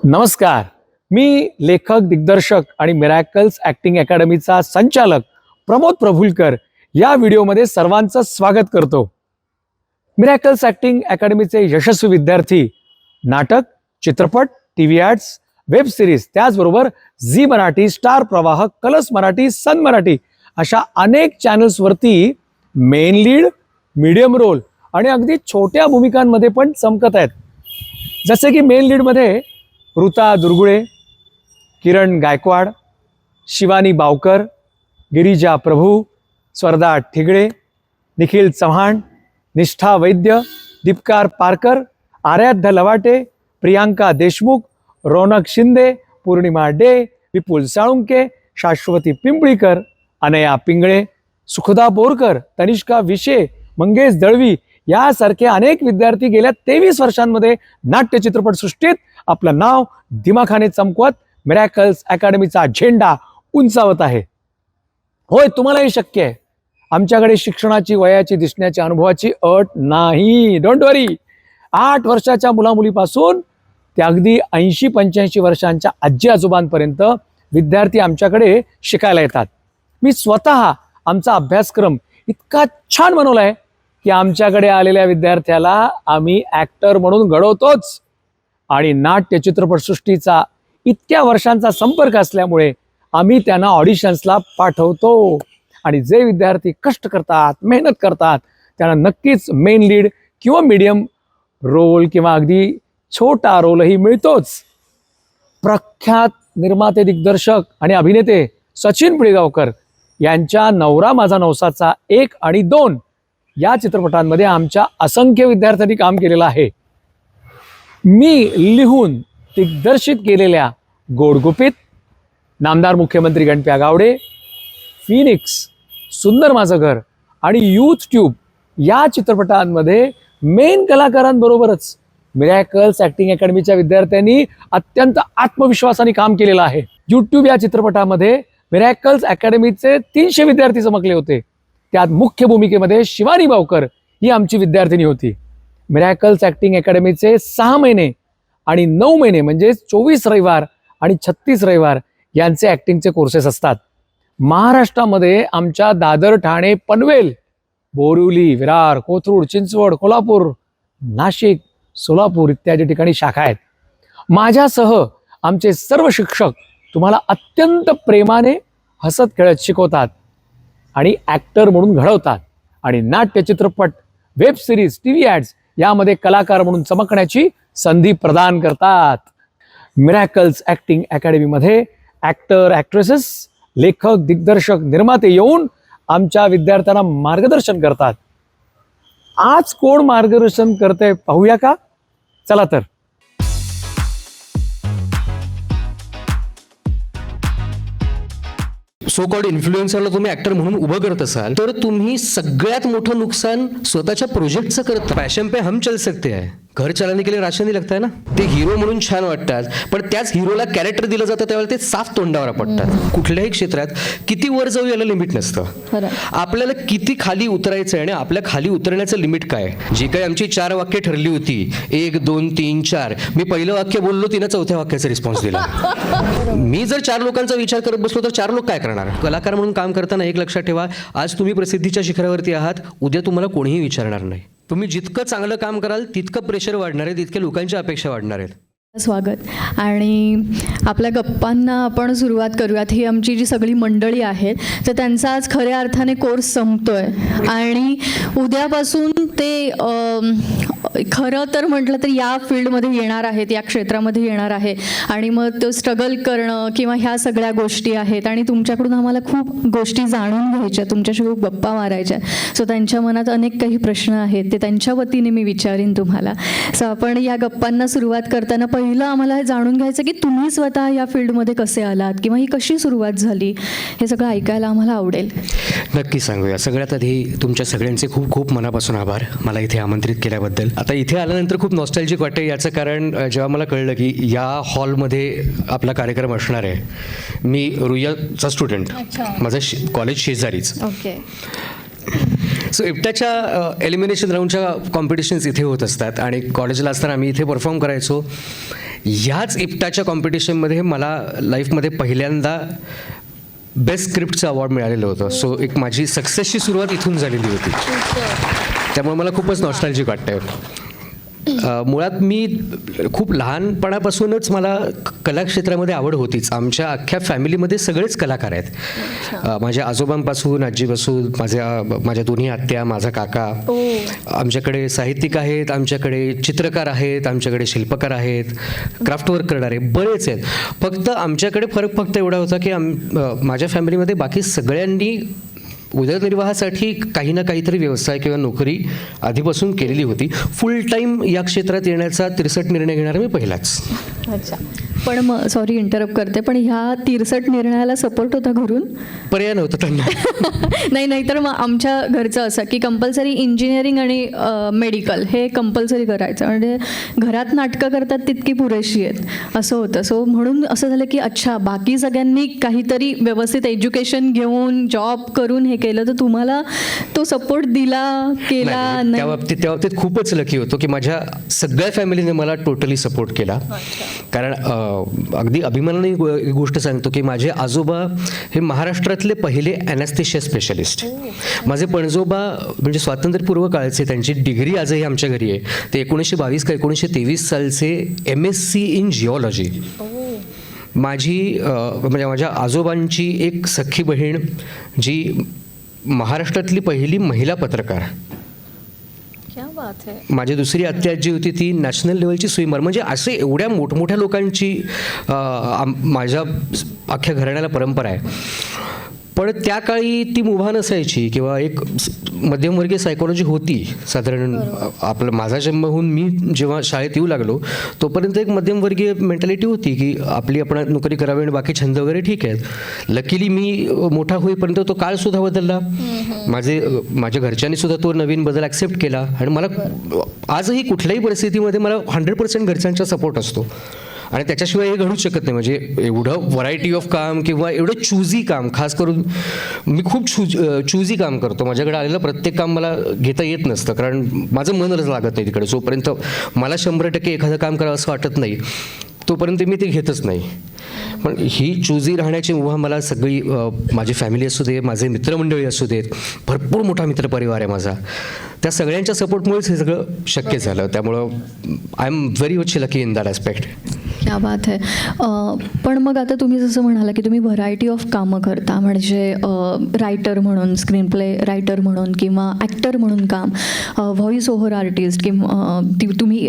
नमस्कार. मी लेखक, दिग्दर्शक आणि मिरॅकल्स ॲक्टिंग अकॅडमीचा संचालक प्रमोद प्रभुलकर या व्हिडिओमध्ये सर्वांचं स्वागत करतो. मिरॅकल्स ॲक्टिंग अकॅडमीचे यशस्वी विद्यार्थी नाटक, चित्रपट, टीव्ही ॲड्स, वेब सिरीज, त्याचबरोबर झी मराठी, स्टार प्रवाह, कलर्स मराठी, सन मराठी अशा अनेक चॅनल्सवरती मेन लीड, मीडियम रोल आणि अगदी छोट्या भूमिकांमध्ये पण चमकत आहेत. जसे की मेन लीडमध्ये ऋता दुर्गुळे, किरण गायकवाड, शिवानी बावकर, गिरिजा प्रभू, स्वर्धा ठिगळे, निखिल चव्हाण, निष्ठा वैद्य, दीपकार पारकर, आराध्य लवाटे, प्रियांका देशमुख, रौनक शिंदे, पूर्णिमा डे, विपुल साळुंके, शाश्वती पिंपळीकर, अनया पिंगळे, सुखदा बोरकर, तनिष्का विशे, मंगेश दळवी यासारखे अनेक विद्यार्थी गेल्या 23 वर्षांमध्ये नाट्य चित्रपटसृष्टीत आपलं नाव दिमाखाने चमकवत मिरॅकल्स अकॅडमीचा झेंडा उंचावत आहे. होय, तुम्हालाही शक्य आहे. आमच्याकडे शिक्षणाची, वयाची, दिसण्याची, अनुभवाची अट नाही. डोंट वरी. 8 वर्षाच्या मुलामुलीपासून ते अगदी 80-85 वर्षांच्या आजी आजोबांपर्यंत विद्यार्थी आमच्याकडे शिकायला येतात. मी स्वतः आमचा अभ्यासक्रम इतका छान बनवला आहे की आमच्याकडे आलेल्या विद्यार्थ्याला आम्ही ॲक्टर म्हणून घडवतोच. आणि नाट्य चित्रपटसृष्टीचा इतक्या वर्षांचा संपर्क असल्यामुळे आम्ही त्यांना ऑडिशन्सला पाठवतो. आणि जे विद्यार्थी कष्ट करतात, मेहनत करतात, त्यांना नक्कीच मेन लीड किंवा मीडियम रोल किंवा अगदी छोटा रोलही मिळतोच. प्रख्यात निर्माते, दिग्दर्शक आणि अभिनेते सचिन पिळगावकर यांच्या नवरा माझा नवसाचा 1 आणि 2 या चित्रपटांमध्ये आमच्या असंख्य विद्यार्थ्यांनी काम केलेलं आहे. मी लिहून दिग्दर्शित केलेल्या गोडगुपित, नामदार मुख्यमंत्री गणप्या गावडे, फिनिक्स, सुंदर माझं घर आणि यूथ ट्यूब या चित्रपटांमध्ये मेन कलाकारांबरोबरच मिरॅकल्स ॲक्टिंग अकॅडमीच्या विद्यार्थ्यांनी अत्यंत आत्मविश्वासाने काम केलेलं आहे. यूट्यूब या चित्रपटामध्ये मिरॅकल्स अकॅडमीचे 300 विद्यार्थी चमकले होते. त्यात मुख्य भूमिकेमध्ये शिवानी बावकर ही आमची विद्यार्थिनी होती. मिरॅकल्स ॲक्टिंग अकॅडमीचे 6 महिने आणि 9 महिने म्हणजे 24 रविवार आणि 36 रविवार यांचे ॲक्टिंगचे कोर्सेस असतात. महाराष्ट्रामध्ये आमच्या दादर, ठाणे, पनवेल, बोरिवली, विरार, कोथरूड, चिंचवड, कोल्हापूर, नाशिक, सोलापूर इत्यादी ठिकाणी शाखा आहेत. माझ्यासह आमचे सर्व शिक्षक तुम्हाला अत्यंत प्रेमाने हसत खेळत शिकवतात आणि ॲक्टर म्हणून घडवतात आणि नाट्य, चित्रपट, वेब सिरीज, टीव्ही ॲड्स यामध्ये कलाकार म्हणून चमकण्याची संधी प्रदान करतात. मिरॅकल्स ॲक्टिंग अकॅडमीमध्ये ॲक्टर, ॲक्ट्रेसेस, लेखक, दिग्दर्शक, निर्माते येऊन आमच्या विद्यार्थ्यांना मार्गदर्शन करतात. आज कोण मार्गदर्शन करते पाहूया का? चला तर. सो कॉल्ड इन्फ्लुएन्सरला तुम्ही ऍक्टर म्हणून उभं करत असाल तर तुम्ही सगळ्यात मोठं नुकसान स्वतःच्या प्रोजेक्टचं करता. पॅशन पे हम चल सकते है, घर चलाने के लिए राशन नहीं लगता है ना. ते हिरो म्हणून छान वाटतात, पण त्याच हिरोला कॅरेक्टर दिलं जातं त्यावेळेला ते साफ तोंडावर पडतात. कुठल्याही क्षेत्रात किती वर जाऊ याला लिमिट नसतं. आपल्याला किती खाली उतरायचं आहे आणि आपल्या खाली उतरण्याचं लिमिट काय. जी काही आमची 4 वाक्य ठरली होती, 1, 2, 3, 4, मी पहिलं वाक्य बोललो, तिनं 4थ्या वाक्याचा रिस्पॉन्स दिला. मी जर 4 लोकांचा विचार करत बसलो तर 4 लोक काय करणार. कलाकार म्हणून काम करताना एक लक्षात ठेवा, आज तुम्ही प्रसिद्धीच्या शिखरावरती आहात, उद्या तुम्हाला कोणीही विचारणार नाही. तुम्ही जितकं चांगलं काम कराल तितकं प्रेशर वाढणार आहे, तितक्या लोकांच्या अपेक्षा वाढणार आहेत. स्वागत. आणि आपल्या गप्पांना आपण सुरुवात करूयात. ही आमची जी सगळी मंडळी आहेत तर त्यांचा आज खऱ्या अर्थाने कोर्स संपतोय आणि उद्यापासून ते खरं तर म्हटलं तर या फील्डमध्ये येणार आहेत, या क्षेत्रामध्ये येणार आहे आणि मग तो स्ट्रगल करणं किंवा ह्या सगळ्या गोष्टी आहेत. आणि तुमच्याकडून आम्हाला खूप गोष्टी जाणून घ्यायच्या, तुमच्याशी खूप गप्पा मारायच्या. सो त्यांच्या मनात अनेक काही प्रश्न आहेत, ते त्यांच्या वतीने मी विचारीन तुम्हाला. सो आपण या गप्पांना सुरुवात करताना पहिलं आम्हाला हे जाणून घ्यायचं की तुम्ही स्वतः या फील्डमध्ये कसे आलात किंवा ही कशी सुरुवात झाली, हे सगळं ऐकायला आम्हाला आवडेल. नक्की सांगूया. सगळ्यात आधी तुमच्या सगळ्यांचे खूप खूप मनापासून आभार मला इथे आमंत्रित केल्याबद्दल. आता इथे आल्यानंतर खूप नॉस्टॅल्जिक वाटते. याचं कारण जेव्हा मला कळलं की या हॉलमध्ये आपला कार्यक्रम असणार आहे, मी रुईयाचा स्टुडंट, माझं कॉलेज शेजारीच. ओके. सो इफ्टाच्या एलिमिनेशन राऊंडच्या कॉम्पिटिशन्स इथे होत असतात आणि कॉलेजला असताना आम्ही इथे परफॉर्म करायचो. ह्याच इप्टाच्या कॉम्पिटिशनमध्ये मला लाईफमध्ये पहिल्यांदा बेस्ट स्क्रिप्टचं अवॉर्ड मिळालेलं होतं. सो एक माझी सक्सेसची सुरुवात इथून झालेली होती. त्यामुळे मला खूपच नॉस्टॅल्जिक वाटतंय. मुळात मी खूप लहानपणापासूनच मला कला क्षेत्रामध्ये आवड होतीच. आमच्या अख्ख्या फॅमिलीमध्ये सगळेच कलाकार आहेत. माझ्या आजोबांपासून आजीपासून माझ्या दोन्ही आत्या, माझा काका. आमच्याकडे साहित्यिक आहेत, आमच्याकडे चित्रकार आहेत, आमच्याकडे शिल्पकार आहेत, क्राफ्ट वर्क करणारे बरेच आहेत. फक्त आमच्याकडे फरक फक्त एवढा होता की माझ्या फॅमिलीमध्ये बाकी सगळ्यांनी उदरनिर्वाहासाठी काही ना काहीतरी व्यवसाय किंवा नोकरी आधीपासून केलेली होती. फुल टाईम या क्षेत्रात येण्याचा तिरसट निर्णय घेणारा मी पहिलाच. अच्छा. पण मग सॉरी इंटरप्ट करते, पण ह्या तिरसट निर्णयाला सपोर्ट होता घरून? पर्याय नव्हता त्यांना. नाही तर मग आमच्या घरचं असं की कंपल्सरी इंजिनिअरिंग आणि मेडिकल हे कंपल्सरी करायचं, म्हणजे घरात नाटकं करतात तितकी पुरेशी आहेत असं होतं. सो म्हणून असं झालं की अच्छा, बाकी सगळ्यांनी काहीतरी व्यवस्थित एज्युकेशन घेऊन जॉब करून हे केलं, तर तुम्हाला तो सपोर्ट दिला केला त्या बाबतीत खूपच लकी होतो की माझ्या सगळ्या फॅमिलीने मला टोटली सपोर्ट केला. कारण अगदी अभिमानाने एक गोष्ट सांगतो की माझे आजोबा हे महाराष्ट्रातले पहिले ॲनेस्थेशिया स्पेशलिस्ट. माझे पणजोबा म्हणजे स्वातंत्र्यपूर्व काळचे, त्यांची डिग्री आजही आमच्या घरी आहे. ते 1922 का 1923 सालचे MSc इन जिओलॉजी. म्हणजे माझ्या आजोबांची एक सख्खी बहीण जी महाराष्ट्रातली पहिली महिला पत्रकार. माझी दुसरी आत्या जी होती ती नॅशनल लेवलची स्विमर. म्हणजे असे एवढ्या मोठमोठ्या लोकांची माझ्या अख्ख्या घराण्याला परंपरा आहे. पण त्या काळी ती मुभा नसायची किंवा एक मध्यमवर्गीय सायकॉलॉजी होती साधारण. आपलं माझा जन्म होऊन मी जेव्हा शाळेत येऊ लागलो तोपर्यंत एक मध्यमवर्गीय मेंटॅलिटी होती की आपली आपण नोकरी करावी आणि बाकी छंद वगैरे ठीक आहेत. लकीली मी मोठा होईपर्यंत तो काळसुद्धा बदलला. माझ्या घरच्यांनी सुद्धा तो नवीन बदल ॲक्सेप्ट केला आणि मला आजही कुठल्याही परिस्थितीमध्ये मला 100% घरच्यांचा सपोर्ट असतो. आणि त्याच्याशिवाय हे घडूच शकत नाही. म्हणजे एवढं व्हरायटी ऑफ काम किंवा एवढं चूझी काम, खास करून मी खूप चूझी काम करतो. माझ्याकडे आलेलं प्रत्येक काम मला घेता येत नसतं, कारण माझं मनच लागत नाही तिकडे. जोपर्यंत मला 100% एखादं काम करावं असं वाटत नाही तोपर्यंत मी ते घेतच नाही. पण ही चूझी राहण्याची मुभा मला सगळी, माझी फॅमिली असू दे, माझे मित्रमंडळी असू देत, भरपूर मोठा मित्रपरिवार आहे माझा, त्या सगळ्यांच्या सपोर्टमुळेच हे सगळं शक्य झालं. त्यामुळं I am very much lucky in that aspect. क्या बात आहे. पण मग आता तुम्ही जसं म्हणाला की तुम्ही व्हरायटी ऑफ कामं करता, म्हणजे रायटर म्हणून, स्क्रीन प्ले रायटर म्हणून किंवा ॲक्टर म्हणून काम, व्हॉइस ओव्हर आर्टिस्ट किंवा तुम्ही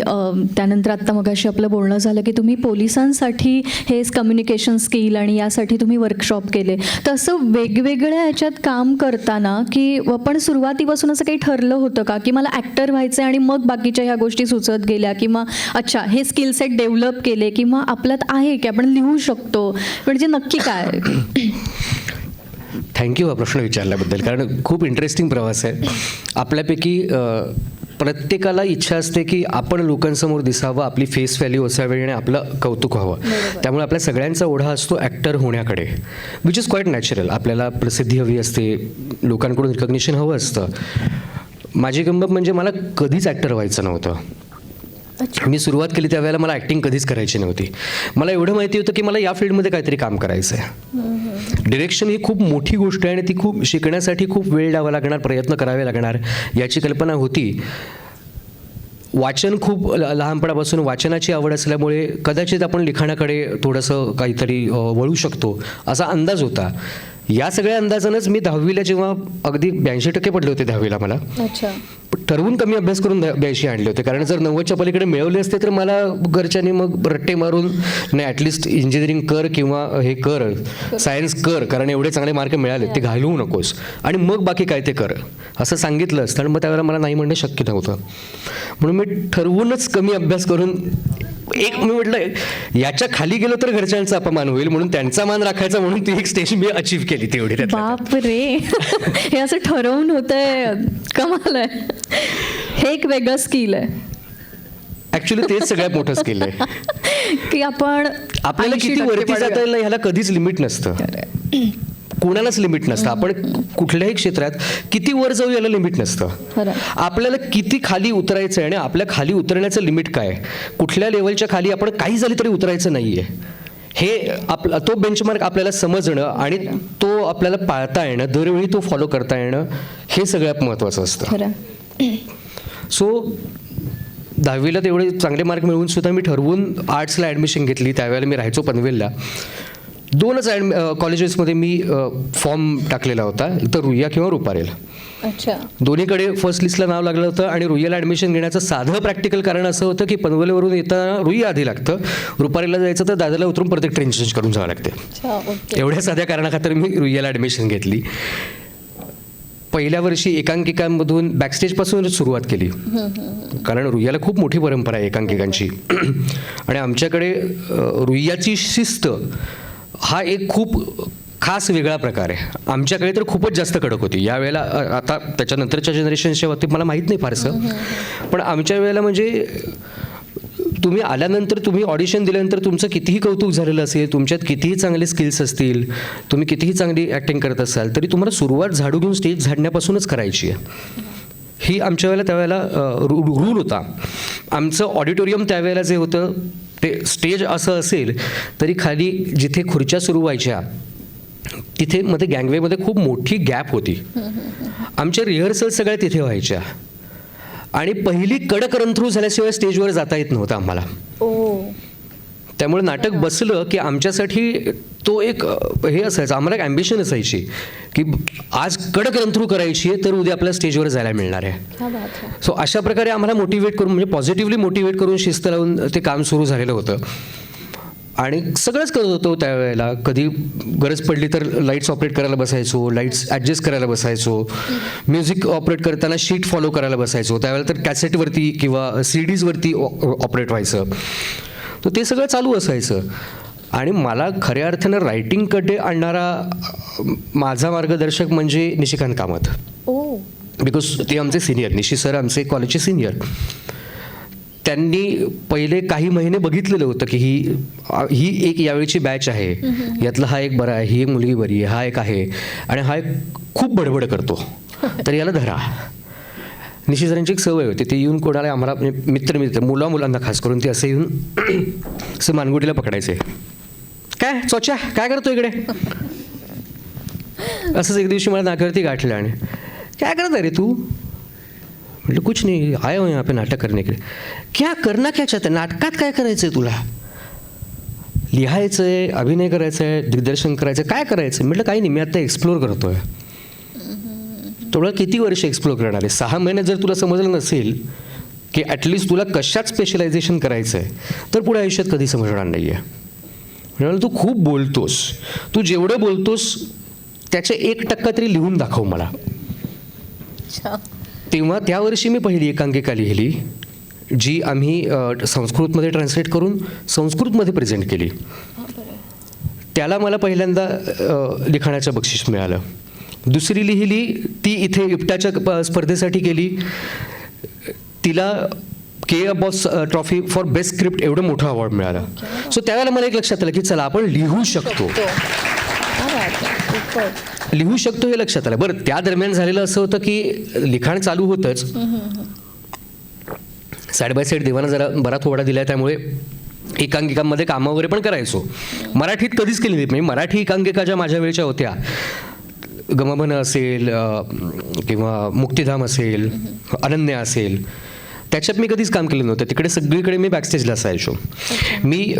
त्यानंतर आत्ता मगाशी आपलं बोलणं झालं की तुम्ही पोलिसांसाठी हे कम्युनिकेशन स्किल आणि यासाठी तुम्ही वर्कशॉप केले. तर असं वेगवेगळ्या ह्याच्यात काम करताना की पण सुरुवातीपासून असं काही ठरलं होतं का की मला ॲक्टर व्हायचं आणि मग बाकीच्या ह्या गोष्टी सुचत गेल्या, किंवा अच्छा हे स्किल सेट डेव्हलप केले, किंवा आपल्यात आहे की आपण लिहू शकतो, म्हणजे नक्की काय? थँक्यू हा प्रश्न विचारल्याबद्दल, कारण खूप इंटरेस्टिंग प्रवास आहे. आपल्यापैकी प्रत्येकाला इच्छा असते की आपण लोकांसमोर दिसावं, आपली फेस व्हॅल्यू असावी आणि आपलं कौतुक व्हावं. त्यामुळे आपल्या सगळ्यांचा ओढा असतो ॲक्टर होण्याकडे, विच इज क्वाईट नॅचरल. आपल्याला प्रसिद्धी हवी असते, लोकांकडून रिकग्निशन हवं असतं. माझी गंमत म्हणजे मला कधीच ॲक्टर व्हायचं नव्हतं. मी सुरुवात केली त्यावेळेला मला ॲक्टिंग कधीच करायची नव्हती. मला एवढं माहिती होतं की मला या फील्डमध्ये काहीतरी काम करायचं आहे. डिरेक्शन ही खूप मोठी गोष्ट आहे आणि ती खूप शिकण्यासाठी खूप वेळ द्यावा लागणार, प्रयत्न करावे लागणार याची कल्पना होती. वाचन खूप लहानपणापासून वाचनाची आवड असल्यामुळे कदाचित आपण लिखाणाकडे थोडंसं काहीतरी वळू शकतो असा अंदाज होता. या सगळ्या अंदाजानंच मी 10वीला जेव्हा अगदी 82% पडले होते 10वीला मला, ठरवून कमी अभ्यास करून 82 आणले होते. कारण जर 90च्या पलीकडे मिळवले असते तर मला घरच्यांनी मग रट्टे मारून नाही ॲटलिस्ट इंजिनिअरिंग कर किंवा हे कर, सायन्स कर, कारण एवढे चांगले मार्क मिळाले ते घालवू नकोस आणि मग बाकी काय ते कर असं सांगितलं असतं. आणि मग त्यावेळेला मला नाही म्हणणं शक्य नव्हतं. म्हणून मी ठरवूनच कमी अभ्यास करून मी म्हटलं याच्या खाली गेलो तर घरच्यांचा अपमान होईल, म्हणून त्यांचा मान राखायचा, म्हणून ती एक स्टेज मी अचीव्ह केली तेवढी. बाप रे, हे असं ठरवून होतंय, कमाल आहे. हे एक वेगळं स्किल आहे. ऍक्च्युली तेच सगळ्यात मोठं स्किल आहे की आपण आपल्याला किती वरती जाता येईल ह्याला कधीच लिमिट नसतं. कोणालाच लिमिट नसतं. आपण कुठल्याही क्षेत्रात किती वर जाऊ याला लिमिट नसतं. खरं. आपल्याला किती खाली उतरायचं आहे आणि आपल्या खाली उतरण्याचं लिमिट काय, कुठल्या लेवलच्या खाली आपण काही झाली तरी उतरायचं नाही आहे, हे तो बेंचमार्क आपल्याला समजणं आणि तो आपल्याला पाळता येणं, दरवेळी तो फॉलो करता येणं, हे सगळ्यात महत्त्वाचं असतं. खरं. सो 10वीला तेवढे चांगले मार्क मिळवून सुद्धा मी ठरवून आर्ट्सला ॲडमिशन घेतली. त्यावेळेला मी राहायचो पनवेलला. 2च कॉलेजेसमध्ये मी फॉर्म टाकलेला होता, तर रुईया किंवा रुपारेल. अच्छा. दोन्हीकडे फर्स्ट लिस्टला नाव लागलं होतं आणि रुईयाला ॲडमिशन घेण्याचं साधं प्रॅक्टिकल कारण असं होतं की पनवेलवरून येताना रुईया आधी लागतं, रुपारेला जायचं तर दादरला उतरून परत एक ट्रेन चेंज करून जावं लागते. अच्छा. ओके. एवढ्या साध्या कारणाखातर मी रुईयाला ॲडमिशन घेतली. पहिल्या वर्षी एकांकिकांमधून बॅकस्टेजपासून सुरुवात केली, कारण रुईयाला खूप मोठी परंपरा आहे एकांकिकांची. आणि आमच्याकडे रुईयाची शिस्त हा एक खूप खास वेगळा प्रकार आहे. आमच्याकडे तर खूपच जास्त कडक होती यावेळेला. आता त्याच्यानंतरच्या जनरेशनच्या बाबतीत मला माहीत नाही फारसं, पण आमच्या वेळेला म्हणजे तुम्ही आल्यानंतर, तुम्ही ऑडिशन दिल्यानंतर तुमचं कितीही कौतुक झालेलं असेल, तुमच्यात कितीही चांगले स्किल्स असतील, तुम्ही कितीही चांगली ॲक्टिंग करत असाल, तरी तुम्हाला सुरुवात झाडू घेऊन स्टेज झाडण्यापासूनच करायची आहे. ही आमच्या वेळेला त्यावेळेला रूल होता. आमचं ऑडिटोरियम त्यावेळेला जे होतं ते स्टेज असं असेल तरी खाली जिथे खुर्च्या सुरू व्हायच्या तिथे मध्ये गँगवेमध्ये खूप मोठी गॅप होती. आमच्या रिहर्सल सगळ्या तिथे व्हायच्या आणि पहिली कडक रन थ्रू झाल्याशिवाय स्टेजवर जाता येत नव्हतं आम्हाला. त्यामुळे नाटक बसलं की आमच्यासाठी तो एक हे असायचं, आम्हाला एक ॲम्बिशन असायची की आज कडक रन थ्रू करायची आहे तर उद्या आपल्याला स्टेजवर जायला मिळणार आहे. सो अशा प्रकारे आम्हाला मोटिवेट करून, म्हणजे पॉझिटिव्हली मोटिवेट करून शिस्त लावून ते काम सुरू झालेलं होतं. आणि सगळंच करत होतो त्यावेळेला. कधी गरज पडली तर लाईट्स ऑपरेट करायला बसायचो, लाईट्स ॲडजस्ट करायला बसायचो, म्युझिक ऑपरेट करताना शीट फॉलो करायला बसायचो. त्यावेळेला तर कॅसेटवरती किंवा CDजवरती ऑपरेट व्हायचं. तर ते सगळं चालू असायचं. आणि मला खऱ्या अर्थानं रायटिंगकडे आणणारा माझा मार्गदर्शक म्हणजे निशिकांत कामत. बिकॉज ते आमचे सिनियर, निशी सर आमचे कॉलेजचे सिनियर. त्यांनी पहिले काही महिने बघितलेलं होतं की ही एक यावेळीची बॅच आहे, यातला हा एक बरा आहे, ही एक मुलगी बरी आहे, हा एक आहे आणि हा एक खूप बडबड करतो, तर याला धरा. निशी सरांची एक सवय होती, ते येऊन कोणाला आम्हाला म्हणजे मित्र मुलांना खास करून ते असे येऊन असं मानगुटीला पकडायचे. काय चोच्या, काय करतो इकडे? असंच एक दिवशी मला नाक्यावरती गाठलं आणि काय करत आहे रे तू? म्हटलं कुछ नहीं, आया हो यहाँ पे नाटक करने के लिए. क्या करना क्या चाहता है? नाटकात काय करायचं आहे तुला? लिहायचं आहे, अभिनय करायचं आहे, दिग्दर्शन करायचं आहे, काय करायचं? म्हटलं काही नाही, मी आता एक्सप्लोर करतो आहे. तुला किती वर्ष एक्सप्लोर करणार आहे? 6 महिने जर तुला समजलं नसेल की ॲटलिस्ट तुला कशात स्पेशलायझेशन करायचं आहे तर पुढे आयुष्यात कधी समजणार नाही आहे. म्हणाल तू खूप बोलतोस, तू जेवढं बोलतोस त्याचे 1% तरी लिहून दाखव मला. तेव्हा त्या वर्षी मी पहिली एकांकिका लिहिली, जी आम्ही संस्कृतमध्ये ट्रान्सलेट करून संस्कृतमध्ये प्रेझेंट केली. त्याला मला पहिल्यांदा लिखाणाचं बक्षीस मिळालं. दुसरी लिहिली ती इथे इप्टाच्या स्पर्धेसाठी केली, तिला के boss trophy for best script एवढं मोठं अवॉर्ड मिळालं. सो त्यावेळेला मला एक लक्षात आलं की चला आपण लिहू शकतो, लिहू शकतो हे लक्षात आलं. बरं, त्या दरम्यान झालेलं असं होतं की लिखाण चालू होतंच, साईड बाय साईड देवानं जरा बरा थोडा दिला, त्यामुळे एकांकिकांमध्ये कामं वगैरे पण करायचो. मराठीत कधीच केली नाही, म्हणजे मराठी एकांकिका ज्या माझ्या वेळच्या होत्या, गमभन असेल किंवा मुक्तिधाम असेल, अनन्या असेल, त्याच्यात मी कधीच काम केलं नव्हतं. तिकडे सगळीकडे मी बॅकस्टेजला असायचो. मी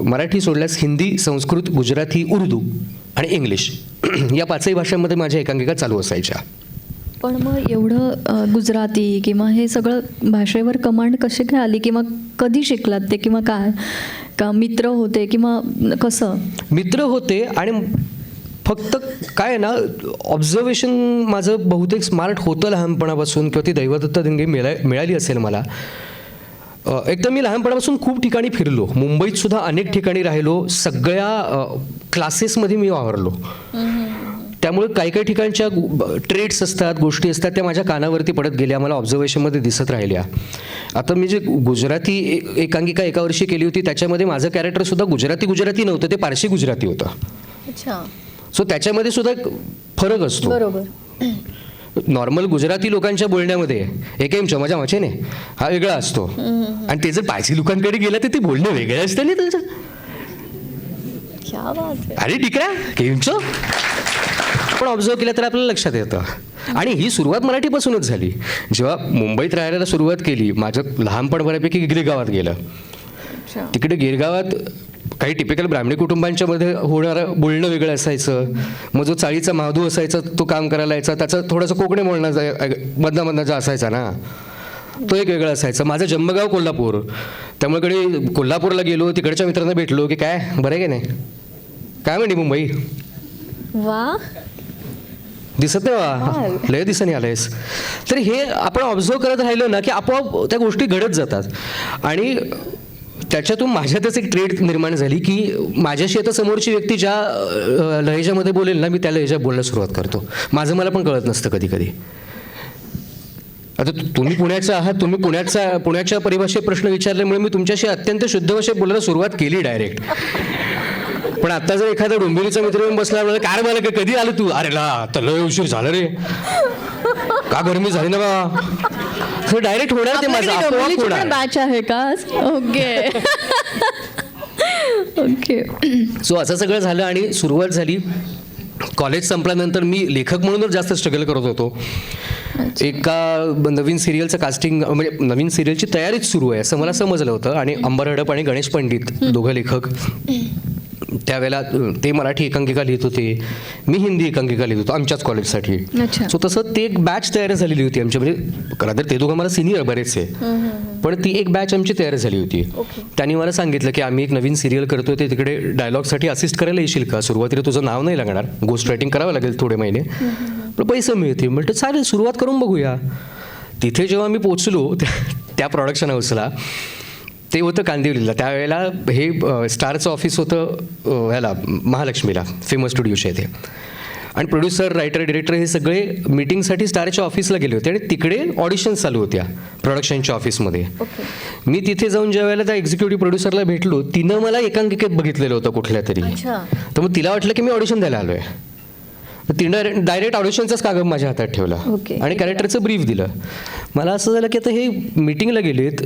मराठी सोडल्यास हिंदी, संस्कृत, गुजराती, उर्दू आणि इंग्लिश या 5ही भाषांमध्ये माझ्या एकांकिका चालू असायच्या. पण मग एवढं गुजराती किंवा हे सगळं भाषेवर कमांड कशी काय आली, किंवा कधी शिकलात ते, किंवा काय, का मित्र होते किंवा कसं? मित्र होते आणि फक्त काय ना, ऑब्झर्वेशन माझं बहुतेक स्मार्ट होतं लहानपणापासून, किंवा ती दैवदत्त देणगी मिळाली असेल मला. एकदम मी लहानपणापासून खूप ठिकाणी फिरलो, मुंबईत सुद्धा अनेक ठिकाणी राहिलो, सगळ्या क्लासेसमध्ये मी वावरलो. त्यामुळे काही काही ठिकाणच्या ट्रेड्स असतात, गोष्टी असतात, त्या माझ्या कानावरती पडत गेल्या, मला ऑब्झर्वेशनमध्ये दिसत राहिल्या. आता मी जे गुजराती एकांकिका एका वर्षी केली होती त्याच्यामध्ये माझं कॅरेक्टर सुद्धा गुजराती नव्हतं, ते पारशी गुजराती होतं. अच्छा. सो त्याच्यामध्ये सुद्धा एक फरक असतो. बरोबर. नॉर्मल गुजराती लोकांच्या बोलण्यामध्ये एक मजा मचे ने हा वेगळा असतो, आणि ते जर पारसी लोकांकडे गेलं तर ते बोलणं वेगळं असतं नाही त्यांचं. क्या बात आहे. अरे टिकरा केमचं पण ऑब्झर्व केलं तर आपल्याला लक्षात येतं. आणि ही सुरुवात मराठीपासूनच झाली. जेव्हा मुंबईत राहायला सुरुवात केली, माझं लहानपण बऱ्यापैकी गिरगावात गेलं. तिकडे गिरगावात काही टिपिकल ब्राह्मणी कुटुंबांच्या मध्ये होणारं बोलणं वेगळं असायचं. मग जो चाळीचा महादू असायचा तो काम करायला यायचा, त्याचं थोडंसं कोकणी बोलणं मधनं जो असायचा ना, तो एक वेगळा असायचा. माझं जन्मगाव कोल्हापूर, त्यामुळे कडे कोल्हापूरला गेलो, तिकडच्या मित्रांना भेटलो की काय बरं आहे की नाही, काय म्हणते मुंबई, वा. दिसत नाही वा, लय दिवसांनी आलंयस. तर हे आपण ऑब्झर्व करत राहिलो ना की आपोआप त्या गोष्टी घडत जातात. आणि त्याच्यातून माझ्यातच एक ट्रेड निर्माण झाली की माझ्याशी आता समोरची व्यक्ती ज्या लहेजामध्ये बोलेल ना, मी त्या लहेजात बोलायला सुरुवात करतो. माझं मला पण कळत नसतं कधी कधी. आता तुम्ही पुण्याचं आहात, तुम्ही पुण्याच्या परिभाषेत प्रश्न विचारल्यामुळे मी तुमच्याशी अत्यंत शुद्ध भाषेत बोलायला सुरुवात केली डायरेक्ट. पण आता जर एखादा डोंबिवलीचा मित्र येऊन बसला, काय मला कधी आलं तू, अरे ला तर लय उशीर झालं रे, का गरमी झाली ना बा, डायरेक्ट होणार ते माझं आपोआप होणार. बॅच आहे का? ओके. ओके. सो असं सगळं झालं आणि सुरुवात झाली. कॉलेज संपल्यानंतर मी लेखक म्हणूनच जास्त स्ट्रगल करत होतो. एका नवीन सिरियलचं कास्टिंग, म्हणजे नवीन सिरियलची तयारीच सुरू आहे असं मला समजलं होतं. आणि अंबर हडप आणि गणेश पंडित दोघं लेखक त्यावेळेला, ते मराठी एकांकिका लिहित होते, मी हिंदी एकांकिका लिहित होतो आमच्याच कॉलेजसाठी. सो तसं ते एक बॅच तयार झालेली होती आमची. म्हणजे खरं तर ते दोघं मला सिनियर बरेचसे, पण ती एक बॅच आमची तयार झाली होती. त्यांनी मला सांगितलं की आम्ही एक नवीन सिरियल करतोय, ते तिकडे डायलॉगसाठी असिस्ट करायला येशील का, सुरुवातीला तुझं नाव नाही लागणार, गोस्ट रायटिंग करावं लागेल थोडे महिने, पण पैसे मिळतील. म्हटलं चालेल, सुरुवात करून बघूया. तिथे जेव्हा मी पोचलो त्या प्रोडक्शन हाऊसला, ते होतं कांदिवलीला. त्यावेळेला हे स्टारचं ऑफिस होतं ह्याला महालक्ष्मीला, फेमस स्टुडिओच्या इथे. आणि प्रोड्युसर, रायटर, डिरेक्टर हे सगळे मीटिंगसाठी स्टारच्या ऑफिसला गेले होते आणि तिकडे ऑडिशन्स चालू होत्या प्रोडक्शनच्या ऑफिसमध्ये. मी तिथे जाऊन ज्या वेळेला त्या एक्झिक्युटिव्ह प्रोड्युसरला भेटलो, तिनं मला एकांकिकेत बघितलेलं होतं कुठल्या तरी. तर मग तिला वाटलं की मी ऑडिशन द्यायला आलोय. तिनं डायरेक्ट ऑडिशनचाच कागद माझ्या हातात ठेवला आणि कॅरेक्टरचं ब्रीफ दिलं. मला असं झालं की आता हे मीटिंगला गेलेत,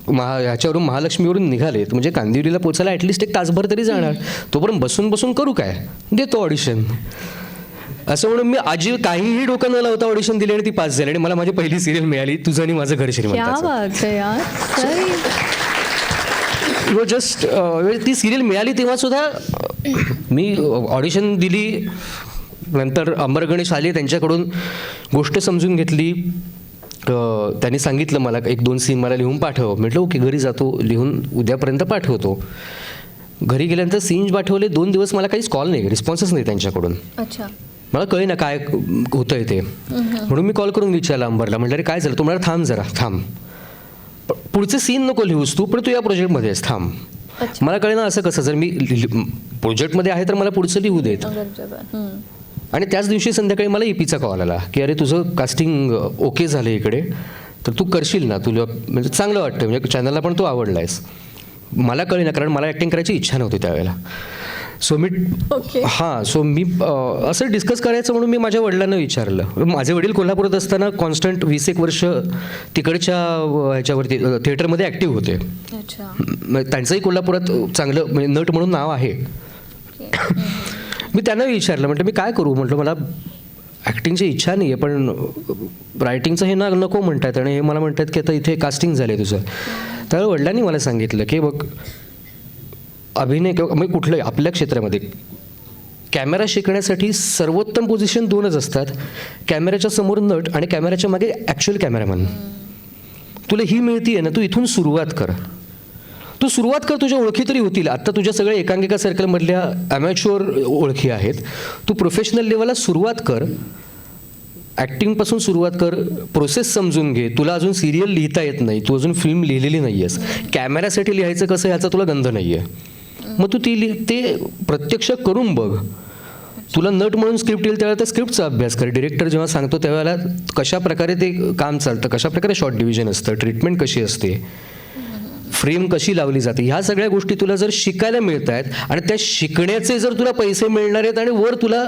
ह्याच्यावरून महालक्ष्मीवरून निघालेत, म्हणजे कांदिवलीला पोचायला ॲटलिस्ट एक तासभर तरी जाणार, तोपर्यंत बसून बसून करू काय, देतो ऑडिशन असं म्हणून मी आजी काहीही डोकं न लावता ऑडिशन दिली आणि ती पास झाली आणि मला माझी पहिली सिरियल मिळाली, तुझं आणि माझं घर श्रीमंताचं. जस्ट ती सिरियल मिळाली तेव्हा सुद्धा मी ऑडिशन दिली. नंतर अंबर गणेश आले, त्यांच्याकडून गोष्ट समजून घेतली. त्यांनी सांगितलं मला 1-2 सीन मला लिहून पाठव. म्हटलं ओके, घरी जातो, लिहून उद्यापर्यंत पाठवतो. घरी गेल्यानंतर सीन्स पाठवले. 2 दिवस मला काहीच कॉल नाही, रिस्पॉन्सच नाही त्यांच्याकडून. मला कळे ना काय होतंय ते. म्हणून मी कॉल करून विचारला अंबरला, म्हटलं अरे काय झालं. तो म्हणाला थांब जरा, थांब, पुढचे सीन नको लिहूस तू, पण तू या प्रोजेक्टमध्ये आहेस, थांब. मला कळे ना असं कसं, जर मी प्रोजेक्टमध्ये आहे तर मला पुढचं लिहू देत. आणि त्याच दिवशी संध्याकाळी मला ईपीचा कॉल आला की अरे तुझं कास्टिंग ओके झालं इकडे, तर तू करशील ना, तुला म्हणजे चांगलं वाटतं, म्हणजे चॅनलला पण तू आवडला आहेस. मला कळे ना, कारण मला ॲक्टिंग करायची इच्छा नव्हती त्यावेळेला. सो मी मी असं डिस्कस करायचं म्हणून मी माझ्या वडिलांना विचारलं. माझे वडील कोल्हापुरात असताना कॉन्स्टंट 20-1 वर्ष तिकडच्या ह्याच्यावरती थिएटरमध्ये ॲक्टिव्ह होते. त्यांचंही कोल्हापुरात चांगलं म्हणजे नट म्हणून नाव आहे. मी त्यांना विचारलं, म्हटलं मी काय करू, म्हटलं मला ॲक्टिंगची इच्छा नाही आहे, पण रायटिंगचं हे नको म्हणतात आणि हे मला म्हणतात की आता इथे कास्टिंग झालं आहे तुझं. त्यावेळी वडिलांनी मला सांगितलं की बघ, अभिनय किंवा म्हणजे कुठलंही आपल्या क्षेत्रामध्ये कॅमेरा शिकण्यासाठी सर्वोत्तम पोझिशन 2च असतात, कॅमेऱ्याच्या समोर नट आणि कॅमेऱ्याच्या मागे ॲक्च्युअल कॅमेरामॅन. तुला ही मिळती आहे ना, तू इथून सुरुवात कर. तू सुरुवात कर, तुझ्या ओळखी तरी होतील. आत्ता तुझ्या सगळ्या एकांकिका सर्कलमधल्या ॲमॅच्युअर ओळखी आहेत. तू प्रोफेशनल लेवलला सुरुवात कर, ॲक्टिंगपासून सुरुवात कर, प्रोसेस समजून घे. तुला अजून सिरियल लिहिता येत नाही, तू अजून फिल्म लिहिलेली नाही आहेस, कॅमेऱ्यासाठी लिहायचं कसं ह्याचा तुला गंध नाही आहे, मग तू ते प्रत्यक्ष करून बघ. तुला नट म्हणून स्क्रिप्ट येईल त्यावेळेला त्या स्क्रिप्टचा अभ्यास कर. डिरेक्टर जेव्हा सांगतो त्यावेळेला कशा प्रकारे ते काम चालतं, कशा प्रकारे शॉर्ट डिव्हिजन असतं, ट्रीटमेंट कशी असते, फ्रेम कशी लावली जाते, ह्या सगळ्या गोष्टी तुला जर शिकायला मिळत आहेत आणि त्या शिकण्याचे जर तुला पैसे मिळणार आहेत आणि वर तुला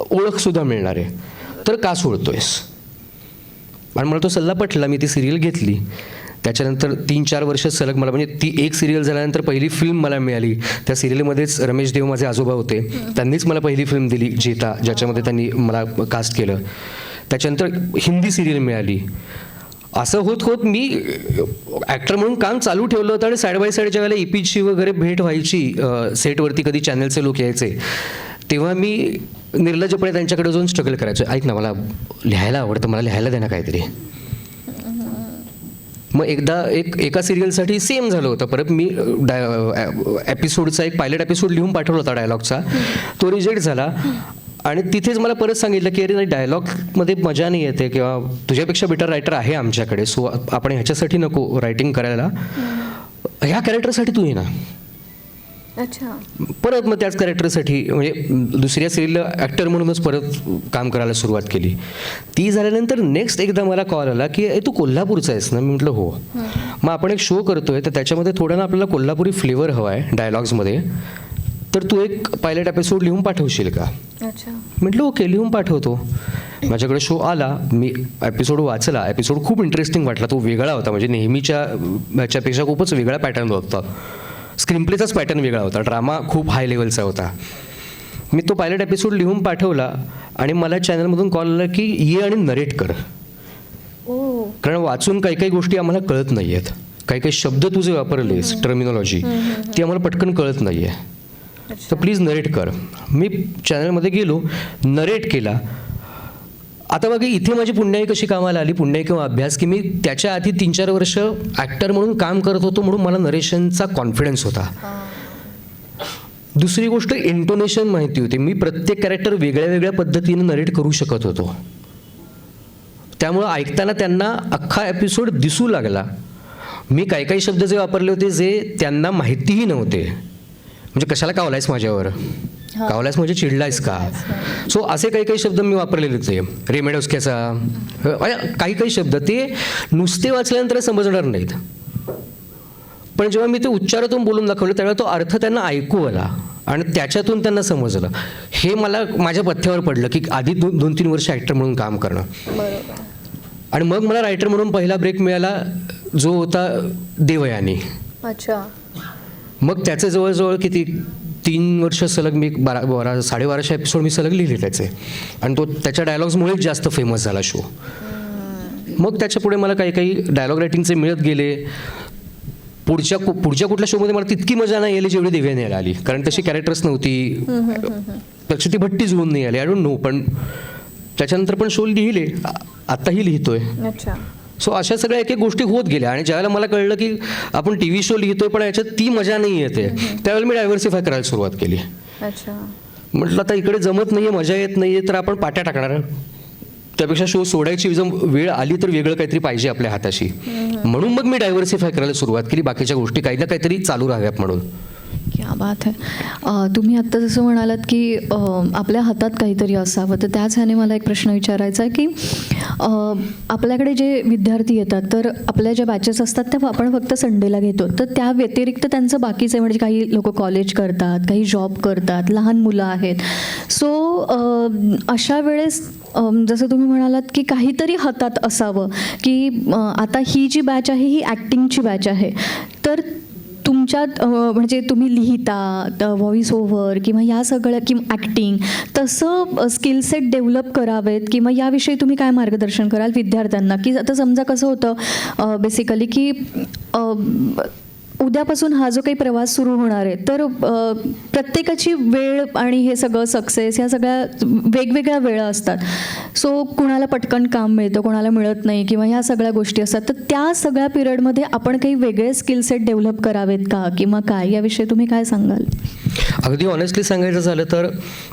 ओळखसुद्धा मिळणार आहे, तर का सोडतोयस? आणि मला तो सल्ला पटला. मी ती सिरियल घेतली. त्याच्यानंतर 3-4 वर्ष सलग मला, म्हणजे ती एक सिरियल झाल्यानंतर पहिली फिल्म मला मिळाली. त्या सिरियलमध्येच रमेश देव माझे आजोबा होते, त्यांनीच मला पहिली फिल्म दिली जेता, ज्याच्यामध्ये त्यांनी मला कास्ट केलं. त्याच्यानंतर हिंदी सिरियल मिळाली. असं होत होत मी ॲक्टर म्हणून काम चालू ठेवलं होतं आणि साईड बाय साईड ज्या वेळेला EPची वगैरे भेट व्हायची सेटवरती, कधी चॅनलचे लोक यायचे, तेव्हा मी निर्लज्जपणे त्यांच्याकडे जाऊन स्ट्रगल करायचो. ऐक ना, मला लिहायला आवडतं, मला लिहायला दे ना काहीतरी. मग एकदा एका सिरियलसाठी सेम झालं होतं. परत मी एपिसोडचा एक पायलट एपिसोड लिहून पाठवला होता डायलॉगचा, तो रिजेक्ट झाला. आणि तिथेच मला परत सांगितलं की अरे नाही, डायलॉगमध्ये मजा नाही येते किंवा तुझ्यापेक्षा बेटर रायटर आहे आमच्याकडे, सो आपण ह्याच्यासाठी नको रायटिंग करायला, ह्या कॅरेक्टरसाठी तू ये ना. अच्छा. परत मग त्याच कॅरेक्टरसाठी म्हणजे दुसऱ्या सिरियलला ॲक्टर म्हणूनच परत काम करायला सुरुवात केली. ती झाल्यानंतर नेक्स्ट एकदा मला कॉल आला की तू कोल्हापूरचा आहेस ना? मी म्हटलं हो. मग आपण एक शो करतोय, तर त्याच्यामध्ये थोडा ना आपल्याला कोल्हापुरी फ्लेवर हवा आहे डायलॉग्समध्ये, तर तू एक पायलट एपिसोड लिहून पाठवशील का? अच्छा. म्हटलं ओके, लिहून पाठवतो. माझ्याकडे शो आला, मी एपिसोड वाचला. एपिसोड खूप इंटरेस्टिंग वाटला. तो वेगळा होता, म्हणजे नेहमीच्या ह्याच्यापेक्षा खूपच वेगळा पॅटर्न होता. स्क्रीनप्लेचाच पॅटर्न वेगळा होता. ड्रामा खूप हाय लेवलचा होता. मी तो पायलट एपिसोड लिहून पाठवला आणि मला चॅनलमधून कॉल आला की ये आणि नरेट कर. कारण वाचून काही काही गोष्टी आम्हाला कळत नाही आहेत. काही काही शब्द तुझे वापरलेस, टर्मिनॉलॉजी, ती आम्हाला पटकन कळत नाही आहे, तर प्लीज नरेट कर. मी चॅनलमध्ये गेलो, नरेट केला. आता बघा, इथे माझी पुण्याई कशी कामाला आली, पुण्याई किंवा अभ्यास, की मी त्याच्या आधी 3-4 वर्ष ॲक्टर म्हणून काम करत होतो, म्हणून मला नरेशनचा कॉन्फिडन्स होता. दुसरी गोष्ट, इंटोनेशन माहिती होती. मी प्रत्येक कॅरेक्टर वेगळ्या वेगळ्या पद्धतीने नरेट करू शकत होतो. त्यामुळं ऐकताना त्यांना अख्खा एपिसोड दिसू लागला. मी काही शब्द जे वापरले होते जे त्यांना माहितीही नव्हते, म्हणजे कशाला कावलायस माझ्यावर, कावलायस म्हणजे चिडलायस का, सो असे काही शब्द मी वापरलेले होते. रेमेडोस्क्याचा काही शब्द ते नुसते वाचल्यानंतर समजणार नाहीत, पण जेव्हा मी ते उच्चारातून बोलून दाखवलं त्यावेळेला तो अर्थ त्यांना ऐकू आला आणि त्याच्यातून त्यांना समजलं. हे मला माझ्या पथ्यावर पडलं की आधी 2-3 वर्ष ॲक्टर म्हणून काम करणं. आणि मग मला रायटर म्हणून पहिला ब्रेक मिळाला, जो होता देवयानी. अच्छा. मग त्याचे जवळजवळ किती 3 वर्ष सलग मी 12-12.5 एपिसोड मी सलग लिहिले त्याचे, आणि तो त्याच्या डायलॉग्समुळेच जास्त फेमस झाला शो. मग त्याच्या पुढे मला काही डायलॉग रायटिंगचे मिळत गेले. पुढच्या कुठल्या शोमध्ये मला तितकी मजा नाही आली जेवढी देवयानी यायला आली, कारण तशी कॅरेक्टर्स नव्हती, तशी ती भट्टी जुळून नाही आली. आय डोंट नो, पण त्याच्यानंतर पण शो लिहिले, आत्ताही लिहितोय. अच्छा. सो अशा सगळ्या एक गोष्टी होत गेल्या. आणि ज्यावेळेला मला कळलं की आपण TV शो लिहितोय पण याच्यात ती मजा नाही येते, त्यावेळेला मी डायव्हर्सिफाय करायला सुरुवात केली. अच्छा. म्हटलं आता इकडे जमत नाहीये, मजा येत नाहीये, तर आपण पाट्या टाकणार. त्यापेक्षा शो सोडायची वेळ आली तर वेगळं काहीतरी पाहिजे आपल्या हाताशी, म्हणून मग मी डायव्हर्सिफाय करायला सुरुवात केली, बाकीच्या गोष्टी काही ना काहीतरी चालू राहाव्यात म्हणून. क्या बात आहे. तुम्ही आत्ता जसं म्हणालात की आपल्या हातात काहीतरी असावं, तर त्याच ह्याने मला एक प्रश्न विचारायचा आहे की आपल्याकडे जे विद्यार्थी येतात, तर आपल्या ज्या बॅचेस असतात त्या आपण फक्त संडेला घेतो, तर त्या व्यतिरिक्त त्यांचं बाकीचे, म्हणजे काही लोक कॉलेज करतात, काही जॉब करतात, लहान मुलं आहेत. सो अशा वेळेस जसं तुम्ही म्हणालात की काहीतरी हातात असावं, की आता ही जी बॅच आहे ही ॲक्टिंगची बॅच आहे, तर तुमच्यात म्हणजे तुम्ही लिहिता, व्हॉइस ओव्हर किंवा या सगळ्या किंवा ॲक्टिंग, तसं स्किल सेट डेव्हलप करावेत किंवा याविषयी तुम्ही काय मार्गदर्शन कराल विद्यार्थ्यांना? की आता समजा कसं होतं बेसिकली की उद्यापासून हा जो काही प्रवास सुरू होणार आहे, तर प्रत्येकाची वेळ आणि हे सगळं सक्सेस, ह्या सगळ्या वेगवेगळ्या वेळा असतात. सो कुणाला पटकन काम मिळतं, कोणाला मिळत नाही, किंवा ह्या सगळ्या गोष्टी असतात. तर त्या सगळ्या पिरियडमध्ये आपण काही वेगळे स्किल सेट डेव्हलप करावेत का, किंवा काय, याविषयी तुम्ही काय सांगाल? अगदी ऑनेस्टली सांगायचं झालं तर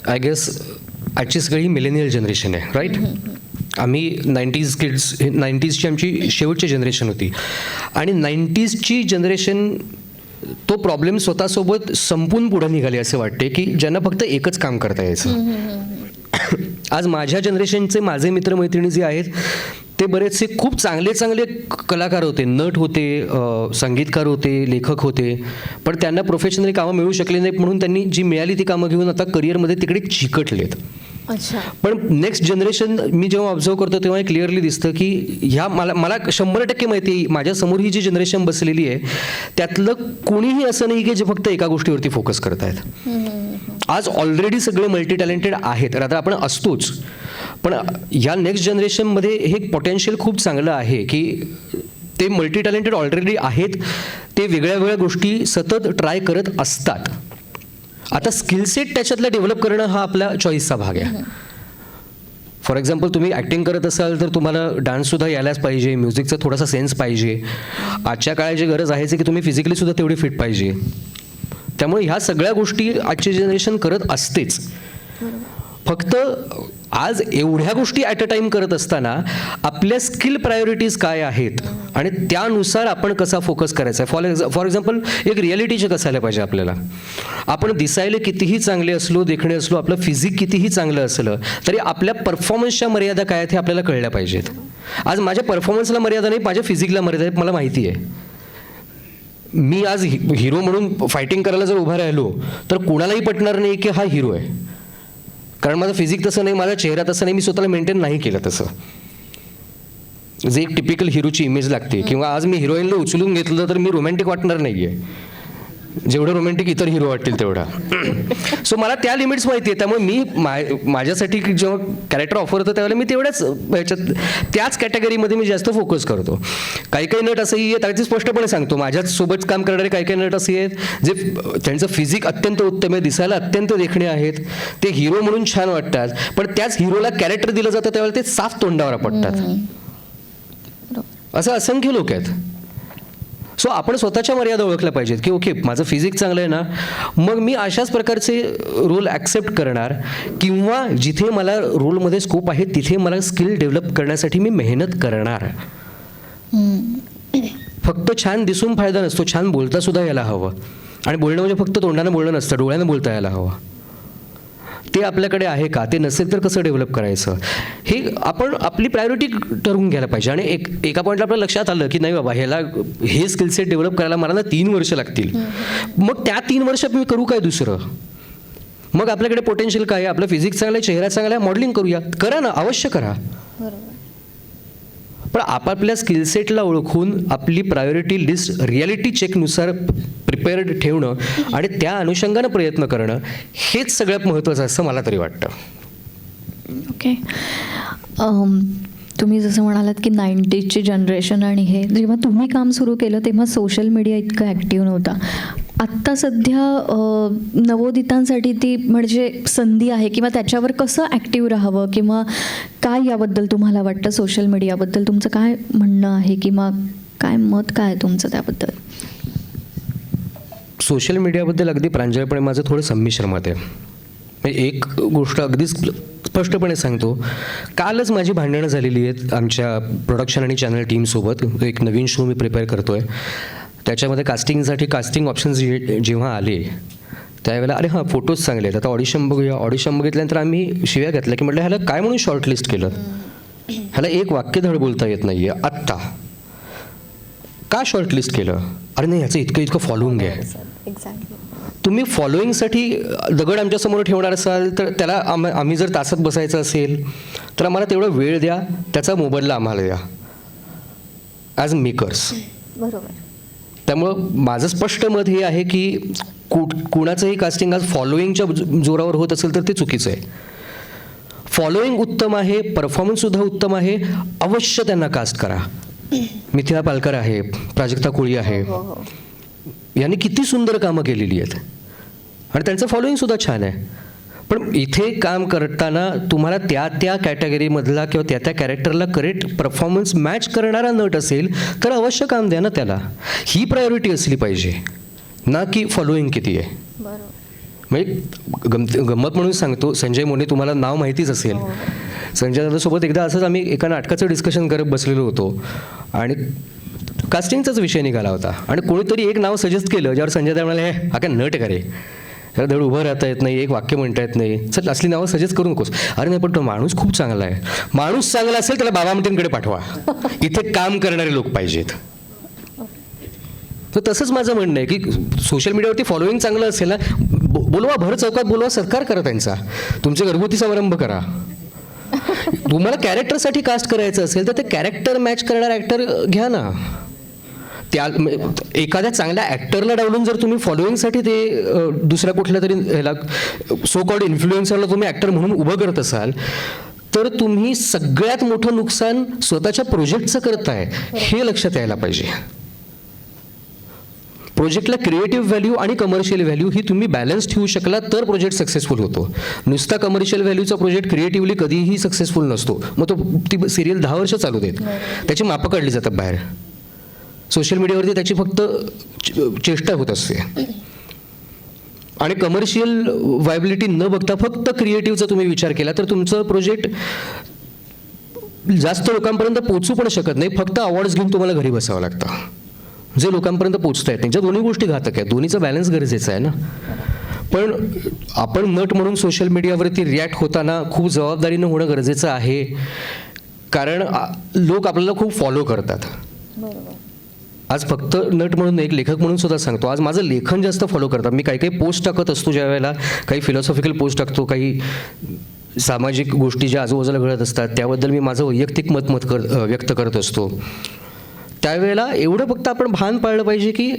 आय गेस आजची सगळी मिलेनियल जनरेशन आहे, राईट? आम्ही 90s किड्स, 90sची आमची शेवटची जनरेशन होती, आणि 90sची जनरेशन तो प्रॉब्लेम स्वतःसोबत संपून पुढे निघाले असे वाटते, की ज्यांना फक्त एकच काम करता यायचं. आज माझ्या जनरेशनचे माझे मित्रमैत्रिणी जे आहेत ते बरेचसे खूप चांगले चांगले कलाकार होते, नट होते, संगीतकार होते, लेखक होते, पण त्यांना प्रोफेशनली कामं मिळू शकली नाहीत म्हणून त्यांनी जी मिळाली ती कामं घेऊन आता करिअरमध्ये तिकडे चिकटलेत. अच्छा. पण नेक्स्ट जनरेशन मी जेव्हा ऑब्झर्व करतो तेव्हा हे क्लिअरली दिसतं की ह्या मला 100% माहिती आहे, माझ्यासमोर ही जी जनरेशन बसलेली आहे त्यातलं कोणीही असं नाही की जे फक्त एका गोष्टीवरती फोकस करत आहेत. आज ऑलरेडी सगळे मल्टी टॅलेंटेड आहेत, आता आपण असतोच, पण या नेक्स्ट जनरेशनमध्ये हे पोटेन्शियल खूप चांगलं आहे की ते मल्टी टॅलेंटेड ऑलरेडी आहेत, ते वेगळ्या वेगळ्या गोष्टी सतत ट्राय करत असतात. आता स्किल सेट त्याच्यातलं डेव्हलप करणं हा आपला चॉईसचा भाग आहे. फॉर एक्झाम्पल तुम्ही ॲक्टिंग करत असाल तर तुम्हाला डान्ससुद्धा यायलाच पाहिजे, म्युझिकचा थोडासा सेन्स पाहिजे. आजच्या काळाची गरज आहेच की तुम्ही फिजिकलीसुद्धा तेवढी फिट पाहिजे. त्यामुळे ह्या सगळ्या गोष्टी आजची जनरेशन करत असतेच. फक्त आज एवढ्या गोष्टी ॲट अ टाईम करत असताना आपल्या स्किल प्रायोरिटीज काय आहेत आणि त्यानुसार आपण कसा फोकस करायचा आहे. फॉर एक्झाम्पल एक रिॲलिटी चेक असायला पाहिजे आपल्याला. आपण दिसायला कितीही चांगले असलो, देखणे असलो, आपलं फिजिक कितीही चांगलं असलं तरी आपल्या परफॉर्मन्सच्या मर्यादा काय आहेत हे आपल्याला कळल्या पाहिजेत. आज माझ्या परफॉर्मन्सला मर्यादा नाही, माझ्या फिजिकला मर्यादा आहेत, मला माहिती आहे. मी आज हिरो म्हणून फायटिंग करायला जर उभा राहिलो तर कोणालाही पटणार नाही की हा हिरो आहे, कारण माझं फिजिक तसं नाही, माझा चेहरा तसं नाही, मी स्वतःला मेंटेन नाही केलं तसं, जे एक टिपिकल हिरोची इमेज लागते. किंवा आज मी हिरोईनला उचलून घेतलं तर मी रोमॅन्टिक वाटणार नाही आहे, जेवढं रोमॅन्टिक इतर हिरो वाटतील तेवढा. सो मला त्या लिमिट्स माहिती आहे, त्यामुळे मी माझ्यासाठी जेव्हा कॅरेक्टर ऑफर होतं त्यावेळेला मी तेवढ्याच ह्याच्यात त्याच कॅटेगरीमध्ये मी जास्त फोकस करतो. काही काही नट असंही आहेत, अगदी स्पष्टपणे सांगतो, माझ्यासोबत काम करणारे काही काही नट असे आहेत जे त्यांचं फिजिक अत्यंत उत्तम आहे, दिसायला अत्यंत देखणे आहेत, ते हिरो म्हणून छान वाटतात, पण त्याच हिरोला कॅरेक्टर दिलं जातं त्यावेळेला ते साफ तोंडावर पडतात. असं असंख्य लोक आहेत. सो आपण स्वतःच्या मर्यादा ओळखल्या पाहिजेत की ओके माझं फिजिक चांगलं आहे ना, मग मी अशाच प्रकारचे रोल ॲक्सेप्ट करणार, किंवा जिथे मला रोलमध्ये स्कोप आहे तिथे मला स्किल डेव्हलप करण्यासाठी मी मेहनत करणार. फक्त छान दिसून फायदा नसतो, छान बोलता सुद्धा यायला हवं. आणि बोलणं म्हणजे फक्त तोंडानं बोलणं नसतं, डोळ्यानं बोलता यायला हवं. ते आपल्याकडे आहे का, ते नसेल तर कसं डेव्हलप करायचं हे आपण आपली प्रायोरिटी ठरवून घ्यायला पाहिजे. आणि एका पॉईंटला आपल्या लक्षात आलं की नाही बाबा हे स्किल सेट डेव्हलप करायला मला ना 3 वर्ष लागतील, मग त्या 3 वर्षात मी करू काय दुसरं. मग आपल्याकडे पोटेन्शियल काय आहे, आपलं फिजिक्स चांगलं आहे, चेहरा चांगला आहे, मॉडेलिंग करूया, करा ना, अवश्य करा. पण आपापल्या स्किल सेटला ओळखून आपली प्रायोरिटी लिस्ट रिॲलिटी चेकनुसार प्रिपेअर्ड ठेवणं आणि त्या अनुषंगानं प्रयत्न करणं हेच सगळ्यात महत्त्वाचं असं मला तरी वाटतं. ओके. तुम्ही जसं म्हणालात की 90sची जनरेशन आणि हे जेव्हा तुम्ही काम सुरू केलं तेव्हा सोशल मीडिया इतकं ॲक्टिव्ह नव्हता. आत्ता सध्या नवोदितांसाठी ती म्हणजे संधी आहे, किंवा त्याच्यावर कसं ॲक्टिव्ह राहावं, किंवा काय याबद्दल तुम्हाला वाटतं, सोशल मीडियाबद्दल तुमचं काय म्हणणं आहे, किंवा काय मत काय आहे तुमचं त्याबद्दल? सोशल मीडियाबद्दल अगदी प्रांजळपणे माझं थोडं संमिश्र मत आहे. एक गोष्ट अगदी स्पष्टपणे सांगतो, कालच माझी भांडणं झालेली आहेत आमच्या प्रोडक्शन आणि चॅनल टीमसोबत. एक नवीन शो मी प्रिपेअर करतो आहे, त्याच्यामध्ये कास्टिंग ऑप्शन्स जेव्हा आले त्यावेळेला अरे हां फोटोज चांगले आहेत, आता ऑडिशन बघूया. ऑडिशन बघितल्यानंतर आम्ही शिव्या घातल्या की म्हटलं ह्याला काय म्हणून शॉर्टलिस्ट केलं, ह्याला एक वाक्य धड बोलता येत नाही आहे, आत्ता का शॉर्टलिस्ट केलं. अरे नाही, ह्याचं इतकं फॉलोइंग आहे. तुम्ही फॉलोईंगसाठी दगड आमच्यासमोर ठेवणार असाल तर त्याला आम्ही जर तासात बसायचं असेल तर आम्हाला तेवढा वेळ द्या, त्याचा मोबदला आम्हाला द्या ॲज मेकर्स. बरोबर. त्यामुळं माझं स्पष्ट मत हे आहे की कुणाचंही कास्टिंग आज फॉलोईंगच्या जोरावर होत असेल तर ते चुकीचं आहे. फॉलोईंग उत्तम आहे, परफॉर्मन्ससुद्धा उत्तम आहे, अवश्य त्यांना कास्ट करा. मिथिला पालकर आहे, प्राजक्ता कोळी आहे, यांनी किती सुंदर कामं केलेली आहेत आणि त्यांचं फॉलोईंगसुद्धा छान आहे. पण इथे काम करताना तुम्हाला त्या कॅटेगरीमधला किंवा त्या कॅरेक्टरला करेक्ट परफॉर्मन्स मॅच करणारा नट असेल तर अवश्य काम द्या ना त्याला. ही प्रायोरिटी असली पाहिजे ना की फॉलोईंग किती आहे. म्हणजे गंमत म्हणून सांगतो, संजय मोने तुम्हाला नाव माहितीच असेल. संजय दादासोबत एकदा असंच आम्ही एका नाटकाचं डिस्कशन करत बसलेलो होतो आणि कास्टिंगचाच विषय निघाला होता आणि कोणीतरी एक नाव सजेस्ट केलं ज्यावर संजय दादा म्हणाले हा काय नट करे. याला धड उभं राहता येत नाही, एक वाक्य म्हणता येत नाही, चल असली नावं सजेस्ट करू नकोस. अरे नाही, पण तो माणूस खूप चांगला आहे. माणूस चांगला असेल त्याला बाबा आमटेंकडे पाठवा, इथे काम करणारे लोक पाहिजेत. तर तसंच माझं म्हणणं आहे की सोशल मीडियावरती फॉलोईंग चांगलं असेल ना, बोलवा, भर चौकात बोलवा, सत्कार करा त्यांचा, तुमचे घरगुती समारंभ करा. तुम्हाला कॅरेक्टरसाठी कास्ट करायचं असेल तर ते कॅरेक्टर मॅच करणारा ॲक्टर घ्या ना. त्या एखाद्या चांगल्या ॲक्टरला डावलून जर तुम्ही फॉलोईंगसाठी ते दुसऱ्या कुठल्या तरी ह्याला सो कॉल्ड इन्फ्लुएन्सरला तुम्ही ॲक्टर म्हणून उभं करत असाल तर तुम्ही सगळ्यात मोठं नुकसान स्वतःच्या प्रोजेक्टचं करताय, हे लक्षात यायला पाहिजे. प्रोजेक्टला क्रिएटिव्ह व्हॅल्यू आणि कमर्शियल व्हॅल्यू ही तुम्ही बॅलन्स ठेवू शकला तर प्रोजेक्ट सक्सेसफुल होतो. नुसता कमर्शियल व्हॅल्यूचा प्रोजेक्ट क्रिएटिव्हली कधीही सक्सेसफुल नसतो. मग तो ती सिरियल 10 वर्ष चालू देत, त्याची मापं काढली जातात बाहेर. सोशल मीडियावरती त्याची फक्त चेष्टा होत असते. आणि कमर्शियल व्हायबिलिटी न बघता फक्त क्रिएटिव्हचा तुम्ही विचार केला तर तुमचं प्रोजेक्ट जास्त लोकांपर्यंत पोहोचू पण शकत नाही. फक्त अवॉर्ड्स घेऊन तुम्हाला घरी बसावं लागतं, जे लोकांपर्यंत पोहोचता येत नाही. ज्या दोन्ही गोष्टी घातक आहेत, दोन्हीचा बॅलन्स गरजेचा आहे ना. पण आपण नट म्हणून सोशल मीडियावरती रिॲक्ट होताना खूप जबाबदारीनं होणं गरजेचं आहे, कारण लोक आपल्याला खूप फॉलो करतात. आज फक्त नट म्हणून एक लेखक म्हणून सुद्धा सांगतो, आज माझं लेखन जास्त फॉलो करतात. मी काही काही पोस्ट टाकत असतो, ज्या वेळेला काही फिलॉसॉफिकल पोस्ट टाकतो, काही सामाजिक गोष्टी ज्या आजूबाजूला घडत असतात त्याबद्दल मी माझं वैयक्तिक मत व्यक्त करत असतो. त्यावेळेला एवढं फक्त आपण भान पाळलं पाहिजे की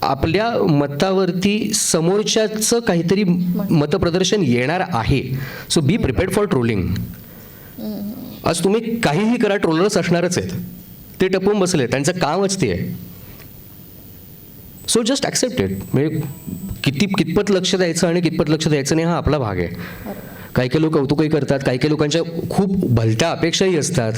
आपल्या मतावरती समोरच्याचं काहीतरी मतप्रदर्शन येणार आहे. So be prepared for trolling. आज तुम्ही काहीही करा, ट्रोलर्स असणारच आहेत, ते टपून बसले, त्यांचं कामच ते आहे. So just accept it. म्हणजे कितपत लक्ष द्यायचं आणि कितपत लक्ष द्यायचं नाही हा आपला भाग आहे. काही काही लोक कौतुकही करतात, काही काही लोकांच्या खूप भलत्या अपेक्षाही असतात.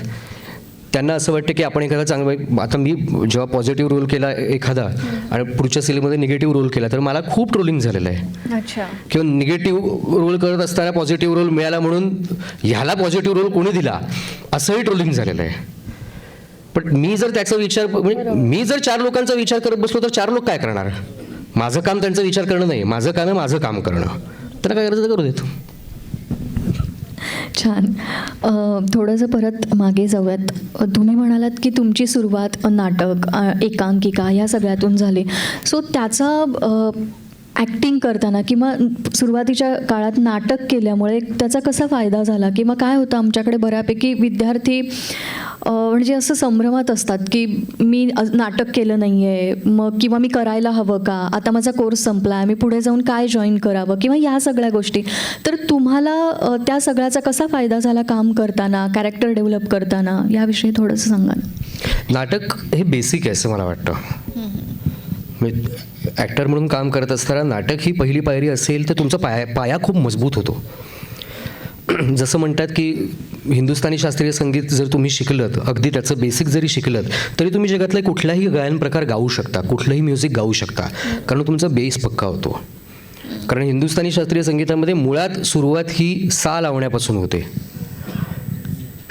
त्यांना असं वाटतं की आपण एखादा चांगला, आता मी जेव्हा पॉझिटिव्ह रोल केला एखादा आणि पुढच्या सिरीजमध्ये निगेटिव्ह रोल केला तर मला खूप ट्रोलिंग झालेलं आहे. अच्छा. किंवा निगेटिव्ह रोल करत असताना पॉझिटिव्ह रोल मिळाला म्हणून ह्याला पॉझिटिव्ह रोल कोणी दिला असंही ट्रोलिंग झालेलं आहे. पण मी जर त्याचा विचार, म्हणजे मी जर 4 लोकांचा विचार करत बसलो तर 4 लोक काय करणार? माझं काम त्यांचा विचार करणं नाही, माझं काम आहे माझं काम करणं. त्यांना काय करायचं करू देत. छान. थोडंसं परत मागे जाऊयात. तुम्ही म्हणालात की तुमची सुरुवात नाटक, एकांकिका ह्या सगळ्यातून झाली. सो त्याचा ॲक्टिंग करताना किंवा सुरुवातीच्या काळात नाटक केल्यामुळे त्याचा कसा फायदा झाला किंवा काय होतं? आमच्याकडे बऱ्यापैकी विद्यार्थी म्हणजे असं संभ्रमात असतात की मी नाटक केलं नाही आहे, मग किंवा मी करायला हवं का, आता माझा कोर्स संपला आहे, मी पुढे जाऊन काय जॉईन करावं किंवा या सगळ्या गोष्टी. तर तुम्हाला त्या सगळ्याचा कसा फायदा झाला काम करताना, कॅरेक्टर डेव्हलप करताना, याविषयी थोडंसं सांगा ना. नाटक हे बेसिक आहे असं मला वाटतं. ॲक्टर म्हणून काम करत असताना नाटक ही पहिली पायरी असेल तर तुमचा पाया खूप मजबूत होतो. जसं म्हणतात की हिंदुस्थानी शास्त्रीय संगीत जर तुम्ही शिकलत, अगदी त्याचं बेसिक जरी शिकलत तरी तुम्ही जगातला कुठलाही गायन प्रकार गाऊ शकता, कुठलंही म्युझिक गाऊ शकता, कारण तुमचा बेस पक्का होतो. कारण हिंदुस्थानी शास्त्रीय संगीतामध्ये मुळात सुरुवात ही सा लावण्यापासून होते.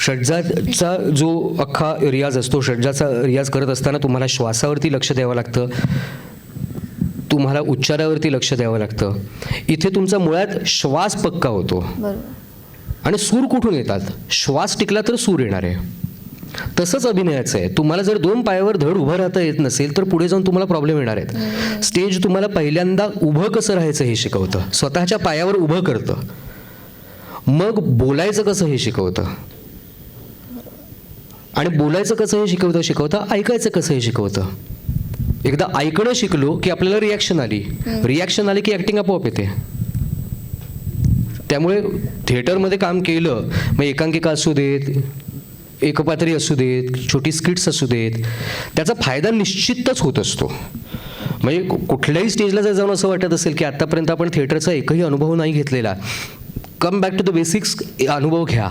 षड्जाचा जो अख्खा रियाज असतो, षड्जाचा रियाज करत असताना तुम्हाला श्वासावरती लक्ष द्यावं लागतं, तुम्हाला उच्चारावरती लक्ष द्यावं लागतं. इथे तुमचा मुळात श्वास पक्का होतो. आणि सूर कुठून येतात? श्वास टिकला तर सूर येणार आहे. तसंच अभिनयाचं आहे. तुम्हाला जर 2 पायावर धड उभं राहता येत नसेल तर पुढे जाऊन तुम्हाला प्रॉब्लेम येणार आहेत. स्टेज तुम्हाला पहिल्यांदा उभं कसं राहायचं हे शिकवतं, स्वतःच्या पायावर उभं करतं. मग बोलायचं कसं हे शिकवतं, आणि बोलायचं कसं हे शिकवतं ऐकायचं कसं हे शिकवतं. एकदा ऐकणं शिकलो की आपल्याला रिॲक्शन आली की ॲक्टिंग आपोआप येते. त्यामुळे थिएटरमध्ये काम केलं, मग एकांकिका असू देत, एकपात्री असू देत, छोटी स्किट्स असू देत, त्याचा फायदा निश्चितच होत असतो. म्हणजे कुठल्याही स्टेजला जर जाऊन असं वाटत असेल की आत्तापर्यंत आपण थिएटरचा एकही अनुभव नाही घेतलेला, come back to the basics, अनुभव घ्या,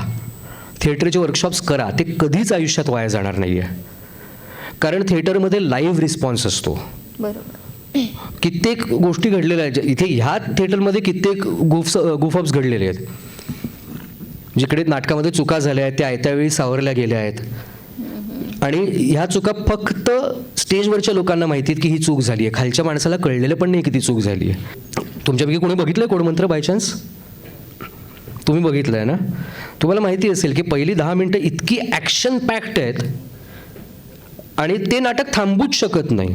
थिएटरचे वर्कशॉप्स करा. ते कधीच आयुष्यात वाया जाणार नाही आहे. कारण थिएटरमध्ये लाईव्ह रिस्पॉन्स असतो. बरोबर. कित्येक गोष्टी घडलेल्या आहेत इथे. ह्या थिएटरमध्ये कित्येक गुफअप्स घडलेले आहेत. जिकडे नाटकामध्ये चुका झाल्या आहेत त्या आयत्या वेळी सावरल्या गेल्या आहेत. आणि ह्या चुका फक्त स्टेजवरच्या लोकांना माहिती आहेत की ही चूक झाली आहे, खालच्या माणसाला कळलेलं पण नाही की ती चूक झाली आहे. तुमच्यापैकी कोणी बघितलंय कोडमंत्र बाय चान्स? तुम्ही बघितलंय ना? तुम्हाला माहिती असेल की पहिली 10 मिनिटं इतकी ॲक्शन पॅक्ड आहेत आणि ते नाटक थांबूच शकत नाही.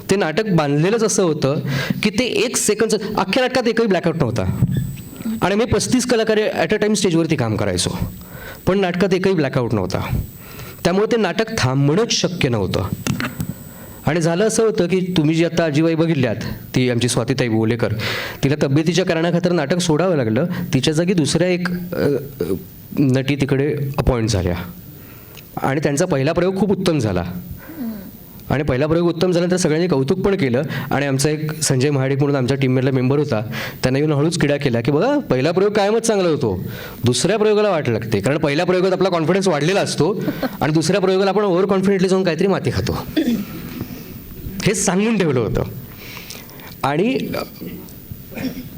ते नाटक बांधलेलंच असं होतं की ते 1 सेकंड, अख्ख्या नाटकात एकही ब्लॅकआउट नव्हता. आणि मी 35 कलाकार ॲट अ टाइम स्टेजवरती काम करायचो, पण नाटकात एकही ब्लॅकआउट नव्हता. त्यामुळे ते नाटक थांबणंच शक्य नव्हतं. आणि झालं असं होतं की तुम्ही जी आता आजीबाई बघितल्यात, ती आमची स्वातीताई बोलेकर, तिला तब्येतीच्या कारणाखातर नाटक सोडावं लागलं. तिच्या जागी दुसऱ्या एक नटी तिकडे अपॉइंट झाल्या आणि त्यांचा पहिला प्रयोग खूप उत्तम झाला. आणि पहिला प्रयोग उत्तम झाल्यानंतर सगळ्यांनी कौतुक पण केलं. आणि आमचा एक संजय महाडिक म्हणून आमच्या टीममधला मेंबर होता, त्यांना येऊन हळूच किडा केला की बघा पहिला प्रयोग कायमच चांगला होतो, दुसऱ्या प्रयोगाला वाट लागते. कारण पहिल्या प्रयोगात आपला कॉन्फिडन्स वाढलेला असतो आणि दुसऱ्या प्रयोगाला आपण ओव्हर कॉन्फिडेंटली जाऊन काहीतरी माती खातो. हे सांगून ठेवलं होतं. आणि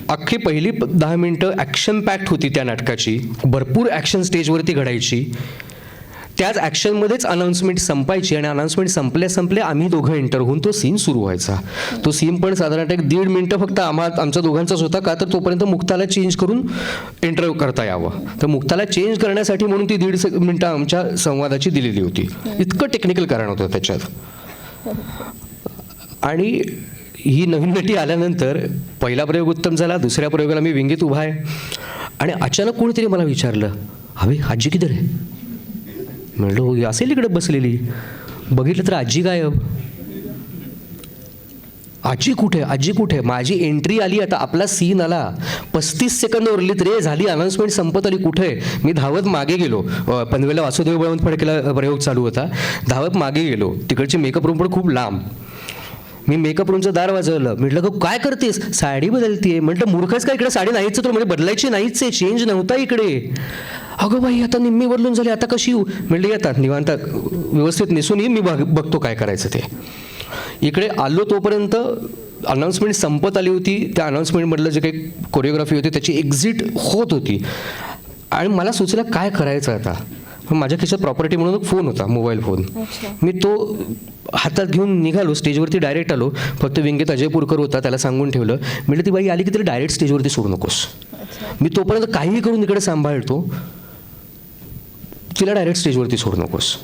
अख्खी पहिली 10 मिनिटं ॲक्शन पॅक्ड होती त्या नाटकाची. भरपूर ॲक्शन स्टेजवरती घडायची. त्याच ॲक्शनमध्येच अनाऊन्समेंट संपायची आणि अनाऊन्समेंट संपल्या आम्ही दोघं एंटर होऊन तो सीन सुरू व्हायचा. तो सीन पण साधारणतः 1.5 मिनिटं फक्त आमच्या दोघांचाच होता, का तर तोपर्यंत मुक्ताला चेंज करून एंटर करता यावं. तर मुक्ताला चेंज करण्यासाठी म्हणून ती 1.5 मिनिटं आमच्या संवादाची दिलेली होती. इतकं टेक्निकल कारण होतं त्याच्यात. आणि ही नवीन नटी आल्यानंतर पहिला प्रयोग उत्तम झाला, दुसऱ्या प्रयोगाला मी विंगीत उभा आहे आणि अचानक कोणीतरी मला विचारलं, हवे आजी किधर आहे? म्हणलं हो असेल इकडे बसलेली. बघितलं तर आजी गायब. आजी कुठे? माझी एंट्री आली, आता आपला सीन आला, 35 सेकंद उरलीत रे, झाली अनाऊन्समेंट संपत आली. कुठे? मी धावत मागे गेलो. पनवेलला वासुदेव बळवंत फडकेला प्रयोग चालू होता. धावत मागे गेलो. तिकडची मेकअप रूम पण खूप लांब. मी मेकअप रूमचं दार वाजवलं. म्हटलं गं काय करतेस? साडी बदलतीये. म्हटलं मूर्खच काय, इकडे साडी नाहीच तर म्हणजे बदलायची नाहीच आहे, चेंज नव्हता इकडे. अगं बाई आता निम्मी बदलून झाली, आता कशी येऊ? म्हटलं येतात निवांत व्यवस्थित नेसून ये, मी बघतो काय करायचं ते. इकडे आलो तोपर्यंत अनाऊन्समेंट संपत आली होती. त्या अनाऊन्समेंटमधलं जे काही कोरिओग्राफी होती त्याची एक्झिट होत होती आणि मला सुचलं काय करायचं आता. माझ्या खिशात प्रॉपर्टी म्हणून एक फोन होता, मोबाईल फोन. मी तो हातात घेऊन निघालो, स्टेजवरती डायरेक्ट आलो. फक्त विंगीत अजय पुरकर होता, त्याला सांगून ठेवलं. म्हटलं ती बाई आली की तिला डायरेक्ट स्टेजवरती सोडू नकोस. मी तोपर्यंत काहीही करून इकडे सांभाळतो, तिला डायरेक्ट स्टेजवरती सोडू नकोस.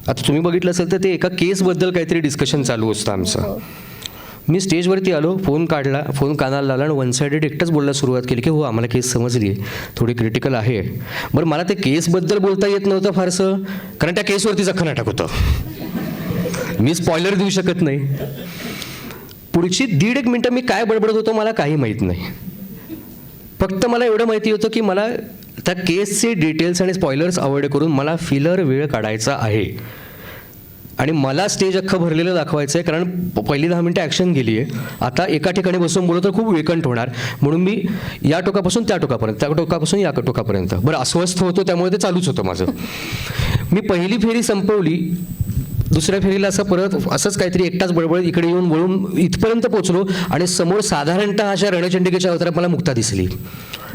आता तुम्ही बघितलं असेल तर ते एका केसबद्दल काहीतरी डिस्कशन चालू असतं आमचं. मी स्टेजवरती आलो, फोन काढला, फोन कानाला लावला आणि 1 साइडेड एकटाच बोलायला सुरुवात केली की हो आम्हाला केस समजली, थोडी क्रिटिकल आहे. बरं मला ते केसबद्दल बोलता येत नव्हतं फारसं, कारण त्या केसवरतीच अख्खं नाटक होतं. मी स्पॉइलर देऊ शकत नाही. पुढची 1.5 मिनिटं मी काय बडबडत होतो मला काही माहीत नाही. फक्त मला एवढं माहिती होतं की मला त्या केसचे डिटेल्स आणि स्पॉयलर्स अवॉइड करून मला फिलर वेळ काढायचा आहे आणि मला स्टेज अख्खं भरलेलं दाखवायचं आहे. कारण पहिली 10 मिनिटं ॲक्शन गेली आहे. आता एका ठिकाणी बसून बोललो तर खूप वेकंट होणार, म्हणून मी या टोकापासून त्या टोकापर्यंत, त्या टोकापासून या टोकापर्यंत बरं अस्वस्थ होतो, त्यामुळे ते चालूच होतं माझं. मी पहिली फेरी संपवली. दुसऱ्या फेरीला असं परत असंच काहीतरी एकटाच बळबळ इकडे येऊन वळून इथपर्यंत पोचलो आणि समोर साधारणतः अशा रणचंडिकेच्या अवतारात मला मुक्ता दिसली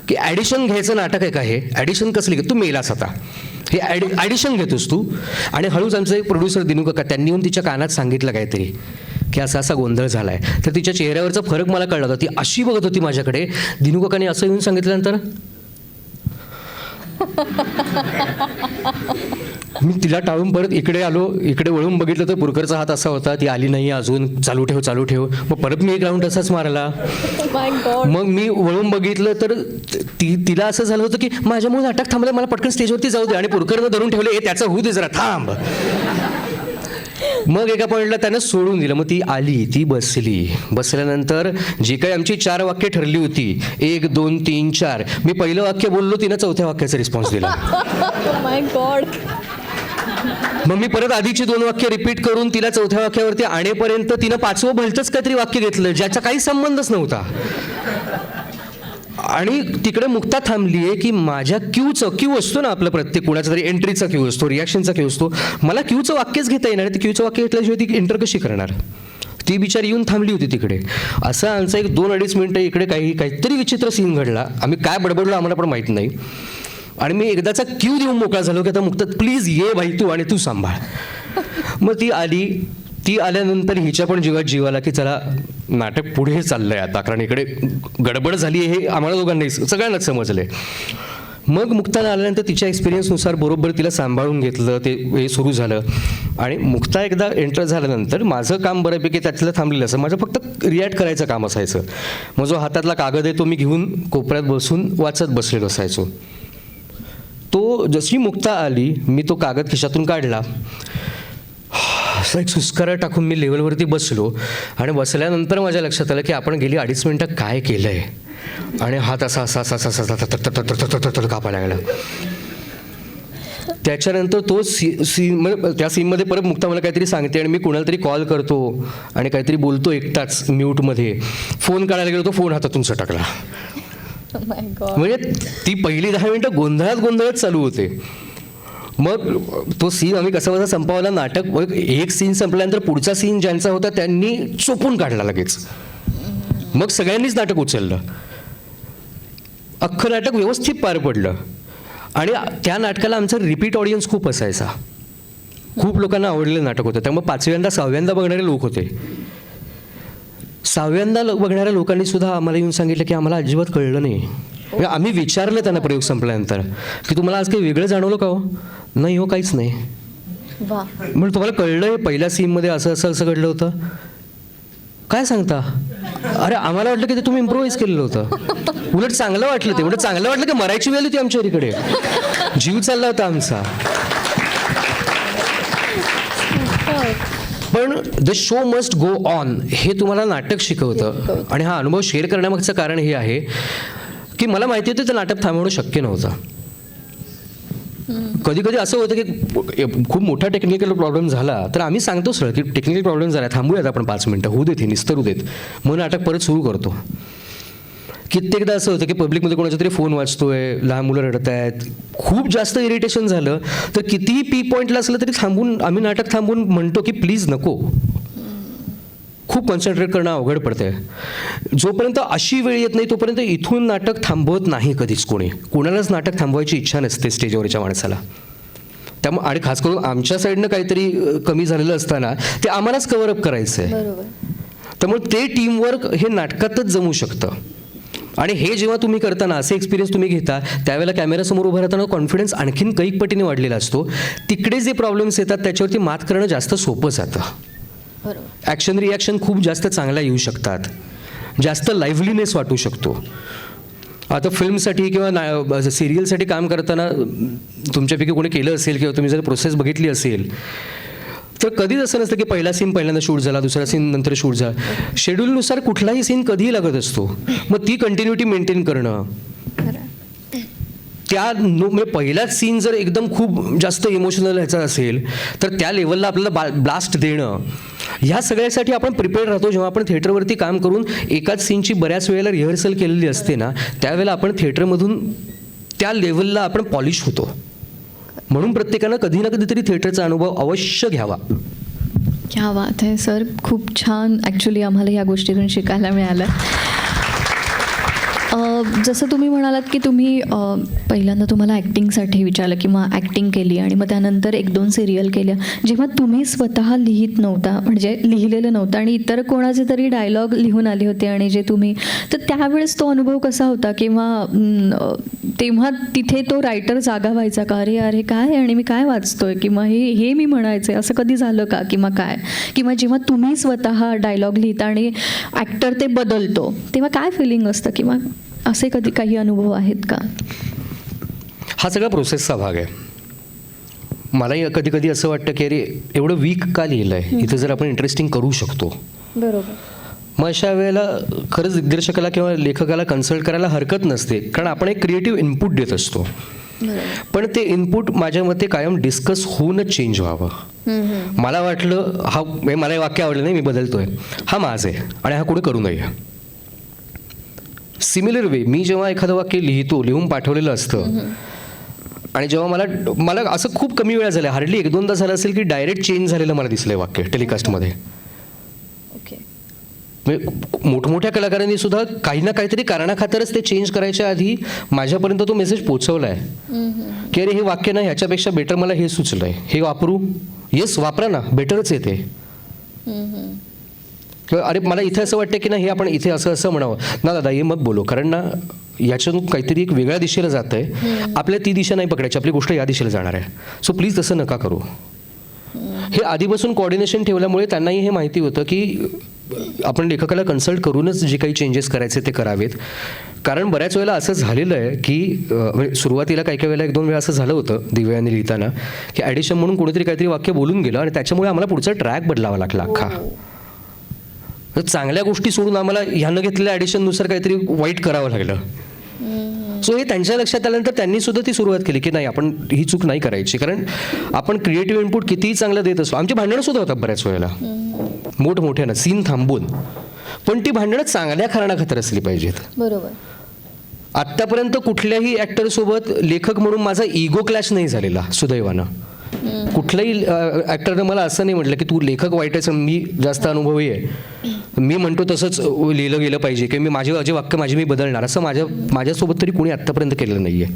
की ॲडिशन घ्यायचं नाटक आहे का हे? ॲडिशन कसली घेत? तू मेलास आता, हे ॲडिशन घेतोस तू. आणि हळूच आमचे एक प्रोड्युसर दिनू काका, त्यांनी येऊन तिच्या कानात सांगितलं काहीतरी की असा असा गोंधळ झाला आहे. तर तिच्या चेहऱ्यावरचा फरक मला कळला होता. ती अशी बघत होती माझ्याकडे. दिनू काकाने असं येऊन सांगितल्यानंतर मी तिला टाळून परत इकडे आलो. इकडे वळून बघितलं तर पुरकरचा हात असा होता, ती आली नाही अजून, चालू ठेव. मग परत मी एक राऊंड असाच मारला. मग मी वळून बघितलं तर तिला असं झालं होतं की माझ्यामुळे नाटक थांबलं, मला पटकन स्टेजवरती जाऊ दे. आणि पुरकरनं धरून ठेवलं, त्याचं होऊ दे जरा, थांब. मग एका पॉईंटला त्यानं सोडून दिलं. मग ती आली, ती बसली. बसल्यानंतर जी काही आमची 4 वाक्य ठरली होती, 1 2 3 4, मी पहिलं वाक्य बोललो, तिनं 4थ्या वाक्याचा रिस्पॉन्स दिला. मग मी परत आधीची 2 वाक्य रिपीट करून तिला 4थ्या वाक्यावरती आणेपर्यंत तिनं 5वं भलतंच काहीतरी वाक्य घेतलं ज्याचा काही संबंधच नव्हता. आणि तिकडे मुक्ता थांबली आहे की माझ्या क्यू असतो ना, आपलं प्रत्येक कुणाचा तरी एंट्रीचा क्यू असतो, रिॲक्शनचा क्यू असतो. मला क्यूचं वाक्यच घेता येणार, ते क्यूचं वाक्य घेतल्याशिवाय ती एंटर कशी करणार? ती बिचारी येऊन थांबली होती तिकडे. असं आमचं एक 2-2.5 मिनिटं इकडे काहीतरी विचित्र सीन घडला. आम्ही काय बडबडलो आम्हाला पण माहीत नाही. आणि मी एकदाचा क्यू देऊन मोकळा झालो की आता मुक्ता प्लीज ये बाई तू आणि तू सांभाळ. मग ती आली, ती आल्यानंतर हिच्या पण जीवात जीव आला की चला नाटक पुढे चाललंय आता, कारण इकडे गडबड झाली हे आम्हाला दोघांनाही सगळ्यांनाच समजलंय. मग मुक्ताला आल्यानंतर तिच्या एक्सपिरियन्सनुसार बरोबर तिला सांभाळून घेतलं, ते हे सुरू झालं. आणि मुक्ता एकदा एंटर झाल्यानंतर माझं काम बऱ्यापैकी त्यातलं थांबलेलं असं, माझं फक्त रिॲक्ट करायचं काम असायचं. मग जो हातातला कागद आहे तो मी घेऊन कोपऱ्यात बसून वाचत बसलेलो असायचो. तो जशी मुक्ता आली मी तो कागद खिशातून काढला, असं एक सुस्कारा टाकून मी लेवलवरती बसलो. आणि बसल्यानंतर माझ्या लक्षात आलं की आपण गेली 2.5 मिनिटं काय केलं आहे. आणि हात असा असा असा असा असा कापायला लागला. त्याच्यानंतर तो सीन म्हणजे त्या सीनमध्ये परत मुक्ता मला काहीतरी सांगते आणि मी कुणाला तरी कॉल करतो आणि काहीतरी बोलतो एकटाच म्यूटमध्ये. फोन काढायला गेलो तो फोन हातातून सटकला. म्हणजे ती पहिली 10 मिनिटं गोंधळात चालू होते. मग तो सीन आम्ही कसा बसा संपवला. नाटक एक सीन संपल्यानंतर पुढचा सीन ज्यांचा होता त्यांनी चोपून काढला लगेच. मग सगळ्यांनीच नाटक उचललं. अख्खं नाटक व्यवस्थित पार पडलं. आणि त्या नाटकाला आमचा रिपीट ऑडियन्स खूप असायचा. खूप लोकांना आवडलेलं नाटक होतं. त्यामुळे 5व्यांदा 6व्यांदा बघणारे लोक होते. 6व्यांदा बघणाऱ्या लोकांनी सुद्धा आम्हाला येऊन सांगितलं की आम्हाला अजिबात कळलं नाही. म्हणजे आम्ही विचारलं त्यांना प्रयोग संपल्यानंतर की तुम्हाला आज काही वेगळं जाणवलं का हो? नाही हो, काहीच नाही. म्हणजे तुम्हाला कळलं आहे पहिल्या सीनमध्ये असं असं असं घडलं होतं? काय सांगता? अरे आम्हाला वाटलं की ते तुम्ही इम्प्रोव्हाइज केलेलं होतं. उलट चांगलं वाटलं ते. उलट चांगलं वाटलं की मरायची वेळ होती आमच्या इकडे. जीव चालला होता आमचा. पण the show must go on हे तुम्हाला नाटक शिकवतं. आणि हा अनुभव शेअर करण्यामागचं कारण हे आहे की मला माहिती होतं ते नाटक थांबवणं शक्य नव्हतं. कधी कधी असं होतं की खूप मोठा टेक्निकल प्रॉब्लेम झाला तर आम्ही सांगतो सर की टेक्निकल प्रॉब्लेम झाला, थांबूयात आपण 5 मिनिटं, होऊ देत, हे निस्तरू देत, मग नाटक परत सुरू करतो. कित्येकदा असं होतं की पब्लिकमध्ये कोणाचा तरी फोन वाजतोय, लहान मुलं रडत आहेत, खूप जास्त इरिटेशन झालं तर कितीही पी पॉईंटला असलं तरी आम्ही नाटक थांबून म्हणतो की प्लीज नको. खूप कॉन्सन्ट्रेट करणं अवघड पडतंय. जोपर्यंत अशी वेळ येत नाही तोपर्यंत इथून नाटक थांबवत नाही कधीच कोणी. कोणालाच नाटक थांबवायची इच्छा नसते स्टेजवरच्या माणसाला. त्यामुळे आणि खास करून आमच्या साईडनं काहीतरी कमी झालेलं असताना ते आम्हालाच कव्हरअप करायचं आहे. त्यामुळे ते टीमवर्क हे नाटकातच जमू शकतं. आणि हे जेव्हा तुम्ही करताना असे एक्सपिरियन्स तुम्ही घेता त्यावेळेला कॅमेऱ्यासमोर उभं राहताना कॉन्फिडन्स आणखीन कैक पटीने वाढलेला असतो. तिकडे जे प्रॉब्लेम्स येतात त्याच्यावरती मात करणं जास्त सोपं जातं. ॲक्शन रिॲक्शन खूप जास्त चांगल्या येऊ शकतात. जास्त लाईव्हलीनेस वाटू शकतो. आता फिल्मसाठी किंवा सिरियलसाठी काम करताना तुमच्यापैकी कोणी केलं असेल किंवा तुम्ही जर प्रोसेस बघितली असेल तर कधीच असं नसतं की पहिला सीन पहिल्यांदा शूट झाला, दुसरा सीन नंतर शूट झाला. शेड्यूलनुसार कुठलाही सीन कधीही लागत असतो. मग ती कंटिन्युटी मेंटेन करणं, म्हणजे पहिलाच सीन जर एकदम खूप जास्त इमोशनल ह्याचा असेल तर त्या लेवलला आपल्याला ब्लास्ट देणं, ह्या सगळ्यासाठी आपण प्रिपेअर राहतो. जेव्हा आपण थिएटरवरती काम करून एकाच सीनची बऱ्याच वेळेला रिहर्सल केलेली असते ना त्यावेळेला आपण थिएटरमधून त्या लेवलला आपण पॉलिश होतो. म्हणून प्रत्येकानं कधी ना कधीतरी थिएटरचा अनुभव अवश्य घ्यावा. क्या बात आहे सर, खूप छान. ॲक्च्युली आम्हाला या गोष्टीतून शिकायला मिळालं. जसं तुम्ही म्हणालात की तुम्ही पहिल्यांदा तुम्हाला ॲक्टिंगसाठी विचारलं किंवा ॲक्टिंग केली आणि मग त्यानंतर 1-2 सिरियल केल्या. जेव्हा तुम्ही स्वतः लिहित नव्हता, म्हणजे लिहिलेलं नव्हतं आणि इतर कोणाचे तरी डायलॉग लिहून आले होते आणि जे तुम्ही, तर त्यावेळेस तो अनुभव कसा होता? किंवा तेव्हा तिथे तो रायटर जागा व्हायचा का? अरे काय आणि मी काय वाचतोय, किंवा हे मी म्हणायचं असं कधी झालं का, किंवा काय? किंवा जेव्हा तुम्ही स्वतः डायलॉग लिहिता आणि ॲक्टर ते बदलतो तेव्हा काय फिलिंग असतं, किंवा असे कधी काही अनुभव आहेत का? हा सगळा प्रोसेसचा भाग आहे. मलाही कधी कधी असं वाटतं की अरे एवढं वीक का लिहिलं आहे, इथं जर आपण इंटरेस्टिंग करू शकतो. बरोबर. मग अशा वेळेला खरंच दिग्दर्शकाला किंवा लेखकाला कन्सल्ट करायला हरकत नसते, कारण आपण एक क्रिएटिव्ह इनपुट देत असतो. पण ते इनपुट माझ्या मते कायम डिस्कस होऊनच चेंज व्हावं. मला वाटलं मला हे वाक्य आवडलं नाही, मी बदलतोय, हा माझं आहे आणि हा कोणी करू नये. सिमिलर वे मी जेव्हा एखादं वाक्य लिहून पाठवलेलं असतं आणि जेव्हा मला असं खूप कमी वेळा झालं, हार्डली 1-2दा झालं असेल की डायरेक्ट चेंज झालेलं मला दिसलंय वाक्य टेलिकास्टमध्ये. मोठमोठ्या कलाकारांनी सुद्धा काही ना काहीतरी कारणाखातरच ते चेंज करायच्या आधी माझ्यापर्यंत तो मेसेज पोहोचवला आहे की अरे हे वाक्य ना ह्याच्यापेक्षा बेटर मला हे सुचलंय, हे वापरू. येस वापरा ना, बेटरच येते. किंवा अरे मला इथे असं वाटतं की ना हे आपण इथे असं असं म्हणावं ना दादा हे मग बोलो, कारण ना याच्यातून काहीतरी एक वेगळ्या दिशेला जात आहे, आपल्या ती दिशा नाही पकडायची, आपली गोष्ट या दिशेला जाणार आहे, सो प्लीज तसं नका करू. हे आधीपासून कोऑर्डिनेशन ठेवल्यामुळे त्यांनाही हे माहिती होतं की आपण लेखकाला कन्सल्ट करूनच जे काही चेंजेस करायचे ते करावेत. कारण बऱ्याच वेळेला असं झालेलं आहे की म्हणजे सुरुवातीला काही काही वेळेला 1-2 वेळा असं झालं होतं दिव्याने लिहिताना की ॲडिशन म्हणून कोणीतरी काहीतरी वाक्य बोलून गेलं आणि त्याच्यामुळे आम्हाला पुढचा ट्रॅक बदलावा लागला अख्खा. तर चांगल्या गोष्टी सोडून आम्हाला ह्यानं घेतलेल्या ॲडिशननुसार काहीतरी वाईट करावं लागलं. सो हे त्यांच्या लक्षात आल्यानंतर त्यांनी सुद्धा ती सुरुवात केली की नाही आपण ही चूक नाही करायची, कारण आपण क्रिएटिव्ह इनपुट कितीही चांगलं देत असतो. आमची भांडणं सुद्धा होतात बऱ्याच वेळेला मोठमोठ्यानं सीन थांबून, पण ती भांडणं चांगल्या कारणाखातर असली पाहिजेत. बरोबर. आत्तापर्यंत कुठल्याही ॲक्टरसोबत लेखक म्हणून माझा इगो क्लॅश नाही झालेला सुदैवानं. कुठल्याही ॲक्टरनं मला असं नाही म्हटलं की तू लेखक वाईट आहेस, मी जास्त अनुभवी आहे, मी म्हणतो तसंच लिहिलं गेलं पाहिजे की मी माझे वाक्य मी बदलणार, असं माझ्यासोबत तरी कोणी आत्तापर्यंत केलं नाही आहे.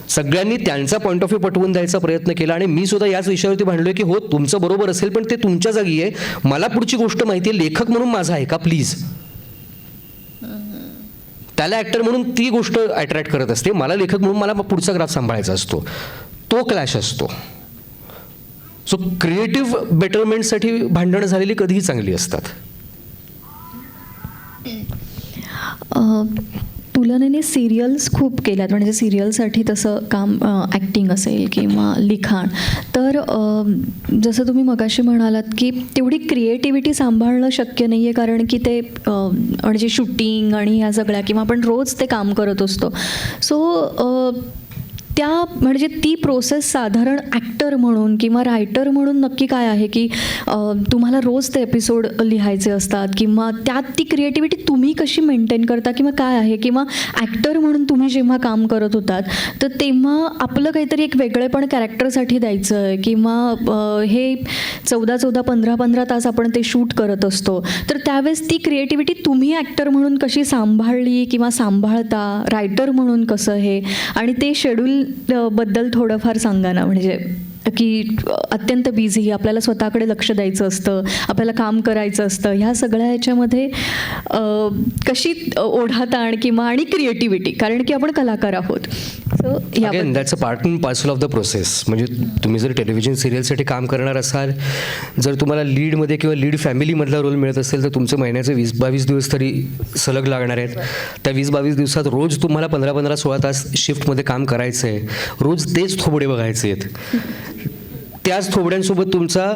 सगळ्यांनी त्यांचा पॉईंट ऑफ व्ह्यू पटवून द्यायचा प्रयत्न केला आणि मी सुद्धा याच विषयावरती भांडलोय की हो तुमचं बरोबर असेल पण ते तुमच्या जागी आहे, मला पुढची गोष्ट माहिती आहे, लेखक म्हणून माझा आहे का प्लीज. त्याला ॲक्टर म्हणून ती गोष्ट अट्रॅक्ट करत असते, मला लेखक म्हणून मला पुढचा ग्राफ सांभाळायचा असतो, तो क्लॅश असतो. सो क्रिएटिव्ह बेटरमेंटसाठी भांडणं झालेली कधीही चांगली असतात. तुलनेने सिरियल्स खूप केल्यात, म्हणजे सिरियलसाठी तसं काम ॲक्टिंग असेल किंवा लिखाण, तर जसं तुम्ही मगाशी म्हणालात की तेवढी क्रिएटिव्हिटी सांभाळणं शक्य नाही आहे, कारण की ते म्हणजे शूटिंग आणि ह्या सगळ्या किंवा आपण रोज ते काम करत असतो. सो त्या म्हणजे ती प्रोसेस साधारण ॲक्टर म्हणून किंवा रायटर म्हणून नक्की काय आहे की तुम्हाला रोज ते एपिसोड लिहायचे असतात, किंवा त्यात ती क्रिएटिव्हिटी तुम्ही कशी मेंटेन करता किंवा काय आहे, किंवा ॲक्टर म्हणून तुम्ही जेव्हा काम करत होतात तर तेव्हा आपलं काहीतरी एक वेगळेपण कॅरेक्टरसाठी द्यायचं आहे, किंवा हे 14-14, 15-15 तास आपण ते शूट करत असतो, तर त्यावेळेस ती क्रिएटिव्हिटी तुम्ही ॲक्टर म्हणून कशी सांभाळली किंवा सांभाळता, रायटर म्हणून कसं हे, आणि ते शेड्यूल बद्दल थोडंफार सांगा ना. म्हणजे की अत्यंत बिझी, आपल्याला स्वतःकडे लक्ष द्यायचं असतं, आपल्याला काम करायचं असतं, ह्या सगळ्या ह्याच्यामध्ये कशी ओढाताण किंवा आणि क्रिएटिव्हिटी, कारण की आपण कलाकार आहोत. So again that's a part and parcel of the process. म्हणजे तुम्ही जर टेलिव्हिजन सिरियलसाठी काम करणार असाल, जर तुम्हाला लीडमध्ये किंवा लीड फॅमिलीमधला रोल मिळत असेल तर तुमचे महिन्याचे 20-22 दिवस तरी सलग लागणार आहेत. त्या 20-22 दिवसात रोज तुम्हाला 15-16 तास शिफ्टमध्ये काम करायचं आहे, रोज तेच थोबडे बघायचे आहेत. त्याच थोबड्यांसोबत तुमचा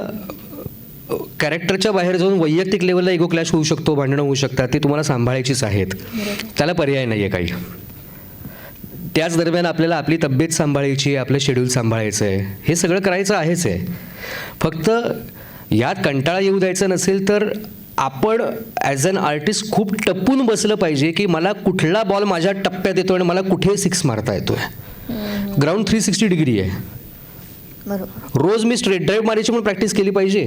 कॅरेक्टरच्या बाहेर जाऊन वैयक्तिक लेवलला इगो क्लॅश होऊ शकतो, भांडणं होऊ शकतात, ते तुम्हाला सांभाळायचीच आहेत, त्याला पर्याय नाही आहे काही. त्याच दरम्यान आपल्याला आपली तब्येत सांभाळायची आहे, आपलं शेड्यूल सांभाळायचं आहे, हे सगळं करायचं आहेच आहे. फक्त यात कंटाळा येऊ द्यायचा नसेल तर आपण ॲज अन आर्टिस्ट खूप टपून बसलं पाहिजे की मला कुठला बॉल माझ्या टप्प्यात येतो आणि मला कुठे 6 मारता येतोय. ग्राउंड 360 डिग्री आहे. बरोबर. रोज मी स्ट्रेट ड्राईव्ह मारायची पण प्रॅक्टिस केली पाहिजे,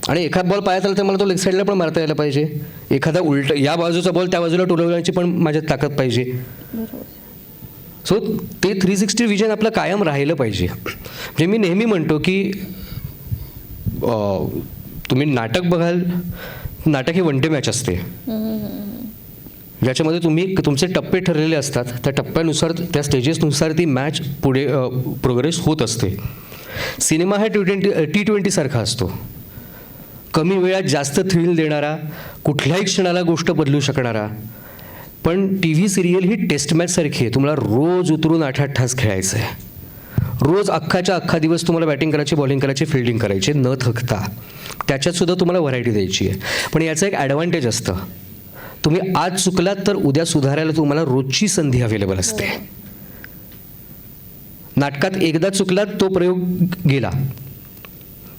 आणि एखादा बॉल पायात आला तर मला तो लेग साईडला पण मारता यायला पाहिजे. एखादा उलट या बाजूचा बॉल त्या बाजूला टोलवण्याची पण माझ्यात ताकद पाहिजे. सो ते 360 विजन आपलं कायम राहिलं पाहिजे. म्हणजे मी नेहमी म्हणतो की तुम्ही नाटक बघाल, नाटक हे वन डे मॅच असते, ज्याच्यामध्ये तुम्ही तुमचे टप्पे ठरलेले असतात, त्या टप्प्यानुसार त्या स्टेजेसनुसार ती मॅच पुढे प्रोग्रेस होत असते. सिनेमा हा T20 सारखा असतो, कमी वेळात जास्त थ्रिल देणारा, कुठल्याही क्षणाला गोष्ट बदलू शकणारा. पण TV सिरियल ही टेस्ट मॅच सारखी आहे, तुम्हाला रोज उतरून 8-8 तास खेळायचं आहे, रोज अख्खाच्या अख्खा दिवस तुम्हाला बॅटिंग करायची, बॉलिंग करायची, फिल्डिंग करायची न थकता. त्याच्यात सुद्धा तुम्हाला व्हरायटी द्यायची आहे. पण याचं एक ॲडव्हान्टेज असतं, तुम्ही आज चुकलात तर उद्या सुधारायला तुम्हाला रोजची संधी अवेलेबल असते. नाटकात एकदा चुकलात तो प्रयोग गेला,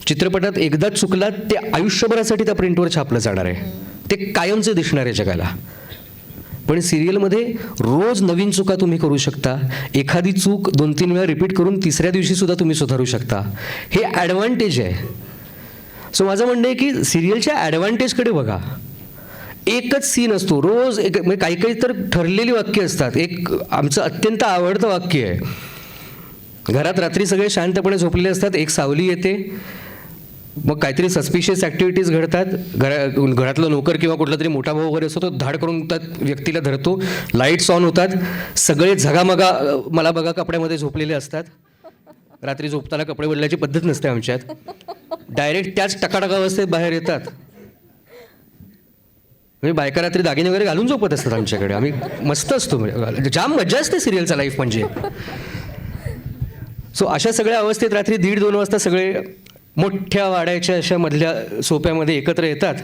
चित्रपटात एकदा चुकलात ते आयुष्यभरासाठी त्या प्रिंटवर छापलं जाणार आहे, ते कायमचे दिसणार आहे जगाला. पण सिरियलमध्ये रोज नवीन चुका तुम्ही करू शकता, एखादी चूक 2-3 वेळा रिपीट करून तिसऱ्या दिवशी सुद्धा तुम्ही सुधारू शकता, हे ॲडव्हान्टेज आहे. सो माझं म्हणणं आहे की सिरियलच्या ॲडव्हान्टेजकडे बघा. एकच सीन असतो रोज, एक म्हणजे काही काही तर ठरलेली वाक्य असतात. एक आमचं अत्यंत आवडतं वाक्य आहे, घरात रात्री सगळे शांतपणे झोपलेले असतात, एक सावली येते, मग काहीतरी सस्पिशियस ॲक्टिव्हिटीज घडतात, घरातला नोकर किंवा कुठला तरी मोठा भाऊ वगैरे असतो, तो धाड करून त्या व्यक्तीला धरतो, लाईट्स ऑन होतात, सगळे झगामगा मला बघा कपड्यामध्ये झोपलेले असतात. रात्री झोपताना कपडे बदलायची पद्धत नसते आमच्यात, डायरेक्ट त्याच टकाटका अवस्थेत बाहेर येतात. म्हणजे बायका रात्री दागिने वगैरे घालून झोपत असतात आमच्याकडे. आम्ही मस्त असतो, जाम मजा असते सिरियलचा लाईफ म्हणजे. सो अशा सगळ्या अवस्थेत रात्री 1:30-2 वाजता सगळे मोठ्या वाड्याच्या अशा मधल्या सोप्यामध्ये एकत्र येतात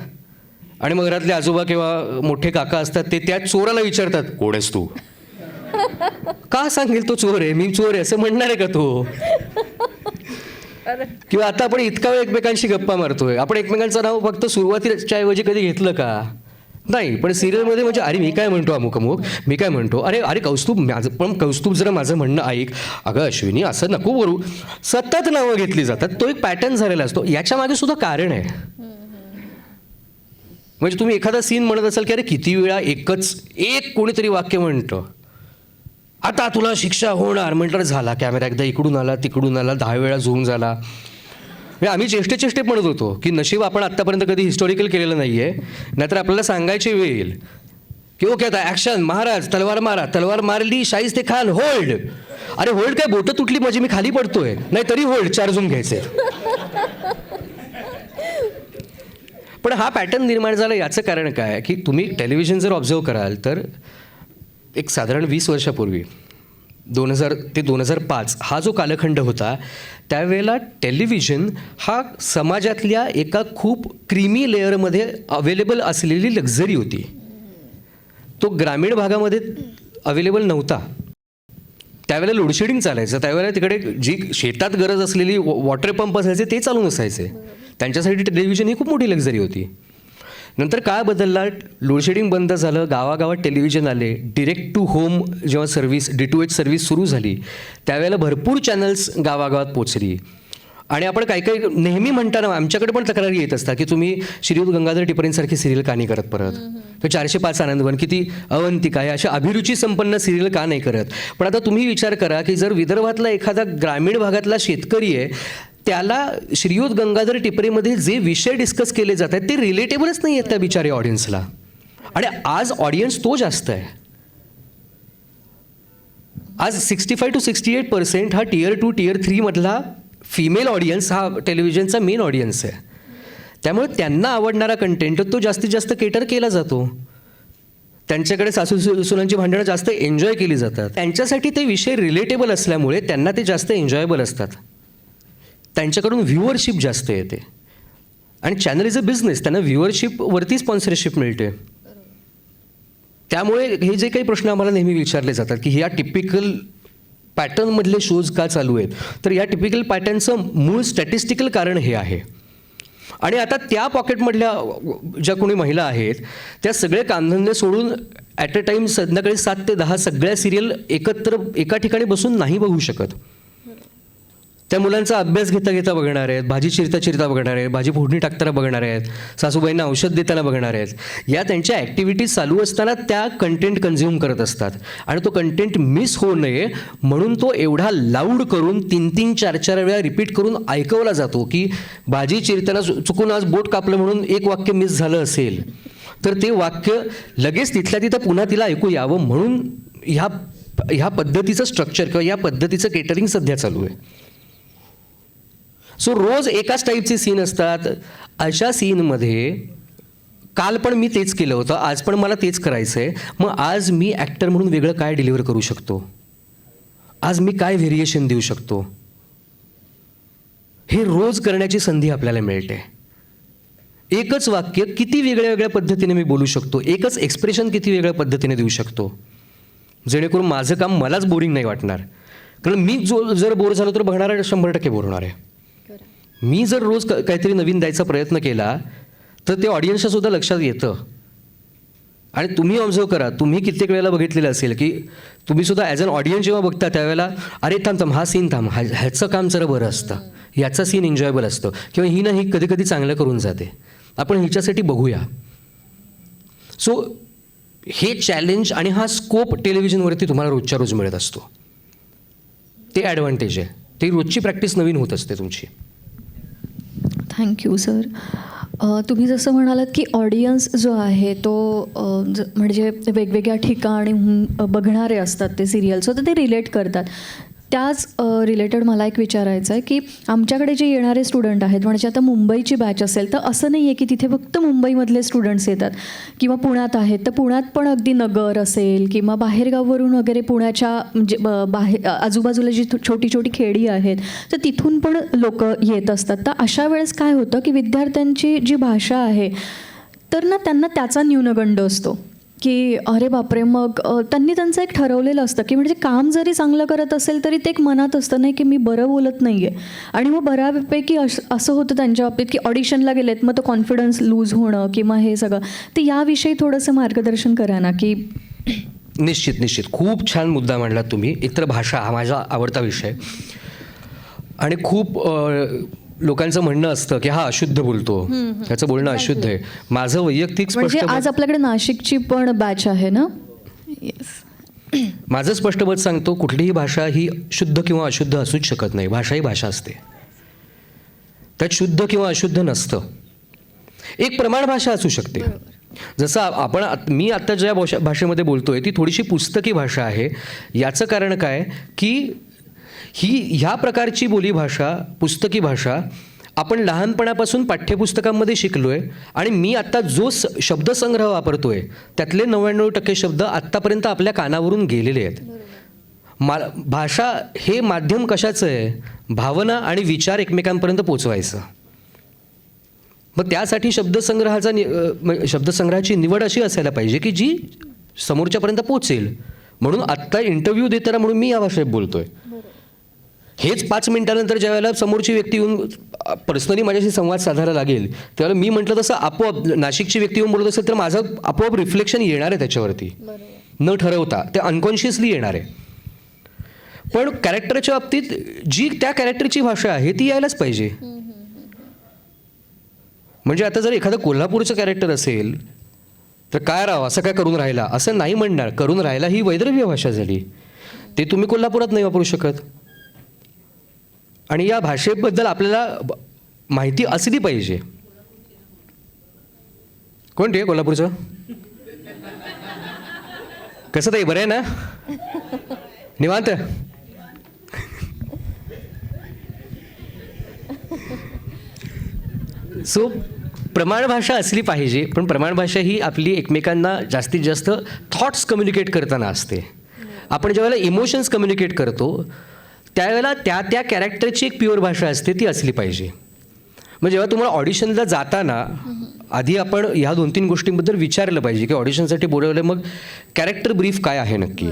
आणि मग घरातले आजोबा किंवा मोठे काका असतात, ते त्या चोराला विचारतात, कोण आहेस तू? का सांगेल तो चोर आहे, मी चोर आहे असं म्हणणार आहे का तो? किंवा आता आपण इतका वेळ एकमेकांशी गप्पा मारतोय, आपण एकमेकांचं नाव फक्त सुरुवातीच्या ऐवजी कधी घेतलं का? नाही. पण सिरियलमध्ये म्हणजे अरे मी काय म्हणतो अमुक अमुक, मी काय म्हणतो, अरे अरे कौस्तुभ माझं, पण कौस्तुभ जरा माझं म्हणणं ऐक, अगं अश्विनी असं नको करू, सतत नावं घेतली जातात. तो एक पॅटर्न झालेला असतो. याच्या मागे सुद्धा कारण आहे. म्हणजे तुम्ही एखादा सीन म्हणत असाल की अरे किती वेळा एक कोणीतरी वाक्य म्हणतं, आता तुला शिक्षा होणार, म्हटलं झाला कॅमेरा एकदा इकडून आला तिकडून आला, 10 वेळा झूम झाला. आम्ही चेष्टे म्हणत होतो की नशीब आपण आत्तापर्यंत कधी हिस्टॉरिकल केलेलं नाही आहे, नाहीतर आपल्याला सांगायची वेळ येईल की ओके आता ॲक्शन, महाराज तलवार मारा, तलवार मारली, शाहिस्ते खान होल्ड. अरे होल्ड काय, बोटं तुटली म्हणजे मी खाली पडतोय, नाही तरी होल्ड 4 झूम घ्यायचे. पण हा पॅटर्न निर्माण झाला याचं कारण काय की तुम्ही टेलिव्हिजन जर ऑब्झर्व कराल तर एक साधारण 20 वर्षापूर्वी 2000 ते 2005 हा जो कालखंड होता, त्यावेळेला टेलिव्हिजन हा समाजातल्या एका खूप क्रीमी लेअरमध्ये अवेलेबल असलेली लक्झरी होती. तो ग्रामीण भागामध्ये अवेलेबल नव्हता. त्यावेळेला लोडशेडिंग चालायचं, त्यावेळेला तिकडे जी शेतात गरज असलेली वॉटर पंप असायचे ते चालू नसायचे. त्यांच्यासाठी टेलिव्हिजन ही खूप मोठी लक्झरी होती. नंतर काय बदलला, लोडशेडिंग बंद झालं, गावागावात टेलिव्हिजन आले, डिरेक्ट टू होम जेव्हा सर्व्हिस D2H सर्व्हिस सुरू झाली, त्यावेळेला भरपूर चॅनल्स गावागावात पोचली. आणि आपण काही नेहमी म्हणताना आमच्याकडे पण तक्रारी येत असतात की तुम्ही श्रीयुत गंगाधर टिपरेंसारखी सिरियल का नाही करत परत, तर 405 आनंदवन, किती अवंतिका आहे, अशा अभिरुची संपन्न सिरियल का नाही करत. पण आता तुम्ही विचार करा की जर विदर्भातला एखादा ग्रामीण भागातला शेतकरी आहे, त्याला श्रीयुत गंगाधर टिपरेमध्ये जे विषय डिस्कस केले जात आहेत ते रिलेटेबलच नाही आहेत त्या बिचाऱ्या ऑडियन्सला. आणि आज ऑडियन्स तो जास्त आहे. आज 65 to 68% हा Tier 2 Tier 3 मधला फिमेल ऑडियन्स हा टेलिव्हिजनचा मेन ऑडियन्स आहे. त्यामुळे त्यांना आवडणारा कंटेंट तो जास्तीत जास्त केटर केला जातो. त्यांच्याकडे सासू सुनांची भांडणं जास्त एन्जॉय केली जातात. त्यांच्यासाठी ते विषय रिलेटेबल असल्यामुळे त्यांना ते जास्त एन्जॉयबल असतात. त्यांच्याकडून व्ह्युअरशिप जास्त येते. आणि चॅनल इज अ बिझनेस, त्यांना व्ह्युअरशिपवरती स्पॉन्सरशिप मिळते. त्यामुळे हे जे काही प्रश्न आम्हाला नेहमी विचारले जातात की ह्या टिपिकल पॅटर्नमधले शोज का चालू आहेत, तर या टिपिकल पॅटर्नचं मूळ स्टॅटिस्टिकल कारण हे आहे. आणि आता त्या पॉकेटमधल्या ज्या कोणी महिला आहेत त्या सगळे कामधंदे सोडून ॲट अ टाईम संध्याकाळी 7 ते 10 सगळ्या सिरियल एकत्र एका ठिकाणी बसून नाही बघू शकत. त्या मुलांचा अभ्यास घेता बघणार आहेत, भाजी चिरता बघणार आहेत, भाजी फोडणी टाकताना बघणार आहेत, सासूबाईंना औषध देताना बघणार आहेत. या त्यांच्या ॲक्टिव्हिटीज चालू असताना त्या कंटेंट कन्झ्युम करत असतात. आणि तो कंटेंट मिस होऊ नये म्हणून तो एवढा लाऊड करून 3-3, 4-4 वेळा रिपीट करून ऐकवला जातो की भाजी चिरताना चुकून आज बोट कापलं म्हणून एक वाक्य मिस झालं असेल तर ते वाक्य लगेच तिथल्या तिथं पुन्हा तिला ऐकू यावं म्हणून ह्या पद्धतीचं स्ट्रक्चर किंवा या पद्धतीचं केटरिंग सध्या चालू आहे. सो रोज एकाच टाईपचे सीन असतात. अशा सीनमध्ये काल पण मी तेच केलं होतं, आज पण मला तेच करायचं आहे. मग आज मी ॲक्टर म्हणून वेगळं काय डिलिव्हर करू शकतो, आज मी काय व्हेरिएशन देऊ शकतो, हे रोज करण्याची संधी आपल्याला मिळते. एकच वाक्य किती वेगळ्या पद्धतीने मी बोलू शकतो, एकच एक्सप्रेशन किती वेगळ्या पद्धतीने देऊ शकतो, जेणेकरून माझं काम मलाच बोरिंग नाही वाटणार. कारण मी जर बोर झालो तर बघणारा 100% बोर होणार आहे. मी जर रोज काहीतरी नवीन द्यायचा प्रयत्न केला तर ते ऑडियन्सच्या सुद्धा लक्षात येतं. आणि तुम्ही ऑब्झर्व करा, तुम्ही कित्येक वेळेला बघितलेलं असेल की तुम्ही सुद्धा ॲज अन ऑडियन्स जेव्हा बघता त्यावेळेला अरे थांब हा सीन थांब, ह्याचं काम जरा बरं असतं, याचा सीन एन्जॉयबल असतं, किंवा ही ना ही कधी चांगलं करून जाते, आपण हिच्यासाठी बघूया. सो हे चॅलेंज आणि हा स्कोप टेलिव्हिजनवरती तुम्हाला रोजच्या रोज मिळत असतो. ते ॲडव्हान्टेज आहे. ते रोजची प्रॅक्टिस नवीन होत असते तुमची. Thank you sir. तुम्ही जसं म्हणालात की ऑडियन्स जो आहे तो म्हणजे वेगवेगळ्या ठिकाणहून बघणारे असतात ते सिरियल्स, तर ते रिलेट करतात. त्याच रिलेटेड मला एक विचारायचं आहे की आमच्याकडे जे येणारे स्टुडंट आहेत, म्हणजे आता मुंबईची बॅच असेल तर असं नाही आहे की तिथे फक्त मुंबईमधले स्टुडंट्स येतात किंवा पुण्यात आहेत, तर पुण्यात पण अगदी नगर असेल किंवा बाहेरगाववरून वगैरे पुण्याच्या म्हणजे बाहेर आजूबाजूला जी छोटी छोटी खेडी आहेत तर तिथून पण लोक येत असतात. तर अशा वेळेस काय होतं की विद्यार्थ्यांची जी भाषा आहे तर ना त्यांना त्याचा न्यूनगंड असतो की अरे बापरे, मग त्यांनी त्यांचं एक ठरवलेलं असतं की म्हणजे काम जरी चांगलं करत असेल तरी ते एक मनात असतं नाही की मी बरं बोलत नाही आहे. आणि मग बऱ्यापैकी असं होतं त्यांच्या बाबतीत की ऑडिशनला गेलेत मग तो कॉन्फिडन्स लूज होणं किंवा हे सगळं. तर याविषयी थोडंसं मार्गदर्शन करा ना की. निश्चित खूप छान मुद्दा मांडलात तुम्ही. एकतर भाषा हा माझा आवडता विषय आणि खूप लोकांचं म्हणणं असतं की हा अशुद्ध बोलतो, त्याचं बोलणं अशुद्ध आहे. माझं वैयक्तिक म्हणजे स्पष्ट आज आपल्याकडे नाशिकची पण बॅच आहे ना. येस. माझं स्पष्ट मत सांगतो, कुठलीही भाषा ही शुद्ध किंवा अशुद्ध असूच शकत नाही. भाषा ही भाषा असते, त्यात शुद्ध किंवा अशुद्ध नसतं. एक प्रमाण भाषा असू शकते. जसं मी आत्ता ज्या भाषेमध्ये बोलतोय ती थोडीशी पुस्तकी भाषा आहे. याचं कारण काय की ह्या प्रकारची बोलीभाषा, पुस्तकी भाषा आपण लहानपणापासून पाठ्यपुस्तकांमध्ये शिकलोय आणि मी आत्ता जो शब्दसंग्रह वापरतोय त्यातले 99% शब्द आत्तापर्यंत आपल्या कानावरून गेलेले आहेत. भाषा हे माध्यम कशाचं आहे? भावना आणि विचार एकमेकांपर्यंत पोचवायचं. मग त्यासाठी शब्दसंग्रहाची निवड अशी असायला पाहिजे की जी समोरच्यापर्यंत पोचेल. म्हणून आत्ता इंटरव्ह्यू देताना म्हणून मी या भाषेत बोलतोय. हेच 5 मिनिटानंतर ज्यावेळेला समोरची व्यक्ती येऊन पर्सनली माझ्याशी संवाद साधायला लागेल त्यावेळेला मी म्हटलं तसं आपोआप नाशिकची व्यक्ती येऊन बोलत असेल तर माझं आपोआप रिफ्लेक्शन येणार आहे त्याच्यावरती, न ठरवता ते अनकॉन्शियसली येणार आहे. पण कॅरेक्टरच्या बाबतीत जी त्या कॅरेक्टरची भाषा आहे ती यायलाच पाहिजे. म्हणजे आता जर एखादं कोल्हापूरचं कॅरेक्टर असेल तर काय राव असं काय करून राहिला असं नाही म्हणणार. करून राहिला ही वैदर्भीय भाषा झाली, ते तुम्ही कोल्हापुरात नाही वापरू शकत. आणि या भाषेबद्दल आपल्याला माहिती असली पाहिजे. कोण ते कोल्हापूरचं? कसं ताई, बरं आहे ना? निवांत? सो प्रमाण भाषा असली पाहिजे, पण प्रमाण भाषा ही आपली एकमेकांना जास्तीत जास्त थॉट्स कम्युनिकेट करताना असते. आपण ज्यावेळेला इमोशन्स कम्युनिकेट करतो त्यावेळेला त्या कॅरेक्टरची एक प्युअर भाषा असते, ती असली पाहिजे. मग जेव्हा तुम्हाला ऑडिशनला जाताना आधी आपण ह्या 2-3 गोष्टींबद्दल विचारलं पाहिजे की ऑडिशनसाठी बोलवलं मग कॅरेक्टर ब्रीफ काय आहे नक्की,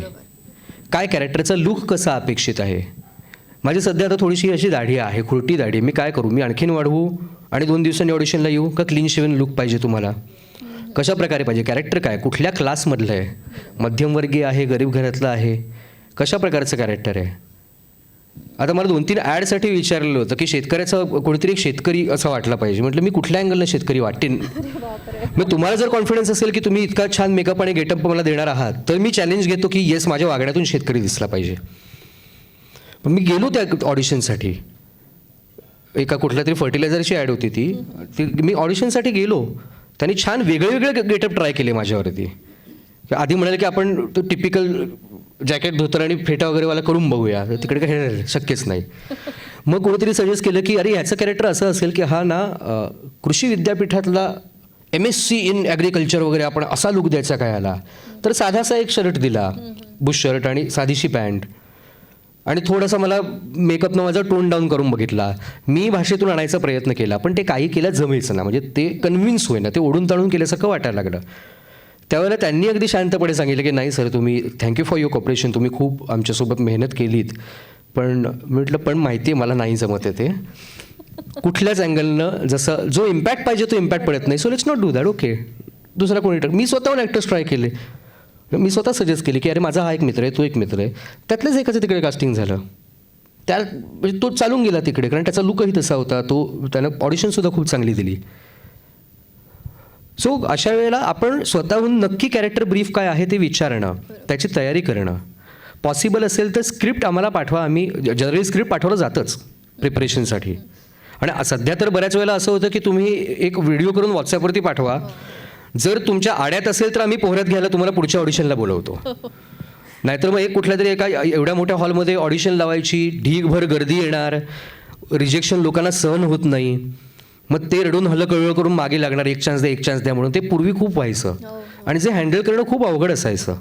काय कॅरेक्टरचा लुक कसा अपेक्षित आहे. माझी सध्या आता थोडीशी अशी दाढी आहे, खुरटी दाढी, मी काय करू, मी आणखीन वाढवू आणि 2 दिवसांनी ऑडिशनला येऊ का? क्लीन शेवन लुक पाहिजे तुम्हाला? कशा प्रकारे पाहिजे? कॅरेक्टर काय, कुठल्या क्लासमधलं आहे, मध्यमवर्गीय आहे, गरीब घरातलं आहे, कशा प्रकारचं कॅरेक्टर आहे. आता मला 2-3 ॲडसाठी विचारलेलं होतं की शेतकऱ्याचं कोणीतरी एक शेतकरी असं वाटला पाहिजे. म्हटलं मी कुठल्या अँगलनं शेतकरी वाटेन? मग तुम्हाला जर कॉन्फिडन्स असेल की तुम्ही इतका छान मेकअप आणि गेटअप मला देणार आहात तर मी चॅलेंज घेतो की येस, माझ्या वागण्यातून शेतकरी दिसला पाहिजे. पण मी गेलो त्या ऑडिशनसाठी, एका कुठल्या तरी फर्टिलायझरची ॲड होती ती मी ऑडिशनसाठी गेलो. त्यांनी छान वेगळे गेटअप ट्राय केले माझ्यावरती. आधी म्हणाले की आपण तो टिपिकल जॅकेट, धोतर आणि फेटा वगैरेवाला करून बघूया, तिकडे काही शक्यच नाही. मग कोणीतरी सजेस्ट केलं की अरे ह्याचं कॅरेक्टर असं असेल की हा ना कृषी विद्यापीठातला MSc इन ॲग्रिकल्चर वगैरे, आपण असा लुक द्यायचा काय याला. तर साधासा एक शर्ट दिला, बुश शर्ट आणि साधीशी पॅन्ट, आणि थोडासा मला मेकअपनं माझा टोन डाऊन करून बघितला. मी भाषेतून आणायचा प्रयत्न केला पण ते काही केलं जमेचं ना, म्हणजे ते कन्व्हिन्स होईना, ते ओढून ताणून केल्यासारखं वाटायला लागलं. त्यावेळेला त्यांनी अगदी शांतपणे सांगितलं की नाही सर, तुम्ही थँक्यू फॉर युअर कॉपरेशन, तुम्ही खूप आमच्यासोबत मेहनत केलीत, पण म्हटलं पण माहिती आहे मला नाही जमत आहे ते. कुठल्याच अँगलनं जसं जो इम्पॅक्ट पाहिजे तो इम्पॅक्ट पडत नाही. So let's not do that. Okay, दुसरा कोणी मी स्वतःहून ॲक्टर्स ट्राय केले, मी स्वतः सजेस्ट केली की अरे माझा हा एक मित्र आहे, तो एक मित्र आहे, त्यातलेच एकाचं तिकडे कास्टिंग झालं. म्हणजे तो चालून गेला तिकडे, कारण त्याचा लुकही तसा होता, तो त्यानं ऑडिशनसुद्धा खूप चांगली दिली. सो अशा वेळेला आपण स्वतःहून नक्की कॅरेक्टर ब्रीफ काय आहे ते विचारणं, त्याची तयारी करणं. पॉसिबल असेल तर स्क्रिप्ट आम्हाला पाठवा. आम्ही जनरली स्क्रिप्ट पाठवलं जातंच प्रिपरेशनसाठी. आणि सध्या तर बऱ्याच वेळेला असं होतं की तुम्ही एक व्हिडिओ करून व्हॉट्सॲपवरती पाठवा, जर तुमच्या आड्यात असेल तर आम्ही पोहऱ्यात घ्यायला तुम्हाला पुढच्या ऑडिशनला बोलवतो. नाहीतर मग एक कुठल्या तरी एका एवढ्या मोठ्या हॉलमध्ये ऑडिशन लावायची, ढीगभर गर्दी येणार, रिजेक्शन लोकांना सहन होत नाही, मग ते रडून हलकळवळ करून मागे लागणार, एक चान्स द्या म्हणून. ते पूर्वी खूप व्हायचं आणि जे हँडल करणं खूप अवघड असायचं.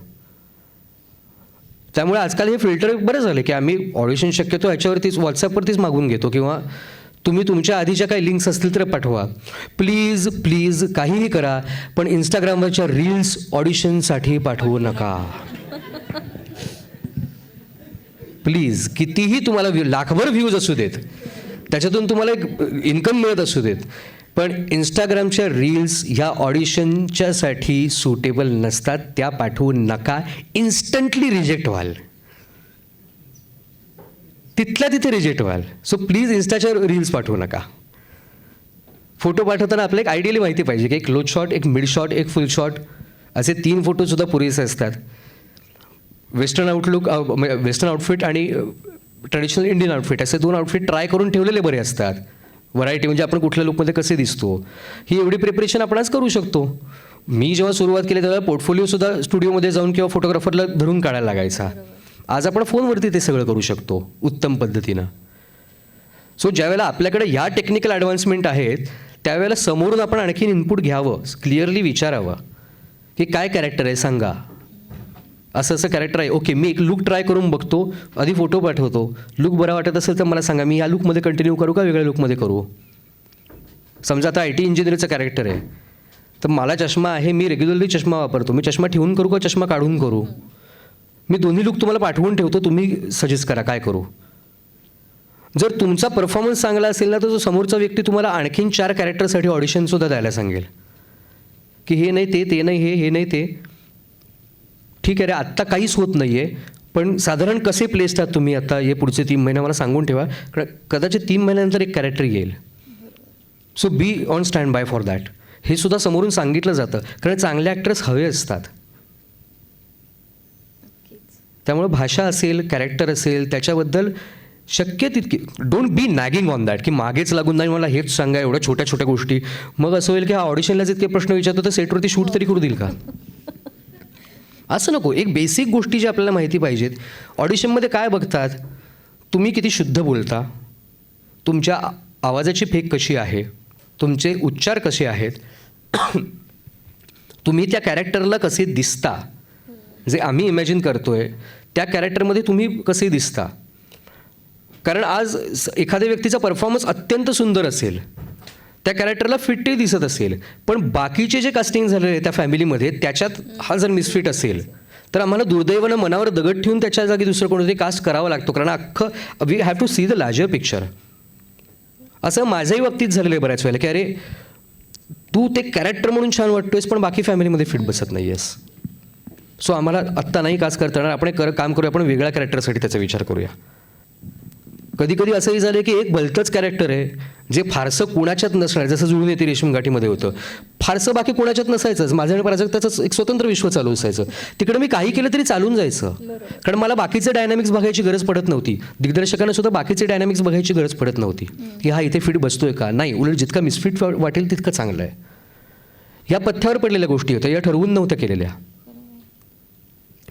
त्यामुळे आजकाल हे फिल्टर बरं झालं की आम्ही ऑडिशन शक्यतो ह्याच्यावरतीच व्हॉट्सॲपवरतीच मागून घेतो, किंवा तुम्ही तुमच्या आधीच्या काही लिंक्स असतील तर पाठवा. प्लीज काहीही करा, पण इंस्टाग्रामवरच्या रील्स ऑडिशनसाठी पाठवू नका. प्लीज. कितीही तुम्हाला लाखभर व्ह्यूज असू देत, त्याच्यातून तुम्हाला एक इन्कम मिळत असू देत, पण इंस्टाग्रामच्या रील्स ह्या ऑडिशनच्यासाठी सुटेबल नसतात, त्या पाठवू नका. इन्स्टंटली रिजेक्ट व्हाल, तिथल्या तिथे रिजेक्ट व्हाल. सो प्लीज इन्स्टाच्या रील्स पाठवू नका. फोटो पाठवताना आपल्याला एक आयडियली माहिती पाहिजे की एक क्लोज शॉट, एक मिड शॉट, एक फुल शॉट, असे 3 फोटोसुद्धा पुरेसे असतात. वेस्टर्न आउटफिट आणि ट्रेडिशनल इंडियन आउटफिट असे 2 आउटफिट ट्राय करून ठेवलेले बरे असतात. व्हरायटी म्हणजे आपण कुठल्या लुकमध्ये कसे दिसतो, ही एवढी प्रिपरेशन आपण आज करू शकतो. मी जेव्हा सुरुवात केली तेव्हा पोर्टफोलिओसुद्धा स्टुडिओमध्ये जाऊन किंवा फोटोग्राफरला धरून काढायला लागायचा. आज आपण फोनवरती ते सगळं करू शकतो उत्तम पद्धतीनं. सो ज्यावेळेला आपल्याकडे ह्या टेक्निकल ॲडव्हान्समेंट आहेत, त्यावेळेला समोरून आपण आणखीन इनपुट घ्यावं, क्लिअरली विचारावं की काय कॅरेक्टर आहे सांगा, असं कॅरेक्टर आहे, ओके मी एक लुक ट्राय करून बघतो, आधी फोटो पाठवतो, लुक बरा वाटत असेल तर मला सांगा, मी या लुकमध्ये कंटिन्यू करू का वेगळ्या लुकमध्ये करू. समजा आता IT इंजिनिअरचं कॅरेक्टर आहे, तर मला चष्मा आहे, मी रेग्युलरली चष्मा वापरतो, मी चष्मा ठेवून करू का चष्मा काढून करू. मी दोन्ही लुक तुम्हाला पाठवून ठेवतो, तुम्ही सजेस्ट करा काय करू. जर तुमचा परफॉर्मन्स चांगला असेल ना, तर तो समोरचा व्यक्ती तुम्हाला आणखीन 4 कॅरेक्टरसाठी ऑडिशनसुद्धा द्यायला सांगेल की हे नाही ते नाही हे नाही ते. ठीक आहे रे, आत्ता काहीच होत नाही आहे, पण साधारण कसे प्लेस्ड आहात तुम्ही आता हे पुढचे 3 महिने मला सांगून ठेवा, कदाचित 3 महिन्यानंतर एक कॅरेक्टर येईल. So be on stand by for that. हे सुद्धा समोरून सांगितलं जातं, कारण चांगले ॲक्टर्स हवे असतात. त्यामुळे भाषा असेल, कॅरेक्टर असेल, त्याच्याबद्दल शक्य तितकी don't be nagging on that, की मागेच लागून नाही मला हेच सांगा एवढ्या छोट्या छोट्या गोष्टी. मग असं होईल की हा ऑडिशनलाच इतके प्रश्न विचारतो तर सेटवरती शूट तरी करू देईल का. असं नको. एक बेसिक गोष्टी ज्या आपल्याला माहिती पाहिजेत. ऑडिशनमध्ये काय बघतात, तुम्ही किती शुद्ध बोलता, तुमच्या आवाजाची फेक कशी आहे, तुमचे उच्चार कसे आहेत, तुम्ही त्या कॅरेक्टरला कसे दिसता, जे आम्ही इमॅजिन करतोय त्या कॅरेक्टरमध्ये तुम्ही कसे दिसता. कारण आज एखाद्या व्यक्तीचा परफॉर्मन्स अत्यंत सुंदर असेल, त्या कॅरेक्टरला फिटही दिसत असेल, पण बाकीचे जे कास्टिंग झालेले आहे त्या फॅमिलीमध्ये त्याच्यात हा जर मिसफिट असेल तर आम्हाला दुर्दैवानं मनावर दगड ठेवून त्याच्या जागी दुसरं कोणतरी कास्ट करावा लागतो, कारण अख्खं we have to see the larger picture. असं माझ्याही बाबतीत झालेलं आहे बऱ्याच वेळेला की अरे तू ते कॅरेक्टर म्हणून छान वाटतोयस पण बाकी फॅमिलीमध्ये फिट बसत नाही आहेस. सो आम्हाला आत्ता नाही कास्ट करता येणार, आपण काम करूया, आपण वेगळ्या कॅरेक्टरसाठी त्याचा विचार करूया. कधी कधी असंही झालं की एक भलतंच कॅरेक्टर आहे जे फारसं कुणाच्यात नसणार, जसं जुळून येते रेशीम घाटीमध्ये होतं, फारसं बाकी कुणाच्यात नसायचंच, माझं आणि प्राजक्ताचं एक स्वतंत्र विश्व चालू असायचं, तिकडे मी काही केलं तरी चालून जायचं, कारण मला बाकीचे डायनॅमिक्स बघायची गरज पडत नव्हती. दिग्दर्शकांना सुद्धा बाकीचे डायनॅमिक्स बघायची गरज पडत नव्हती की हा इथे फिट बसतोय का नाही, उलट जितका मिसफिट वाटेल तितकं चांगलं आहे. या पथ्यावर पडलेल्या गोष्टी होत्या, या ठरवून नव्हत्या केलेल्या.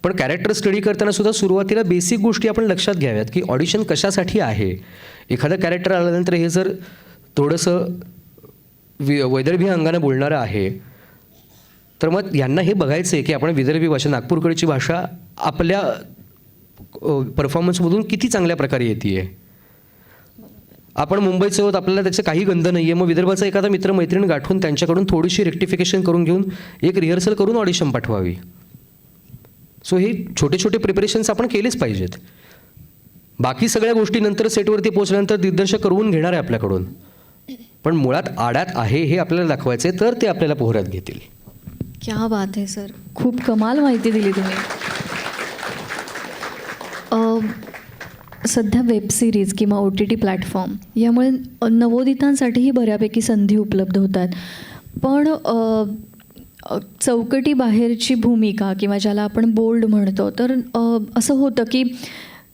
पण कॅरेक्टर स्टडी करताना सुद्धा सुरुवातीला बेसिक गोष्टी आपण लक्षात घ्याव्यात की ऑडिशन कशासाठी आहे. एखादं कॅरेक्टर आल्यानंतर हे जर थोडंसं वैदर्भी अंगानं बोलणारं आहे तर मग यांना हे बघायचं आहे की आपण विदर्भी भाषा, नागपूरकडची भाषा आपल्या परफॉर्मन्समधून किती चांगल्या प्रकारे येते आहे. आपण मुंबईचं आहोत, आपल्याला त्याचे काही गंध नाही आहे, मग विदर्भाचा एखादा मित्र मैत्रीण गाठून त्यांच्याकडून थोडीशी रेक्टिफिकेशन करून घेऊन एक रिहर्सल करून ऑडिशन पाठवावी. सो हे छोटे छोटे प्रिपरेशन्स आपण केलेच पाहिजेत. बाकी सगळ्या गोष्टी नंतर सेटवरती पोहोचल्यानंतर दिग्दर्शक करून घेणार आहे आपल्याकडून, पण मुळात आड्यात आहे हे आपल्याला दाखवायचं आहे, तर ते आपल्याला पोहऱ्यात घेतील. क्या बात आहे सर, खूप कमाल माहिती दिली तुम्ही. सध्या वेब सिरीज किंवा OTT प्लॅटफॉर्म यामुळे नवोदितांसाठीही बऱ्यापैकी संधी उपलब्ध होतात, पण चौकटी बाहेरची भूमिका किंवा ज्याला आपण बोल्ड म्हणतो, तर असं होतं की